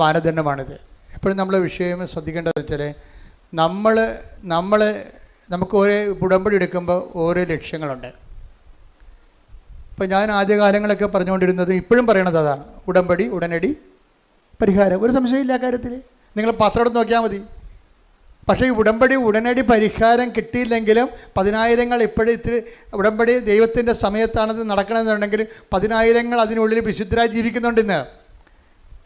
മാനദണ്ഡമാണിത്. എപ്പോഴും നമ്മൾ വിഷയം ശ്രദ്ധിക്കേണ്ടതെന്ന് വെച്ചാൽ നമുക്ക് ഓരോ ഉടമ്പടി എടുക്കുമ്പോൾ ഓരോ ലക്ഷ്യങ്ങളുണ്ട്. ഇപ്പോൾ ഞാൻ ആദ്യകാലങ്ങളൊക്കെ പറഞ്ഞുകൊണ്ടിരുന്നത് ഇപ്പോഴും പറയണത് അതാണ്, ഉടമ്പടി ഉടനടി പരിഹാരം. ഒരു സംശയമില്ല കാര്യത്തിൽ, നിങ്ങൾ പത്രം എടുത്ത് നോക്കിയാൽ മതി. പക്ഷേ ഈ ഉടമ്പടി ഉടനടി പരിഹാരം കിട്ടിയില്ലെങ്കിലും 10,000 ഇപ്പോഴും ഇത്തിരി ഉടമ്പടി ദൈവത്തിൻ്റെ സമയത്താണത് നടക്കണമെന്നുണ്ടെങ്കിൽ 10,000 അതിനുള്ളിൽ വിശുദ്ധരായി ജീവിക്കുന്നുണ്ട്. ഇന്ന്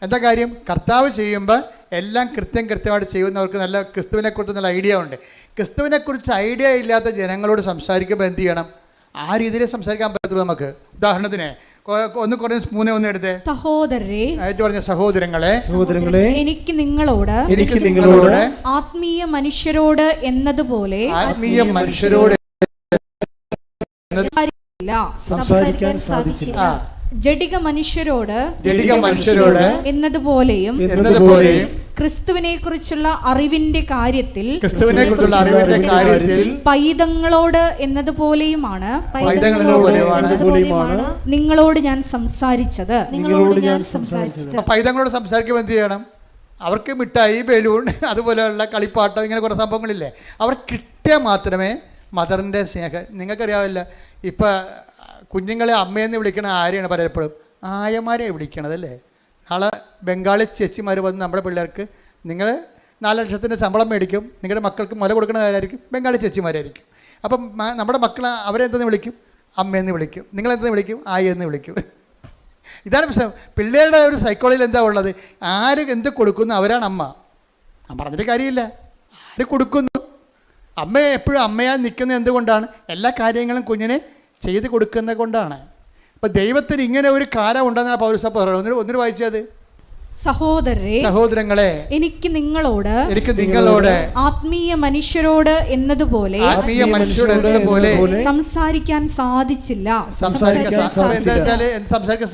എന്താ കാര്യം? കർത്താവ് ചെയ്യുമ്പോൾ എല്ലാം കൃത്യമായിട്ട് ചെയ്യുന്നവർക്ക് നല്ല ക്രിസ്തുവിനെക്കുറിച്ച് നല്ല ഐഡിയ ഉണ്ട്. ക്രിസ്തുവിനെക്കുറിച്ച് ഐഡിയ ഇല്ലാത്ത ജനങ്ങളോട് സംസാരിക്കുമ്പോൾ എന്ത് ചെയ്യണം? ആ രീതിയിൽ സംസാരിക്കാൻ പറ്റുള്ളൂ നമുക്ക്. ഉദാഹരണത്തിന് 1 Corinthians 3:1 എടുത്തേ. സഹോദരരെ, പറഞ്ഞ സഹോദരങ്ങളെ, എനിക്ക് നിങ്ങളോട് ആത്മീയ മനുഷ്യരോട് എന്നതുപോലെ സംസാരിക്കാൻ സാധിച്ചില്ല. ജഡിക മനുഷ്യരോട് എന്നതുപോലെയും ക്രിസ്തുവിനെ കുറിച്ചുള്ള അറിവിന്റെ കാര്യത്തിൽ പൈതങ്ങളോട് എന്നതുപോലെയുമാണ് നിങ്ങളോട് ഞാൻ സംസാരിച്ചത്. പൈതങ്ങളോട് സംസാരിക്കുമ്പോൾ എന്ത് ചെയ്യണം? അവർക്ക് മിഠായി, ബലൂൺ, അതുപോലെയുള്ള കളിപ്പാട്ടം, ഇങ്ങനെ കുറേ സംഭവങ്ങളില്ലേ, അവർ കിട്ടിയാൽ മാത്രമേ മദറിൻ്റെ സ്നേഹം. നിങ്ങൾക്കറിയാവില്ല, ഇപ്പം കുഞ്ഞുങ്ങളെ അമ്മയെന്ന് വിളിക്കണ ആരെയാണ് പലപ്പോഴും? ആയമാരെ വിളിക്കണതല്ലേ. നാളെ ബംഗാളി ചേച്ചിമാർ വന്ന് നമ്മുടെ പിള്ളേർക്ക് നിങ്ങൾ 4 ലക്ഷത്തിൻ്റെ ശമ്പളം മേടിക്കും, നിങ്ങളുടെ മക്കൾക്ക് മുല കൊടുക്കുന്നതായിരിക്കും ബംഗാളി ചേച്ചിമാരായിരിക്കും. അപ്പം നമ്മുടെ മക്കൾ അവരെന്തെന്ന് വിളിക്കും? അമ്മയെന്ന് വിളിക്കും. നിങ്ങളെന്തെന്ന് വിളിക്കും? ആയെന്ന് വിളിക്കും. ഇതാണ് പ്രശ്നം. പിള്ളേരുടെ ഒരു സൈക്കോളജിയിൽ എന്താ ഉള്ളത്? ആര് എന്ത് കൊടുക്കുന്നു അവരാണ് അമ്മ. പറഞ്ഞിട്ട് കാര്യമില്ല. ആര് കൊടുക്കുന്നു? അമ്മ എപ്പോഴും അമ്മയാൽ നിൽക്കുന്നത് എന്തുകൊണ്ടാണ്? എല്ലാ കാര്യങ്ങളും കുഞ്ഞിനെ ചെയ്ത് കൊടുക്കുന്നത് കൊണ്ടാണ്. അപ്പം ദൈവത്തിന് ഇങ്ങനെ ഒരു കാലം ഉണ്ടെന്നാണ് പൗലോസ് പറയുന്നത്. ഒന്നിനു വായിച്ചത്. സഹോദരങ്ങളെ, എനിക്ക് നിങ്ങളോട് ആത്മീയ മനുഷ്യരോട് എന്നതുപോലെ സംസാരിക്കാൻ സാധിച്ചില്ല. സംസാരിക്കാൻ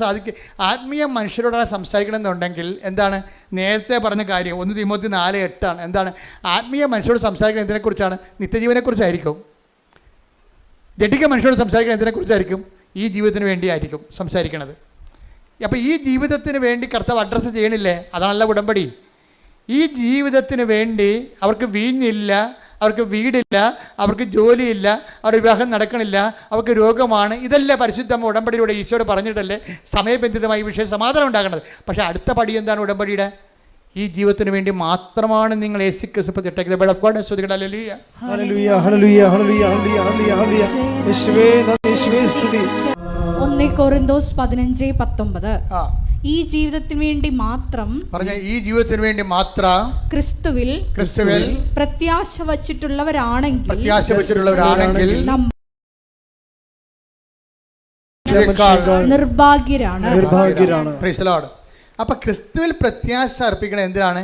സാധിക്കും. ആത്മീയ മനുഷ്യരോടാണ് സംസാരിക്കണം എന്നുണ്ടെങ്കിൽ എന്താണ്? നേരത്തെ പറഞ്ഞ കാര്യം 1 തിമോത്തി 4:8 എന്താണ്? ആത്മീയ മനുഷ്യരോട് സംസാരിക്കണം എന്തിനെക്കുറിച്ചാണ്? നിത്യജീവനെക്കുറിച്ചായിരിക്കും. ജഡിക മനുഷ്യരോട് സംസാരിക്കണം എന്തിനെക്കുറിച്ചായിരിക്കും? ഈ ജീവിതത്തിന് വേണ്ടിയായിരിക്കും സംസാരിക്കണത്. അപ്പോൾ ഈ ജീവിതത്തിന് വേണ്ടി കർത്താവ് അഡ്രസ്സ് ചെയ്യണില്ലേ? അതാണല്ല ഉടമ്പടി. ഈ ജീവിതത്തിന് വേണ്ടി അവർക്ക് വീഞ്ഞില്ല, അവർക്ക് വീടില്ല, അവർക്ക് ജോലിയില്ല, അവരുടെ വിവാഹം നടക്കണില്ല, അവർക്ക് രോഗമാണ്. ഇതല്ലേ പരിശുദ്ധ ഉടമ്പടിയിലൂടെ ഈശോയോട് പറഞ്ഞിട്ടല്ലേ സമയബന്ധിതമായി ഈ വിഷയം സമാധാനം ഉണ്ടാകുന്നത്. പക്ഷേ അടുത്ത പടി എന്താണ് ഉടമ്പടിയുടെ? ഈ ജീവിതത്തിന് വേണ്ടി മാത്രമാണ് നിങ്ങൾ യേശുക്രിസ്തു Corinthians 15:19 ഈ ജീവിതത്തിന് വേണ്ടി മാത്രം ഈ ജീവിതത്തിന് വേണ്ടി മാത്രം ക്രിസ്തുവിൽ പ്രത്യാശ വച്ചിട്ടുള്ളവരാണെങ്കിൽ നിർഭാഗ്യരാണ്. അപ്പം ക്രിസ്തുവിൽ പ്രത്യാശ അർപ്പിക്കണം എന്തിനാണ്?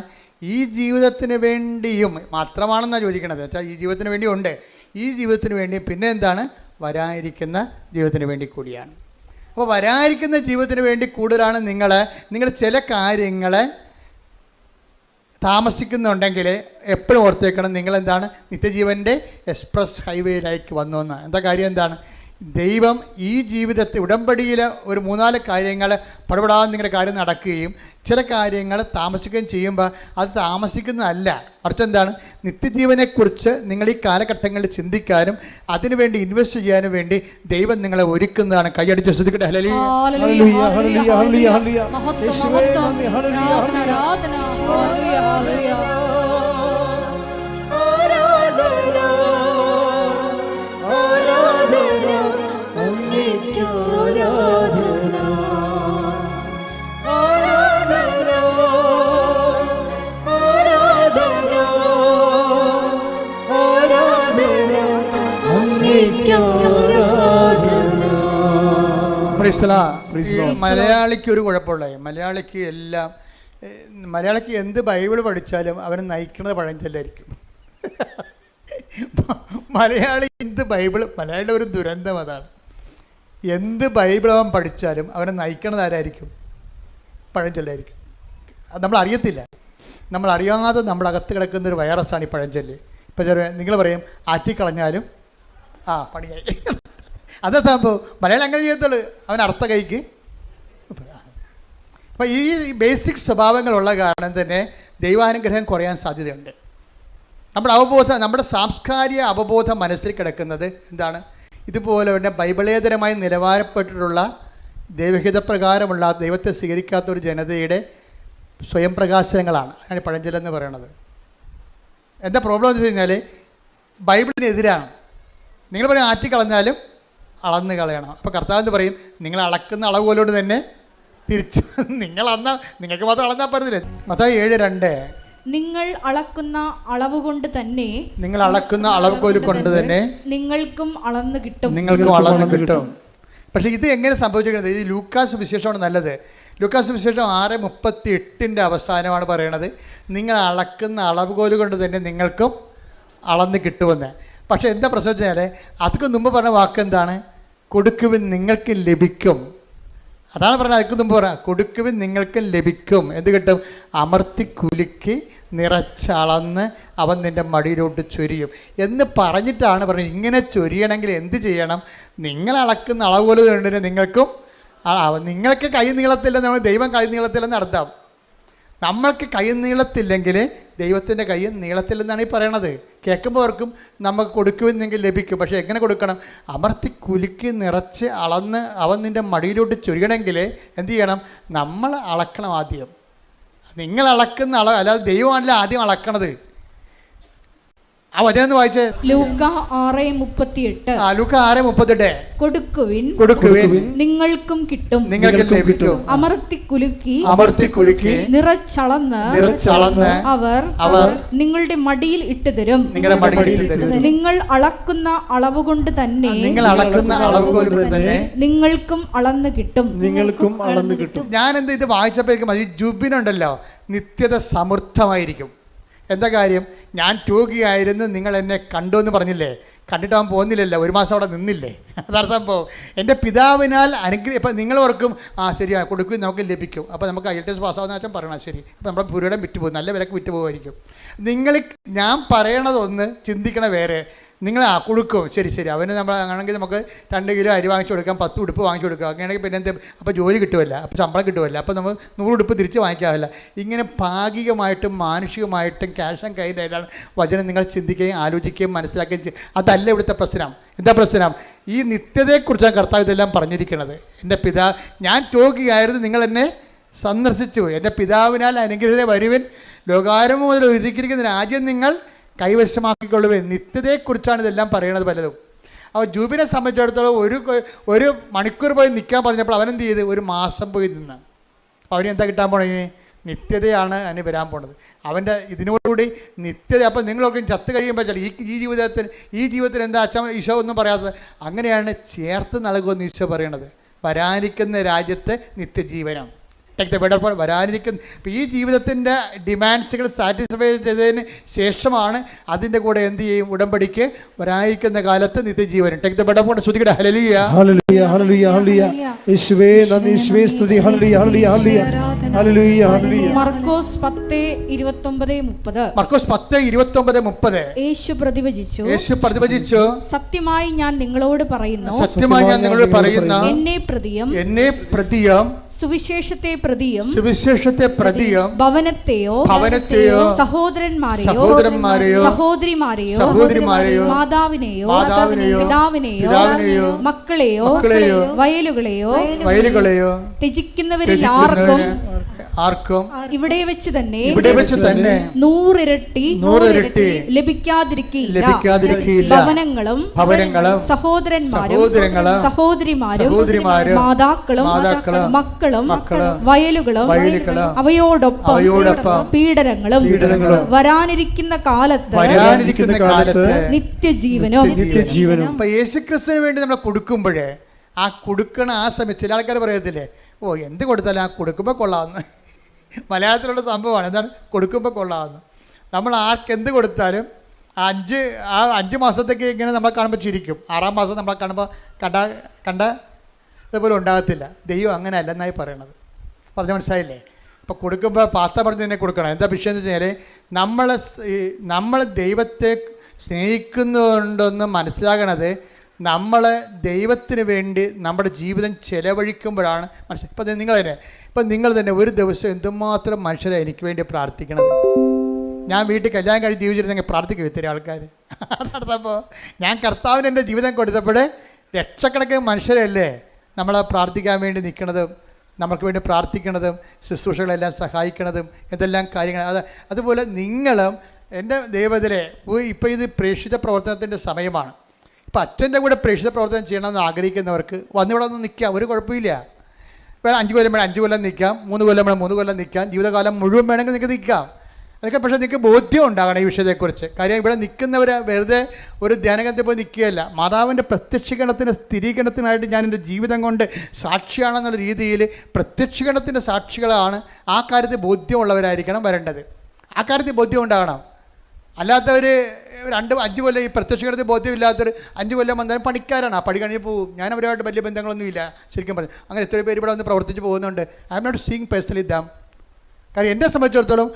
ഈ ജീവിതത്തിന് വേണ്ടിയും മാത്രമാണെന്നാണ് ചോദിക്കണത്. വെച്ചാൽ ഈ ജീവിതത്തിന് വേണ്ടി ഉണ്ട്, ഈ ജീവിതത്തിന് വേണ്ടി, പിന്നെ എന്താണ്? വരാനിരിക്കുന്ന ജീവിതത്തിന് വേണ്ടി കൂടിയാണ്. അപ്പോൾ വരാനിരിക്കുന്ന ജീവിതത്തിന് വേണ്ടി കൂടുതലാണ് നിങ്ങൾ ചില കാര്യങ്ങൾ താമസിക്കുന്നുണ്ടെങ്കിൽ എപ്പോഴും ഓർത്തേക്കണം, നിങ്ങളെന്താണ്? നിത്യജീവൻ്റെ എക്സ്പ്രസ് ഹൈവേയിലേക്ക് വന്നു എന്ന്. എന്താ കാര്യം? എന്താണ്? ദൈവം ഈ ജീവിതത്തിൽ ഉടമ്പടിയിൽ ഒരു 3-4 കാര്യങ്ങൾ പടപെടാതെ നിങ്ങളുടെ കാര്യം നടക്കുകയും ചില കാര്യങ്ങൾ താമസിക്കുകയും ചെയ്യുമ്പോൾ അത് താമസിക്കുന്നതല്ല, മറിച്ച് എന്താണ്? നിത്യജീവനെക്കുറിച്ച് നിങ്ങൾ ഈ കാലഘട്ടങ്ങളിൽ ചിന്തിക്കാനും അതിനുവേണ്ടി ഇൻവെസ്റ്റ് ചെയ്യാനും വേണ്ടി ദൈവം നിങ്ങളെ ഒരുക്കുന്നതാണ്. കൈയടിച്ച് ശ്രദ്ധിക്കട്ടെ. മലയാളിക്ക് ഒരു കുഴപ്പമുള്ള, മലയാളിക്ക് എന്ത് ബൈബിൾ പഠിച്ചാലും അവന് നയിക്കുന്നത് പഴഞ്ചൊല്ലായിരിക്കും. മലയാളിയുടെ ഒരു ദുരന്തം അതാണ്. എന്ത് ബൈബിൾ അവൻ പഠിച്ചാലും അവനെ നയിക്കണത് ആരായിരിക്കും? പഴഞ്ചൊല്ലായിരിക്കും. അത് നമ്മൾ അറിയത്തില്ല. നമ്മൾ അറിയാതെ നമ്മുടെ അകത്ത് കിടക്കുന്ന ഒരു വൈറസാണ് ഈ പഴഞ്ചൊല്ല്. ഇപ്പം നിങ്ങൾ പറയും ആറ്റിക്കളഞ്ഞാലും പണിയായി. അതേ സംഭവം മലയാളം അങ്ങനെ ചെയ്യത്തുള്ളൂ. അവൻ അർത്ഥ കൈക്ക്. അപ്പം ഈ ബേസിക് സ്വഭാവങ്ങളുള്ള കാരണം തന്നെ ദൈവാനുഗ്രഹം കുറയാൻ സാധ്യതയുണ്ട്. നമ്മുടെ സാംസ്കാരിക അവബോധം മനസ്സിൽ കിടക്കുന്നത് എന്താണ്? ഇതുപോലെ തന്നെ ബൈബിളേതരമായി നിലവാരപ്പെട്ടിട്ടുള്ള ദൈവഹിതപ്രകാരമുള്ള ദൈവത്തെ സ്വീകരിക്കാത്ത ഒരു ജനതയുടെ സ്വയം പ്രകാശനങ്ങളാണ്. അതിനാണ് പഴഞ്ചൊല്ലെന്ന് പറയണത്. എന്താ പ്രോബ്ലം എന്ന് വെച്ച് കഴിഞ്ഞാൽ ബൈബിളിനെതിരാണ്. നിങ്ങൾ പറയും ആറ്റിക്കളഞ്ഞാലും അളന്ന് കളയണം. അപ്പോൾ കർത്താവ് എന്ന് പറയും, നിങ്ങൾ അളക്കുന്ന അളവ് പോലോട് തന്നെ തിരിച്ച് നിങ്ങൾക്ക് മാത്രം അളന്നാൽ പറ്റത്തില്ല. മത്തായി 7:2 നിങ്ങൾ അളക്കുന്ന അളവ് കൊണ്ട് തന്നെ നിങ്ങൾ അളക്കുന്ന അളവുകോൽ കൊണ്ട് തന്നെ നിങ്ങൾക്കും അളന്ന് കിട്ടും. നിങ്ങൾക്കും അളന്ന് കിട്ടും. പക്ഷേ ഇത് എങ്ങനെ സംഭവിച്ചിരിക്കുന്നത്? ഈ ലൂക്കാസ് വിശേഷമാണ് നല്ലത്. ലൂക്കാസ് വിശേഷം 6:38 അവസാനമാണ് പറയണത്, നിങ്ങൾ അളക്കുന്ന അളവുകോൽ കൊണ്ട് തന്നെ നിങ്ങൾക്കും അളന്ന് കിട്ടുമെന്ന്. പക്ഷേ എന്താ പ്രശ്നം വെച്ചാൽ അതിക്ക് മുമ്പ് പറഞ്ഞ വാക്ക് എന്താണ്? കൊടുക്കുവിൻ നിങ്ങൾക്ക് ലഭിക്കും. അതാണ് പറഞ്ഞത്. അതിക്ക് മുമ്പ് പറയാം, കൊടുക്കുവിൻ നിങ്ങൾക്ക് ലഭിക്കും. എന്ത് കിട്ടും? അമർത്തി കുലുക്കി നിറച്ചളന്ന് അവൻ നിൻ്റെ മടിയിലോട്ട് ചൊരിയും എന്ന് പറഞ്ഞിട്ടാണ് പറഞ്ഞത്. ഇങ്ങനെ ചൊരിയണമെങ്കിൽ എന്ത് ചെയ്യണം? നിങ്ങൾ അളക്കുന്ന അളവുകോൽ കൊണ്ട് നിങ്ങൾക്കും നിങ്ങൾക്ക് കൈ നീളത്തില്ലെന്ന് നമ്മൾ ദൈവം കൈ നീളത്തില്ലെന്ന് അർത്ഥം. നമ്മൾക്ക് കൈ നീളത്തില്ലെങ്കിൽ ദൈവത്തിൻ്റെ കൈ നീളത്തില്ലെന്നാണ് ഈ പറയണത്. കേൾക്കുമ്പോൾ ഓർക്കും നമുക്ക് കൊടുക്കുമെന്നെങ്കിൽ ലഭിക്കും. പക്ഷേ എങ്ങനെ കൊടുക്കണം? അമർത്തി കുലുക്കി നിറച്ച് അളന്ന് അവൻ നിൻ്റെ മടിയിലോട്ട് ചൊരിയണമെങ്കിൽ എന്ത് ചെയ്യണം? നമ്മൾ അളക്കണം ആദ്യം. നിങ്ങൾ അളക്കുന്ന അളവ് അല്ലാതെ ദൈവമാണല്ലോ ആദ്യം അളക്കണത്. ആ വചനം ഒന്ന് വായിച്ചേ. ലൂക്ക 6:38. ലൂക്ക 6:38. കൊടുക്കുവിൻ നിങ്ങൾക്കും കിട്ടും, നിങ്ങൾക്ക് ലഭിക്കും. അമർത്തി കുലുക്കി നിറച്ചളന്ന് അവർ നിങ്ങളുടെ മടിയിൽ ഇട്ടു തരും. നിങ്ങളുടെ മടിയിൽ ഇട്ടു തരും. നിങ്ങൾ അളക്കുന്ന അളവ് കൊണ്ട് തന്നെ നിങ്ങൾക്കും അളന്ന് കിട്ടും. ഞാൻ എന്താ ഇത് വായിച്ചപ്പോഴേക്കും ഈ ജുബിനുണ്ടല്ലോ നിത്യത സമൃദ്ധമായിരിക്കും. എന്താ കാര്യം? ഞാൻ രോഗിയായിരുന്നു, നിങ്ങൾ എന്നെ കണ്ടു എന്ന് പറഞ്ഞില്ലേ? കണ്ടിട്ട് അവൻ പോകുന്നില്ലല്ലോ, 1 മാസം അവിടെ നിന്നില്ലേ? അതാണ് സംഭവം. എൻ്റെ പിതാവിനാൽ ഇപ്പം നിങ്ങൾ ഓർക്കും ശരിയാണ്, കൊടുക്കും നമുക്ക് ലഭിക്കും. അപ്പോൾ നമുക്ക് IELTS പാസ്സാവുന്ന വെച്ചാൽ പറയണം. ശരി, അപ്പോൾ നമ്മുടെ പുരയുടെ വിറ്റ് പോകും, നല്ല വിലക്ക് വിറ്റ് പോകുമായിരിക്കും. നിങ്ങൾ ഞാൻ പറയണതൊന്ന് ചിന്തിക്കണ വേറെ. നിങ്ങൾ കൊടുക്കും, ശരി അവന് നമ്മൾ ആണെങ്കിൽ നമുക്ക് 2 കിലോ അരി വാങ്ങിച്ചു കൊടുക്കാം, 10 ഉടുപ്പ് വാങ്ങിച്ചു കൊടുക്കാം. അങ്ങനെയാണെങ്കിൽ പിന്നെ എന്ത്? അപ്പോൾ ജോലി കിട്ടുമല്ല, അപ്പോൾ ശമ്പളം കിട്ടുമല്ല, അപ്പോൾ നമ്മൾ 100 ഉടുപ്പ് തിരിച്ച് വാങ്ങിക്കാവില്ല. ഇങ്ങനെ ഭാഗികമായിട്ടും മാനുഷികമായിട്ടും ക്യാഷ് ആൻഡ് കയ്യിലാണ് വചനം നിങ്ങൾ ചിന്തിക്കുകയും ആലോചിക്കുകയും മനസ്സിലാക്കുകയും ചെയ്യും. അതല്ല ഇവിടുത്തെ പ്രശ്നം. എന്താ പ്രശ്നം? ഈ നിത്യതയെക്കുറിച്ചാണ് കർത്താവ് ഇതെല്ലാം പറഞ്ഞിരിക്കുന്നത്. എൻ്റെ ഞാൻ രോഗിയായിരുന്നു, നിങ്ങൾ എന്നെ സന്ദർശിച്ചു, എൻ്റെ പിതാവിനാൽ അനുഗ്രഹീതരെ വരുവിൻ, ലോകാരംഭം മുതൽ ഒരുക്കിയിരിക്കുന്ന രാജ്യം നിങ്ങൾ കൈവശമാക്കിക്കൊള്ളുവേ. നിത്യതയെക്കുറിച്ചാണ് ഇതെല്ലാം പറയണത് പലതും. അപ്പോൾ ജൂബിനെ സംബന്ധിച്ചിടത്തോളം ഒരു മണിക്കൂർ പോയി നിൽക്കാൻ പറഞ്ഞപ്പോൾ അവനെന്ത് ചെയ്ത്? 1 മാസം പോയി നിന്ന്. അപ്പോൾ അവന് എന്താ കിട്ടാൻ പോണേ? നിത്യതയാണ് അതിന് വരാൻ പോണത്. അവൻ്റെ ഇതിനോടുകൂടി നിത്യത. അപ്പോൾ നിങ്ങളൊക്കെ ചത്ത് കഴിയുമ്പോൾ ചില ഈ ജീവിതത്തിൽ എന്താ അച്ഛൻ ഈശോ ഒന്നും പറയാത്തത്? അങ്ങനെയാണ് ചേർത്ത് നൽകുമെന്ന് ഈശോ പറയണത്. വരാനിരിക്കുന്ന രാജ്യത്ത് നിത്യജീവനം. വരാനിരിക്കുന്ന ഈ ജീവിതത്തിൻ്റെ ഡിമാൻഡ്സുകൾ സാറ്റിസ്ഫൈ ചെയ്തതിന് ശേഷമാണ് അതിൻ്റെ കൂടെ എന്ത് ചെയ്യും? ഉടമ്പടിക്ക് വരാനിരിക്കുന്ന കാലത്ത് നിത്യജീവനം. ടേക്ക് ദ ബെഡ് ഫോർ ശ്രുതിയുടെ ഹല്ലേലൂയ ഹല്ലേലൂയ ഹല്ലേലൂയ ഹല്ലേലൂയ. യേശുവേ നന്ദി, യേശുവേ സ്തുതി. ഹല്ലേലൂയ ഹല്ലേലൂയ ഹല്ലേലൂയ ഹല്ലേലൂയ. മർക്കോസ് 10:29-30. മർക്കോസ് 10:29-30. യേശു പ്രതിവചിച്ചു, സത്യമായി ഞാൻ നിങ്ങളോട് പറയുന്നു, എന്നെ പ്രതിയും സുവിശേഷത്തെ പ്രതിയും ഭവനത്തെയോ സഹോദരന്മാരെയോ സഹോദരിമാരെയോ മാതാവിനെയോ പിതാവിനെയോ മക്കളെയോ വയലുകളെയോ ത്യജിക്കുന്നവരിൽ ആർക്കും ഇവിടെ വെച്ച് തന്നെ 100 ഇരട്ടി ലഭിക്കാതിരിക്കില്ല. ഭവനങ്ങളും സഹോദരന്മാരും സഹോദരിമാരും മാതാക്കളും മക്കളും വയലുകളും അവയോടൊപ്പം പീഡനങ്ങളും വരാനിരിക്കുന്ന കാലത്ത് നിത്യജീവനും. യേശുക്രിസ്തുവിന് വേണ്ടി നമ്മൾ കൊടുക്കുമ്പോഴേ ആ കൊടുക്കണ ആ സമയത്ത് ചില ആൾക്കാർ പറയത്തില്ലേ, എന്ത് കൊടുത്താലും ആ കൊടുക്കുമ്പോൾ കൊള്ളാമെന്ന്. മലയാളത്തിലുള്ള സംഭവമാണ്. എന്താണ്? കൊടുക്കുമ്പോൾ കൊള്ളാമെന്ന്. നമ്മൾ ആർക്കെന്ത് കൊടുത്താലും 5 മാസത്തേക്ക് ഇങ്ങനെ നമ്മളെ കാണുമ്പോൾ ചിരിക്കും. 6-ാം മാസം നമ്മളെ കാണുമ്പോൾ കണ്ട ഇതുപോലെ ഉണ്ടാകത്തില്ല. ദൈവം അങ്ങനെ അല്ലെന്നായി പറയണത്. പറഞ്ഞ മനസ്സിലായില്ലേ? ഇപ്പോൾ കൊടുക്കുമ്പോൾ പാസ്ത പറഞ്ഞ് തന്നെ കൊടുക്കണം. എന്താ വിഷയം എന്ന് വെച്ചാൽ നമ്മൾ ദൈവത്തെ സ്നേഹിക്കുന്നുണ്ടെന്ന് മനസ്സിലാകണത് നമ്മൾ ദൈവത്തിന് വേണ്ടി നമ്മുടെ ജീവിതം ചെലവഴിക്കുമ്പോഴാണ് മനസ്സിലായി. ഇപ്പം നിങ്ങൾ തന്നെ ഒരു ദിവസം എന്തുമാത്രം മനുഷ്യരെ എനിക്ക് വേണ്ടി പ്രാർത്ഥിക്കണത്. ഞാൻ വീട്ടിൽ കല്യാണം കഴിഞ്ഞ് ജീവിച്ചിരുന്നെങ്കിൽ പ്രാർത്ഥിക്കും ഇത്തിരി ആൾക്കാർ. അതാണ് സംഭവം. ഞാൻ കർത്താവിന് എൻ്റെ ജീവിതം കൊടുത്തപ്പോൾ ലക്ഷക്കണക്കിന് മനുഷ്യരല്ലേ നമ്മളെ പ്രാർത്ഥിക്കാൻ വേണ്ടി നിൽക്കണതും നമുക്ക് വേണ്ടി പ്രാർത്ഥിക്കണതും ശുശ്രൂഷകളെല്ലാം സഹായിക്കണതും എന്തെല്ലാം കാര്യങ്ങൾ. അതുപോലെ നിങ്ങളും എൻ്റെ ദൈവത്തിലെ ഇപ്പോൾ ഇത് പ്രേക്ഷിത പ്രവർത്തനത്തിൻ്റെ സമയമാണ്. ഇപ്പം അച്ഛൻ്റെ കൂടെ പ്രേക്ഷിത പ്രവർത്തനം ചെയ്യണമെന്ന് ആഗ്രഹിക്കുന്നവർക്ക് വന്നിവിടെ ഒന്ന് നിൽക്കാം, ഒരു കുഴപ്പമില്ല. വേണം 5 കൊല്ലം വേണം 5 കൊല്ലം നിൽക്കാം, 3 കൊല്ലം വേണം 3 കൊല്ലം നിൽക്കാം, ജീവിതകാലം മുഴുവൻ വേണമെങ്കിൽ നിങ്ങൾക്ക് നിൽക്കാം. അതൊക്കെ പക്ഷേ നിങ്ങൾക്ക് ബോധ്യം ഉണ്ടാകണം ഈ വിഷയത്തെക്കുറിച്ച്. കാര്യം ഇവിടെ നിൽക്കുന്നവർ വെറുതെ ഒരു ധ്യാനകത്തിൽ പോയി നിൽക്കുകയല്ല. മാതാവിൻ്റെ പ്രത്യക്ഷീകരണത്തിന് സ്ഥിരീകരണത്തിനായിട്ട് ഞാൻ എൻ്റെ ജീവിതം കൊണ്ട് സാക്ഷിയാണെന്നുള്ള രീതിയിൽ പ്രത്യക്ഷീകരണത്തിൻ്റെ സാക്ഷികളാണ്. ആ കാര്യത്തിൽ ബോധ്യമുള്ളവരായിരിക്കണം വരേണ്ടത്. ആ കാര്യത്തിൽ ബോധ്യം ഉണ്ടാകണം. അല്ലാത്തവർ 2-5 കൊല്ലം ഈ പ്രത്യക്ഷീകരണത്തിൽ ബോധ്യമില്ലാത്തവർ 5 കൊല്ലം വന്നാലും പണിക്കാരാണ്. ആ പണി കഴിഞ്ഞ് പോവും. ഞാൻ അവരുമായിട്ട് വലിയ ബന്ധങ്ങളൊന്നുമില്ല ശരിക്കും പറഞ്ഞു. അങ്ങനെ എത്രയോ പേര് ഇവിടെ വന്ന് പ്രവർത്തിച്ച് പോകുന്നുണ്ട്. I'm not seeing personally them. കാര്യം എന്നെ സംബന്ധിച്ചിടത്തോളം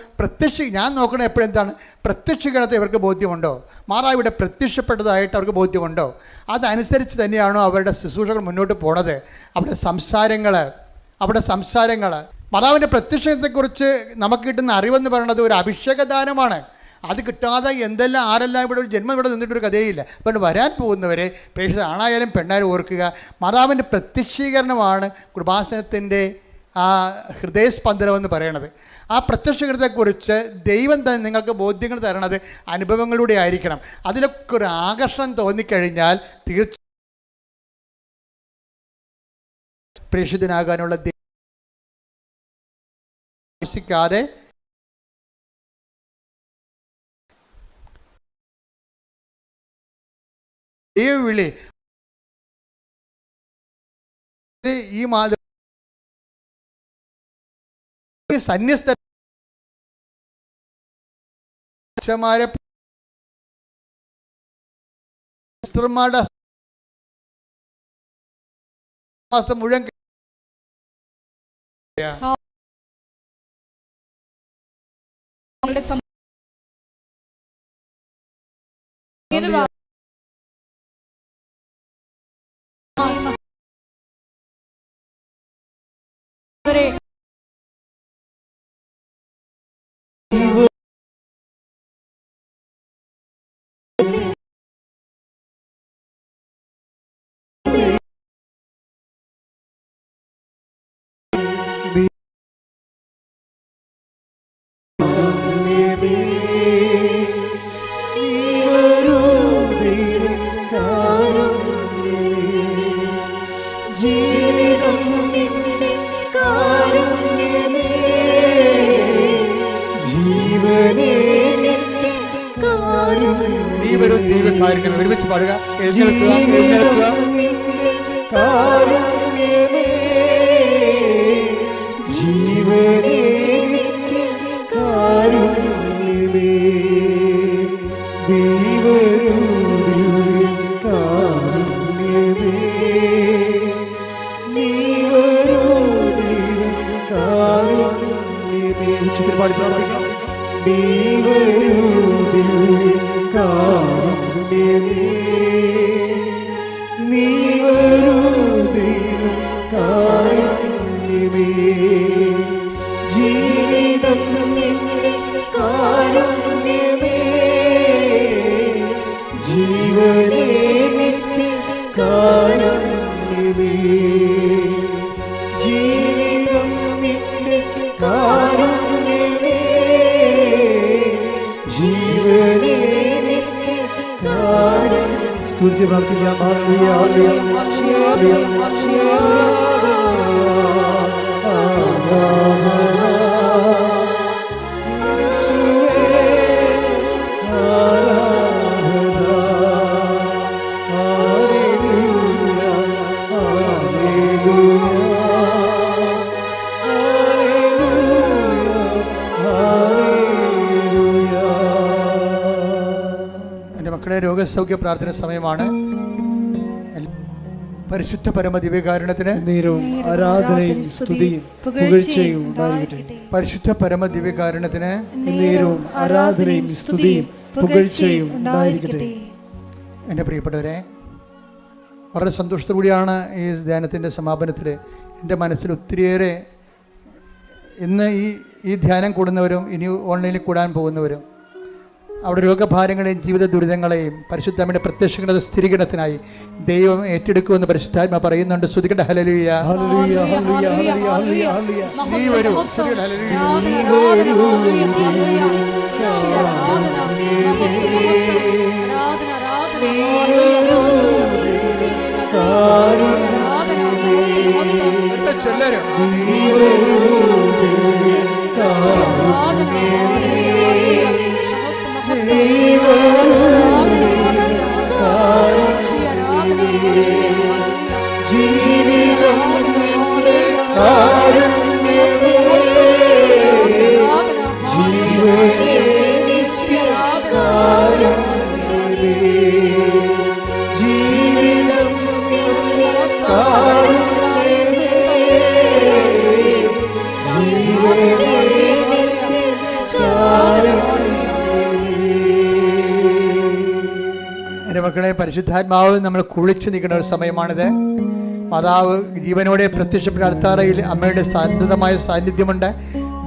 ഞാൻ നോക്കണത് എപ്പോഴെന്താണ്, പ്രത്യക്ഷീകരണത്തെ ഇവർക്ക് ബോധ്യമുണ്ടോ, മാതാവിടെ പ്രത്യക്ഷപ്പെട്ടതായിട്ട് അവർക്ക് ബോധ്യമുണ്ടോ, അതനുസരിച്ച് തന്നെയാണോ അവരുടെ ശുശ്രൂഷകൾ മുന്നോട്ട് പോണത്. അവിടെ സംസാരങ്ങൾ മാതാവിൻ്റെ പ്രത്യക്ഷത്തെക്കുറിച്ച് നമുക്ക് കിട്ടുന്ന അറിവെന്ന് പറയുന്നത് ഒരു അഭിഷേകദാനമാണ്. അത് കിട്ടാതെ ആരെല്ലാം ഇവിടെ ഒരു ജന്മം ഇവിടെ നിന്നിട്ടൊരു കഥയില്ല. അതുകൊണ്ട് വരാൻ പോകുന്നവരെ പ്രേക്ഷിത ആണായാലും പെണ്ണായാലും ഓർക്കുക, മാതാവിൻ്റെ പ്രത്യക്ഷീകരണമാണ് കൃപാസനത്തിൻ്റെ ആ ഹൃദയസ്പന്ദനമെന്ന് പറയണത്. ആ പ്രത്യക്ഷീകരണത്തെക്കുറിച്ച് ദൈവം തന്നെ നിങ്ങൾക്ക് ബോധ്യങ്ങൾ തരണത് അനുഭവങ്ങളിലൂടെ ആയിരിക്കണം. അതിലൊക്കെ ഒരു ആകർഷണം തോന്നിക്കഴിഞ്ഞാൽ തീർച്ചയായും പ്രേക്ഷിതനാകാനുള്ള ാതെ വിളി ഈ സന്യസ്ത മുഴുവൻ ഒരുമിച്ച് പാടുക. സ്തുതിച്ച് പ്രാർത്ഥിക്കാം. രോഗസൗഖ്യ പ്രാർത്ഥന സമയമാണ്. പരിശുദ്ധ പരമ ദിവ്യകാരുണ്യത്തിന് ആരാധനയും സ്തുതിയും പുകഴ്ചയും ഉണ്ടായിരിക്കട്ടെ. പരിശുദ്ധ പരമ ദിവ്യകാരുണ്യത്തിന് ആരാധനയും സ്തുതിയും പുകഴ്ചയും ഉണ്ടായിരിക്കട്ടെ. എൻ്റെ പ്രിയപ്പെട്ടവരെ, വളരെ സന്തോഷത്തോടുകൂടിയാണ് ഈ ധ്യാനത്തിൻ്റെ സമാപനത്തിൽ എൻ്റെ മനസ്സിൽ ഒത്തിരിയേറെ ഇന്ന് ഈ ധ്യാനം കൂടുന്നവരും ഇനി ഓൺലൈനിൽ കൂടാൻ പോകുന്നവരും അവിടെ രോഗഭാരങ്ങളെയും ജീവിത ദുരിതങ്ങളെയും പരിശുദ്ധാത്മാവിന്റെ പ്രത്യക്ഷങ്ങളുടെ സ്ഥിരീകരണത്തിനായി ദൈവം ഏറ്റെടുക്കുമെന്ന് പരിശുദ്ധാത്മ പറയുന്നുണ്ട്. സ്തുതിക്കട്ടെ. ഹല്ലേലൂയ, ഹല്ലേലൂയ, ഹല്ലേലൂയ, ഹല്ലേലൂയ, ഹല്ലേലൂയ. നീ വരൂ. സ്തുതിക്കട്ടെ. ഹല്ലേലൂയ, ചൊല്ലരും ജീവിതം നിന്റെ കാരുണ്യമേ, ജീവനേ നിത്യകാരുണ്യമേ, ജീവിതം നിന്റെ കാരുണ്യമേ, ജീവനേ എൻ്റെ മക്കളെ, പരിശുദ്ധാത്മാവ് നമ്മൾ കുളിച്ച് നിൽക്കുന്ന ഒരു സമയമാണിത്. മാതാവ് ജീവനോടെ പ്രത്യക്ഷപ്പെട്ട അൾത്താരയിൽ അമ്മയുടെ ശാന്തമായ സാന്നിധ്യമുണ്ട്.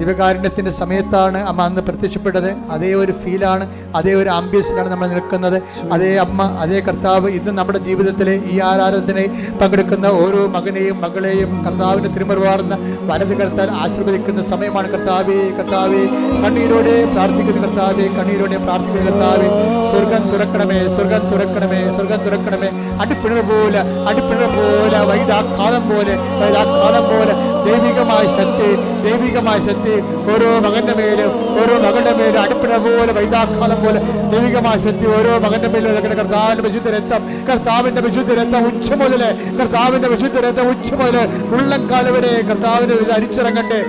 ദിവ്യകാരുണ്യത്തിൻ്റെ സമയത്താണ് അമ്മ അന്ന് പ്രത്യക്ഷപ്പെട്ടത്. അതേ ഒരു ഫീലാണ്, അതേ ഒരു ആംബിയൻസിലാണ് നമ്മൾ നിൽക്കുന്നത്. അതേ അമ്മ, അതേ കർത്താവ് ഇന്ന് നമ്മുടെ ജീവിതത്തിലെ ഈ ആരാധനയിൽ പങ്കെടുക്കുന്ന ഓരോ മകനെയും മകളെയും കർത്താവിൻ്റെ തിരുമുറുവാർന്ന വലത് കർത്താൽ ആശീർവദിക്കുന്ന സമയമാണ്. കർത്താവേ, കർത്താവേ, കണ്ണീരോടെ പ്രാർത്ഥിക്കുന്ന കർത്താവേ, കണ്ണീരോടെ പ്രാർത്ഥിക്കുന്ന കർത്താവേ, സ്വർഗം തുറക്കണമേ, സ്വർഗം തുറക്കണമേ, സ്വർഗം തുറക്കണമേ. അടിപ്പിണർ പോലെ, അടിപ്പിണർ പോലെ, വൈദാക്കാലം പോലെ, വൈദാക്കാലം പോലെ ദൈവികമായ ശക്തി, ദൈവികമായ ശക്തി ഓരോ മകന്റെ മേലും, ഓരോ മകളുടെ മേലും അടിപ്പിണർ പോലെ, വൈദാക്കാലം പോലെ ദൈവികമായ ശക്തി ഓരോ മകന്റെ മേലും. കർത്താവിന്റെ വിശുദ്ധ രക്തം, കർത്താവിന്റെ വിശുദ്ധ രക്തം ഉച്ച മുതല്, കർത്താവിന്റെ വിശുദ്ധ രക്തം ഉച്ച മുതല് ഉള്ളംകാലം വരെ കർത്താവിന് അരിച്ചിറങ്ങട്ടെ,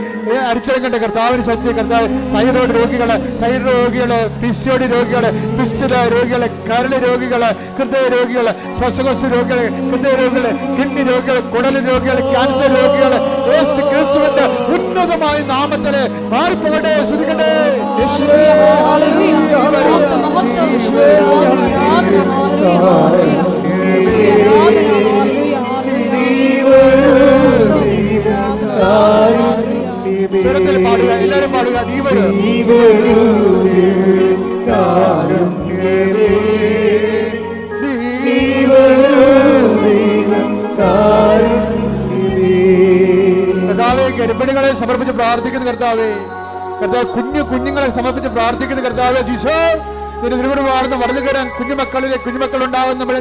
അരിച്ചിറങ്ങട്ടെ കർത്താവിന് ശക്തി. കർത്താവ് തൈറോയ്ഡ് രോഗികള്, തൈറോയ്ഡ് രോഗികള്, പിസിഒഡി രോഗികള്, പിസ്തുല രോഗികള്, കരള് രോഗികള്, ഹൃദയ രോഗികള്, ശ്വാസകോശ രോഗികള്, ഹൃദയ രോഗികള്, കിഡ്നി രോഗികള്, കുടല് രോഗികള്, ക്യാൻസർ രോഗികള്, യേശു ക്രിസ്തുവിന്റെ ഉന്നതമായ നാമത്തില് മാറിപ്പോകട്ടെ. ശ്രുതിക്കട്ടെ. സ്വരത്തിൽ പാടുക, എല്ലാവരും പാടുക. കർത്താവേ, ഗർഭിണികളെ സമർപ്പിച്ച് പ്രാർത്ഥിക്കുന്ന കർത്താവേ, കർത്താവ് കുഞ്ഞുങ്ങളെ സമർപ്പിച്ച് പ്രാർത്ഥിക്കുന്ന കർത്താവേ, ഈശോ നിന്റെ തിരുമുറുവാർന്ന് വളർന്നു കയറാൻ കുഞ്ഞുമക്കൾ ഉണ്ടാകുന്ന നമ്മുടെ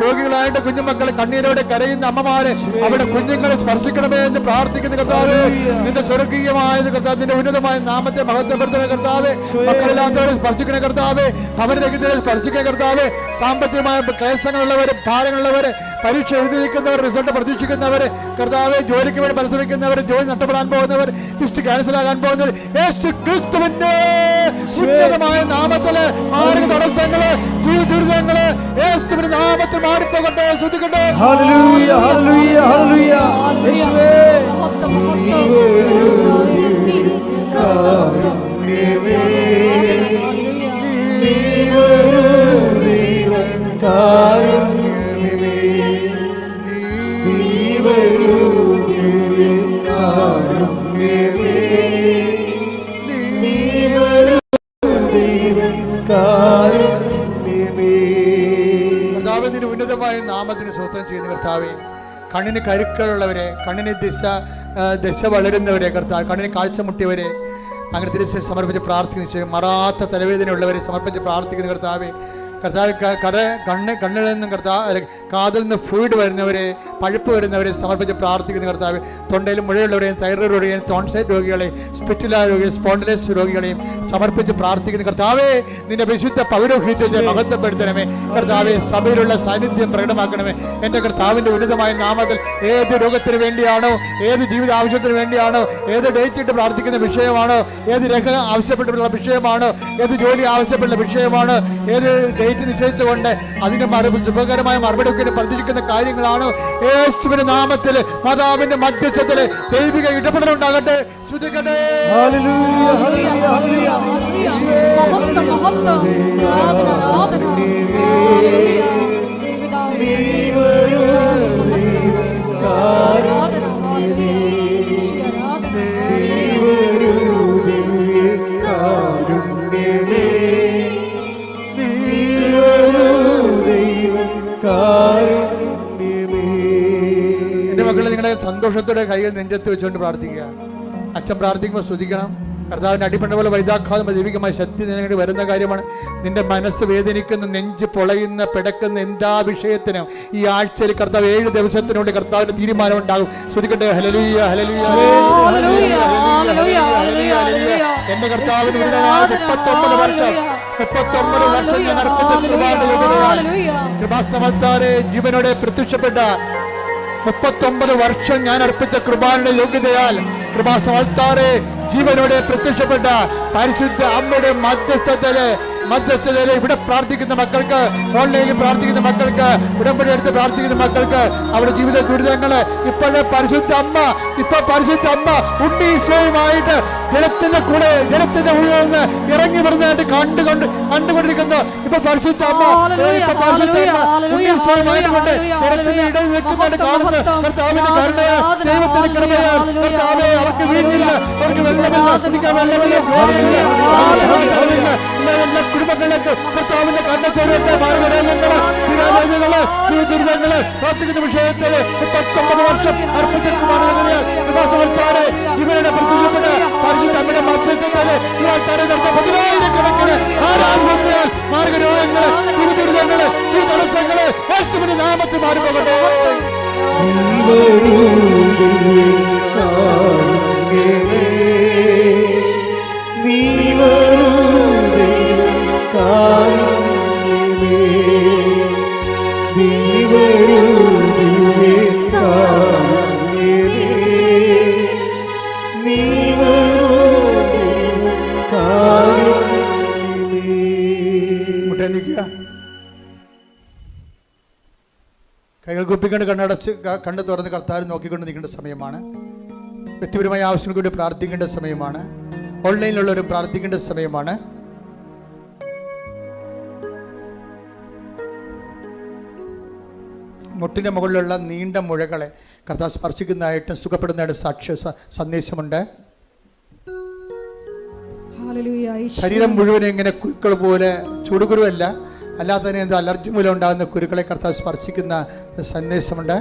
രോഗികളായിട്ട് കുഞ്ഞുമക്കളെ കണ്ണീരോടെ കരയുന്ന അമ്മമാരെ അവിടെ കുഞ്ഞുങ്ങളെ സ്പർശിക്കണമേ എന്ന് പ്രാർത്ഥിക്കുന്ന കർത്താവേ, നിന്റെ സ്വർഗീയമായത് കർത്താവ്, നിന്റെ ഉന്നതമായ നാമത്തെ മഹത്വപ്പെടുത്തുന്ന കർത്താവേ, മക്കളില്ലാത്തവരെ സ്പർശിക്കണ കർത്താവേ, അവരുടെ സ്പർശിക്കുന്ന കർത്താവേ, സാമ്പത്തികമായ ക്ലേശങ്ങളുള്ളവര്, ഭാരങ്ങളുള്ളവര്, പരീക്ഷ എഴുതിയിരിക്കുന്നവർ, റിസൾട്ട് പ്രതീക്ഷിക്കുന്നവര്, കർത്താവെ ജോലിക്ക് വേണ്ടി പരിശ്രമിക്കുന്നവർ, ജോലി നഷ്ടപ്പെടാൻ പോകുന്നവർ, ലിസ്റ്റ് ക്യാൻസൽ ആകാൻ പോകുന്നവർ, യേശു ക്രിസ്തുവിന്റെ ഉന്നതമായ നാമത്തില് മാർഗ തടസ്സങ്ങള്, ജീവിത ദുരിതങ്ങള് യേശുവിന്റെ നാമത്തിൽ മാറിപ്പോകട്ടെ. ശ്രദ്ധിക്കട്ടെ. ഹല്ലേലൂയ, ഹല്ലേലൂയ, ഹല്ലേലൂയ. യേശുവേ, കർത്താവിന്റെ ഉന്നതമായ നാമത്തിന് സ്വന്തം ചെയ്യുന്ന കർത്താവെ, കണ്ണിന് കരുക്കളുള്ളവരെ, കണ്ണിന് ദശ വളരുന്നവരെ, കർത്താവ് കാഴ്ച മുട്ടിയവരെ അങ്ങനെ തിരിച്ച് സമർപ്പിച്ച് പ്രാർത്ഥിക്കുന്നു. മറാത്ത തലവേദനയുള്ളവരെ സമർപ്പിച്ച് പ്രാർത്ഥിക്കുന്ന കർത്താവെ, കണ്ണിൽ നിന്നും കാതിൽ നിന്ന് ഫ്ലൂയിഡ് വരുന്നവരെ, പഴുപ്പ് വരുന്നവരെ സമർപ്പിച്ച് പ്രാർത്ഥിക്കുന്ന കർത്താവ്, തൊണ്ടയിൽ മുഴയുള്ളവരെയും, തൈറോയ്ഡ് രോഗികളെയും, ടോൺസൈറ്റ് രോഗികളെയും, സ്പിറ്റുല രോഗികളെയും, സ്പോണ്ടിലൈറ്റിസ് രോഗികളെയും സമർപ്പിച്ച് പ്രാർത്ഥിക്കുന്ന കർത്താവേ, നിന്റെ വിശുദ്ധ പൗരോഹിത്യത്തെ മഹത്വപ്പെടുത്തണമേ. കർത്താവെ, സഭയിലുള്ള സാന്നിധ്യം പ്രകടമാക്കണമേ. എൻ്റെ കർത്താവിൻ്റെ ഉന്നതമായ നാമത്തിൽ ഏത് രോഗത്തിന് വേണ്ടിയാണോ, ഏത് ജീവിത ആവശ്യത്തിന് വേണ്ടിയാണോ, ഏത് ഡേറ്റ് ഇട്ട് പ്രാർത്ഥിക്കുന്ന വിഷയമാണോ, ഏത് രേഖ ആവശ്യപ്പെട്ടിട്ടുള്ള വിഷയമാണോ, ഏത് ജോലി ആവശ്യപ്പെട്ടുള്ള വിഷയമാണോ, ഏത് ഡേറ്റ് നിശ്ചയിച്ചുകൊണ്ട് അതിന് ശുഭകരമായ മറുപടി പ്രതീക്ഷിക്കുന്ന കാര്യങ്ങളാണോ, യേശുവിന്റെ നാമത്തിൽ മാതാവിന്റെ മധ്യസ്ഥത്തില് ദൈവിക ഇടപെടലുണ്ടാകട്ടെ. ശ്രുതിക്കട്ടെ. ഹല്ലേലൂയ, ഹല്ലേലൂയ, ഹല്ലേലൂയ. യേശുവേ, എന്റെ മക്കളെ, നിങ്ങളെ സന്തോഷത്തോടെ കൈകൾ നെഞ്ചത്ത് വെച്ചുകൊണ്ട് പ്രാർത്ഥിക്കുക. അച്ഛൻ പ്രാർത്ഥിക്കുമ്പോൾ ശ്രദ്ധിക്കണം. കർത്താവിൻ്റെ അടിപ്പണ്ട പോലെ വൈദാഘാതം ദൈവികമായ ശക്തി നിനക്ക് വരുന്ന കാര്യമാണ്. നിന്റെ മനസ്സ് വേദനിക്കുന്ന, നെഞ്ച് പൊളയുന്ന, പിടക്കുന്ന എന്താ വിഷയത്തിനും ഈ ആഴ്ചയിൽ കർത്താവ് 7 ദിവസത്തിനുള്ളിൽ കർത്താവിന്റെ തീരുമാനം ഉണ്ടാകും. ശ്രദ്ധിക്കട്ടെ. ഹല്ലേലൂയ, ഹല്ലേലൂയ, ഹല്ലേലൂയ, ഹല്ലേലൂയ. എന്റെ കർത്താവിന് 39 വർഷം 39 വർഷം ഞാൻ അർപ്പിച്ച കൃപാന്റെ യോഗ്യതയാൽ കൃപാസമത്താരെ ജീവനോടെ പ്രത്യക്ഷപ്പെട്ട 39 വർഷം ഞാൻ അർപ്പിച്ച കൃപാന്റെ യോഗ്യതയാൽ കൃപാസമത്താരെ ജീവനോടെ പ്രത്യക്ഷപ്പെട്ട പരിശുദ്ധ അമ്മയുടെ മധ്യസ്ഥതയിലെ ഇവിടെ പ്രാർത്ഥിക്കുന്ന മക്കൾക്ക്, ഓൺലൈനിൽ പ്രാർത്ഥിക്കുന്ന മക്കൾക്ക്, ഉടമ്പടി എടുത്ത് പ്രാർത്ഥിക്കുന്ന മക്കൾക്ക് അവരുടെ ജീവിത ദുരിതങ്ങള് ഇപ്പോഴേ പരിശുദ്ധ അമ്മ ഉണ്ണീശോയുമായിട്ട് ജലത്തിന്റെ ഉള്ളിൽ നിന്ന് ഇറങ്ങി വരുന്നതായിട്ട് കണ്ടുകൊണ്ടിരിക്കുന്നു. ഇപ്പൊ പരിശുദ്ധ അമ്മ ഉണ്ണീശോയുമായിട്ട് കൊണ്ട് ജലത്തിന്റെ ഇടയിൽ നിൽക്കുന്നതായിട്ട് കാണുന്നു. കർത്താവിന്റെ കരുണയാൽ, ദൈവത്തിന്റെ കൃപയാൽ കർത്താവേ അവർക്ക് വീഞ്ഞില്ല, അവർക്ക് വെള്ളമില്ല, കുടിക്കാൻ വെള്ളമില്ല, എല്ലാ കുടുംബങ്ങളിലേക്ക് കർത്താവിന്റെ കണ്ണത്തോടെ മാർഗരേഖകള് ദുരിതങ്ങള് പ്രാർത്ഥിക്കുന്ന വിഷയത്തിൽ 19 വർഷം അർപ്പിച്ചിട്ടുമാണ്. ഇവരുടെ പ്രത്യക്ഷപ്പെട്ട പരിശുദ്ധ അമ്മയുടെ മധ്യസ്ഥതയില് ഇയാൾക്കാരെ നടത്ത 10,000 ആരാധനയാൽ മാർഗരോഗങ്ങള്, ദുരിതങ്ങള്, ഈ തടസ്സങ്ങള് യേശുവിന്റെ നാമത്തിൽ മാറിപ്പോകട്ടെ. കൈകൾ കുപ്പിക്കൊണ്ട് കണ്ണ് തുറന്ന് കർത്താവിനെ നോക്കിക്കൊണ്ട് നിൽക്കേണ്ട സമയമാണ്. വ്യക്തിപരമായ ആവശ്യങ്ങൾക്ക് വേണ്ടി പ്രാർത്ഥിക്കേണ്ട സമയമാണ്. ഓൺലൈനിലുള്ളവരും പ്രാർത്ഥിക്കേണ്ട സമയമാണ്. മുട്ടിൻ്റെ മുകളിലുള്ള നീണ്ട മുഴകളെ കർത്താവ് സ്പർശിക്കുന്നതായിട്ടും സുഖപ്പെടുന്നതായിട്ട് സാക്ഷ്യ സന്ദേശമുണ്ട്. ശരീരം മുഴുവൻ ഇങ്ങനെ കുരുക്കൾ പോലെ, ചൂടുകുരുവല്ല, അല്ലാതെ തന്നെ എന്തോ അലർജി മൂലം ഉണ്ടാകുന്ന കുരുക്കളെ കർത്താവ് സ്പർശിക്കുന്ന സന്ദേശമുണ്ട്.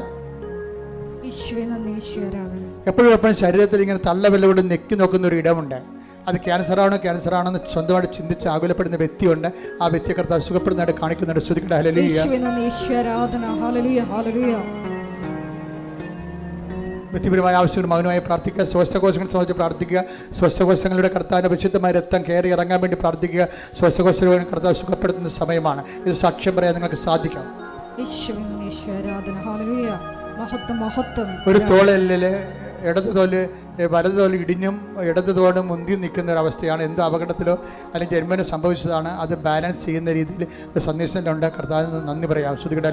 എപ്പോഴും ശരീരത്തിൽ ഇങ്ങനെ തള്ളവിലവിടെ നെക്കി നോക്കുന്ന ഒരു ഇടമുണ്ട്. അത് ക്യാൻസറാണോ എന്ന് സ്വന്തമായിട്ട് ചിന്തിച്ച് ആകുലപ്പെടുന്ന വ്യക്തിയുണ്ട്. ആ വ്യക്തിയെ കർത്താവ് സുഖപ്പെടുന്നതായിട്ട് കാണിക്കുന്നുണ്ട്. ശ്രുതിക്കട്ടെ. വ്യക്തിപരമായ ആവശ്യങ്ങൾ മൗനമായി പ്രാർത്ഥിക്കുക. ശ്വാസകോശങ്ങൾ സംബന്ധിച്ച് പ്രാർത്ഥിക്കുക. ശ്വാസകോശങ്ങളുടെ കർത്താവിൻ്റെ പരിശുദ്ധമായ രക്തം കയറി ഇറങ്ങാൻ വേണ്ടി പ്രാർത്ഥിക്കുക. ശ്വാസകോശങ്ങൾ കർത്താവ് സുഖപ്പെടുത്തുന്ന സമയമാണ്. ഇത് സാക്ഷ്യം പറയാൻ നിങ്ങൾക്ക് സാധിക്കാം. ഒരു തോളെല്ലില് വലത് തോല് ഇടിഞ്ഞും ഇടത് തോലും മുന്തി നിൽക്കുന്ന ഒരു അവസ്ഥയാണ്. എന്തോ അപകടത്തിലോ അല്ലെങ്കിൽ ജന്മനോ സംഭവിച്ചതാണ്. അത് ബാലൻസ് ചെയ്യുന്ന രീതിയിൽ ഒരു സന്ദേശം ഉണ്ട്. കർത്താവിന് നന്ദി പറയാം. ശ്രുതികട.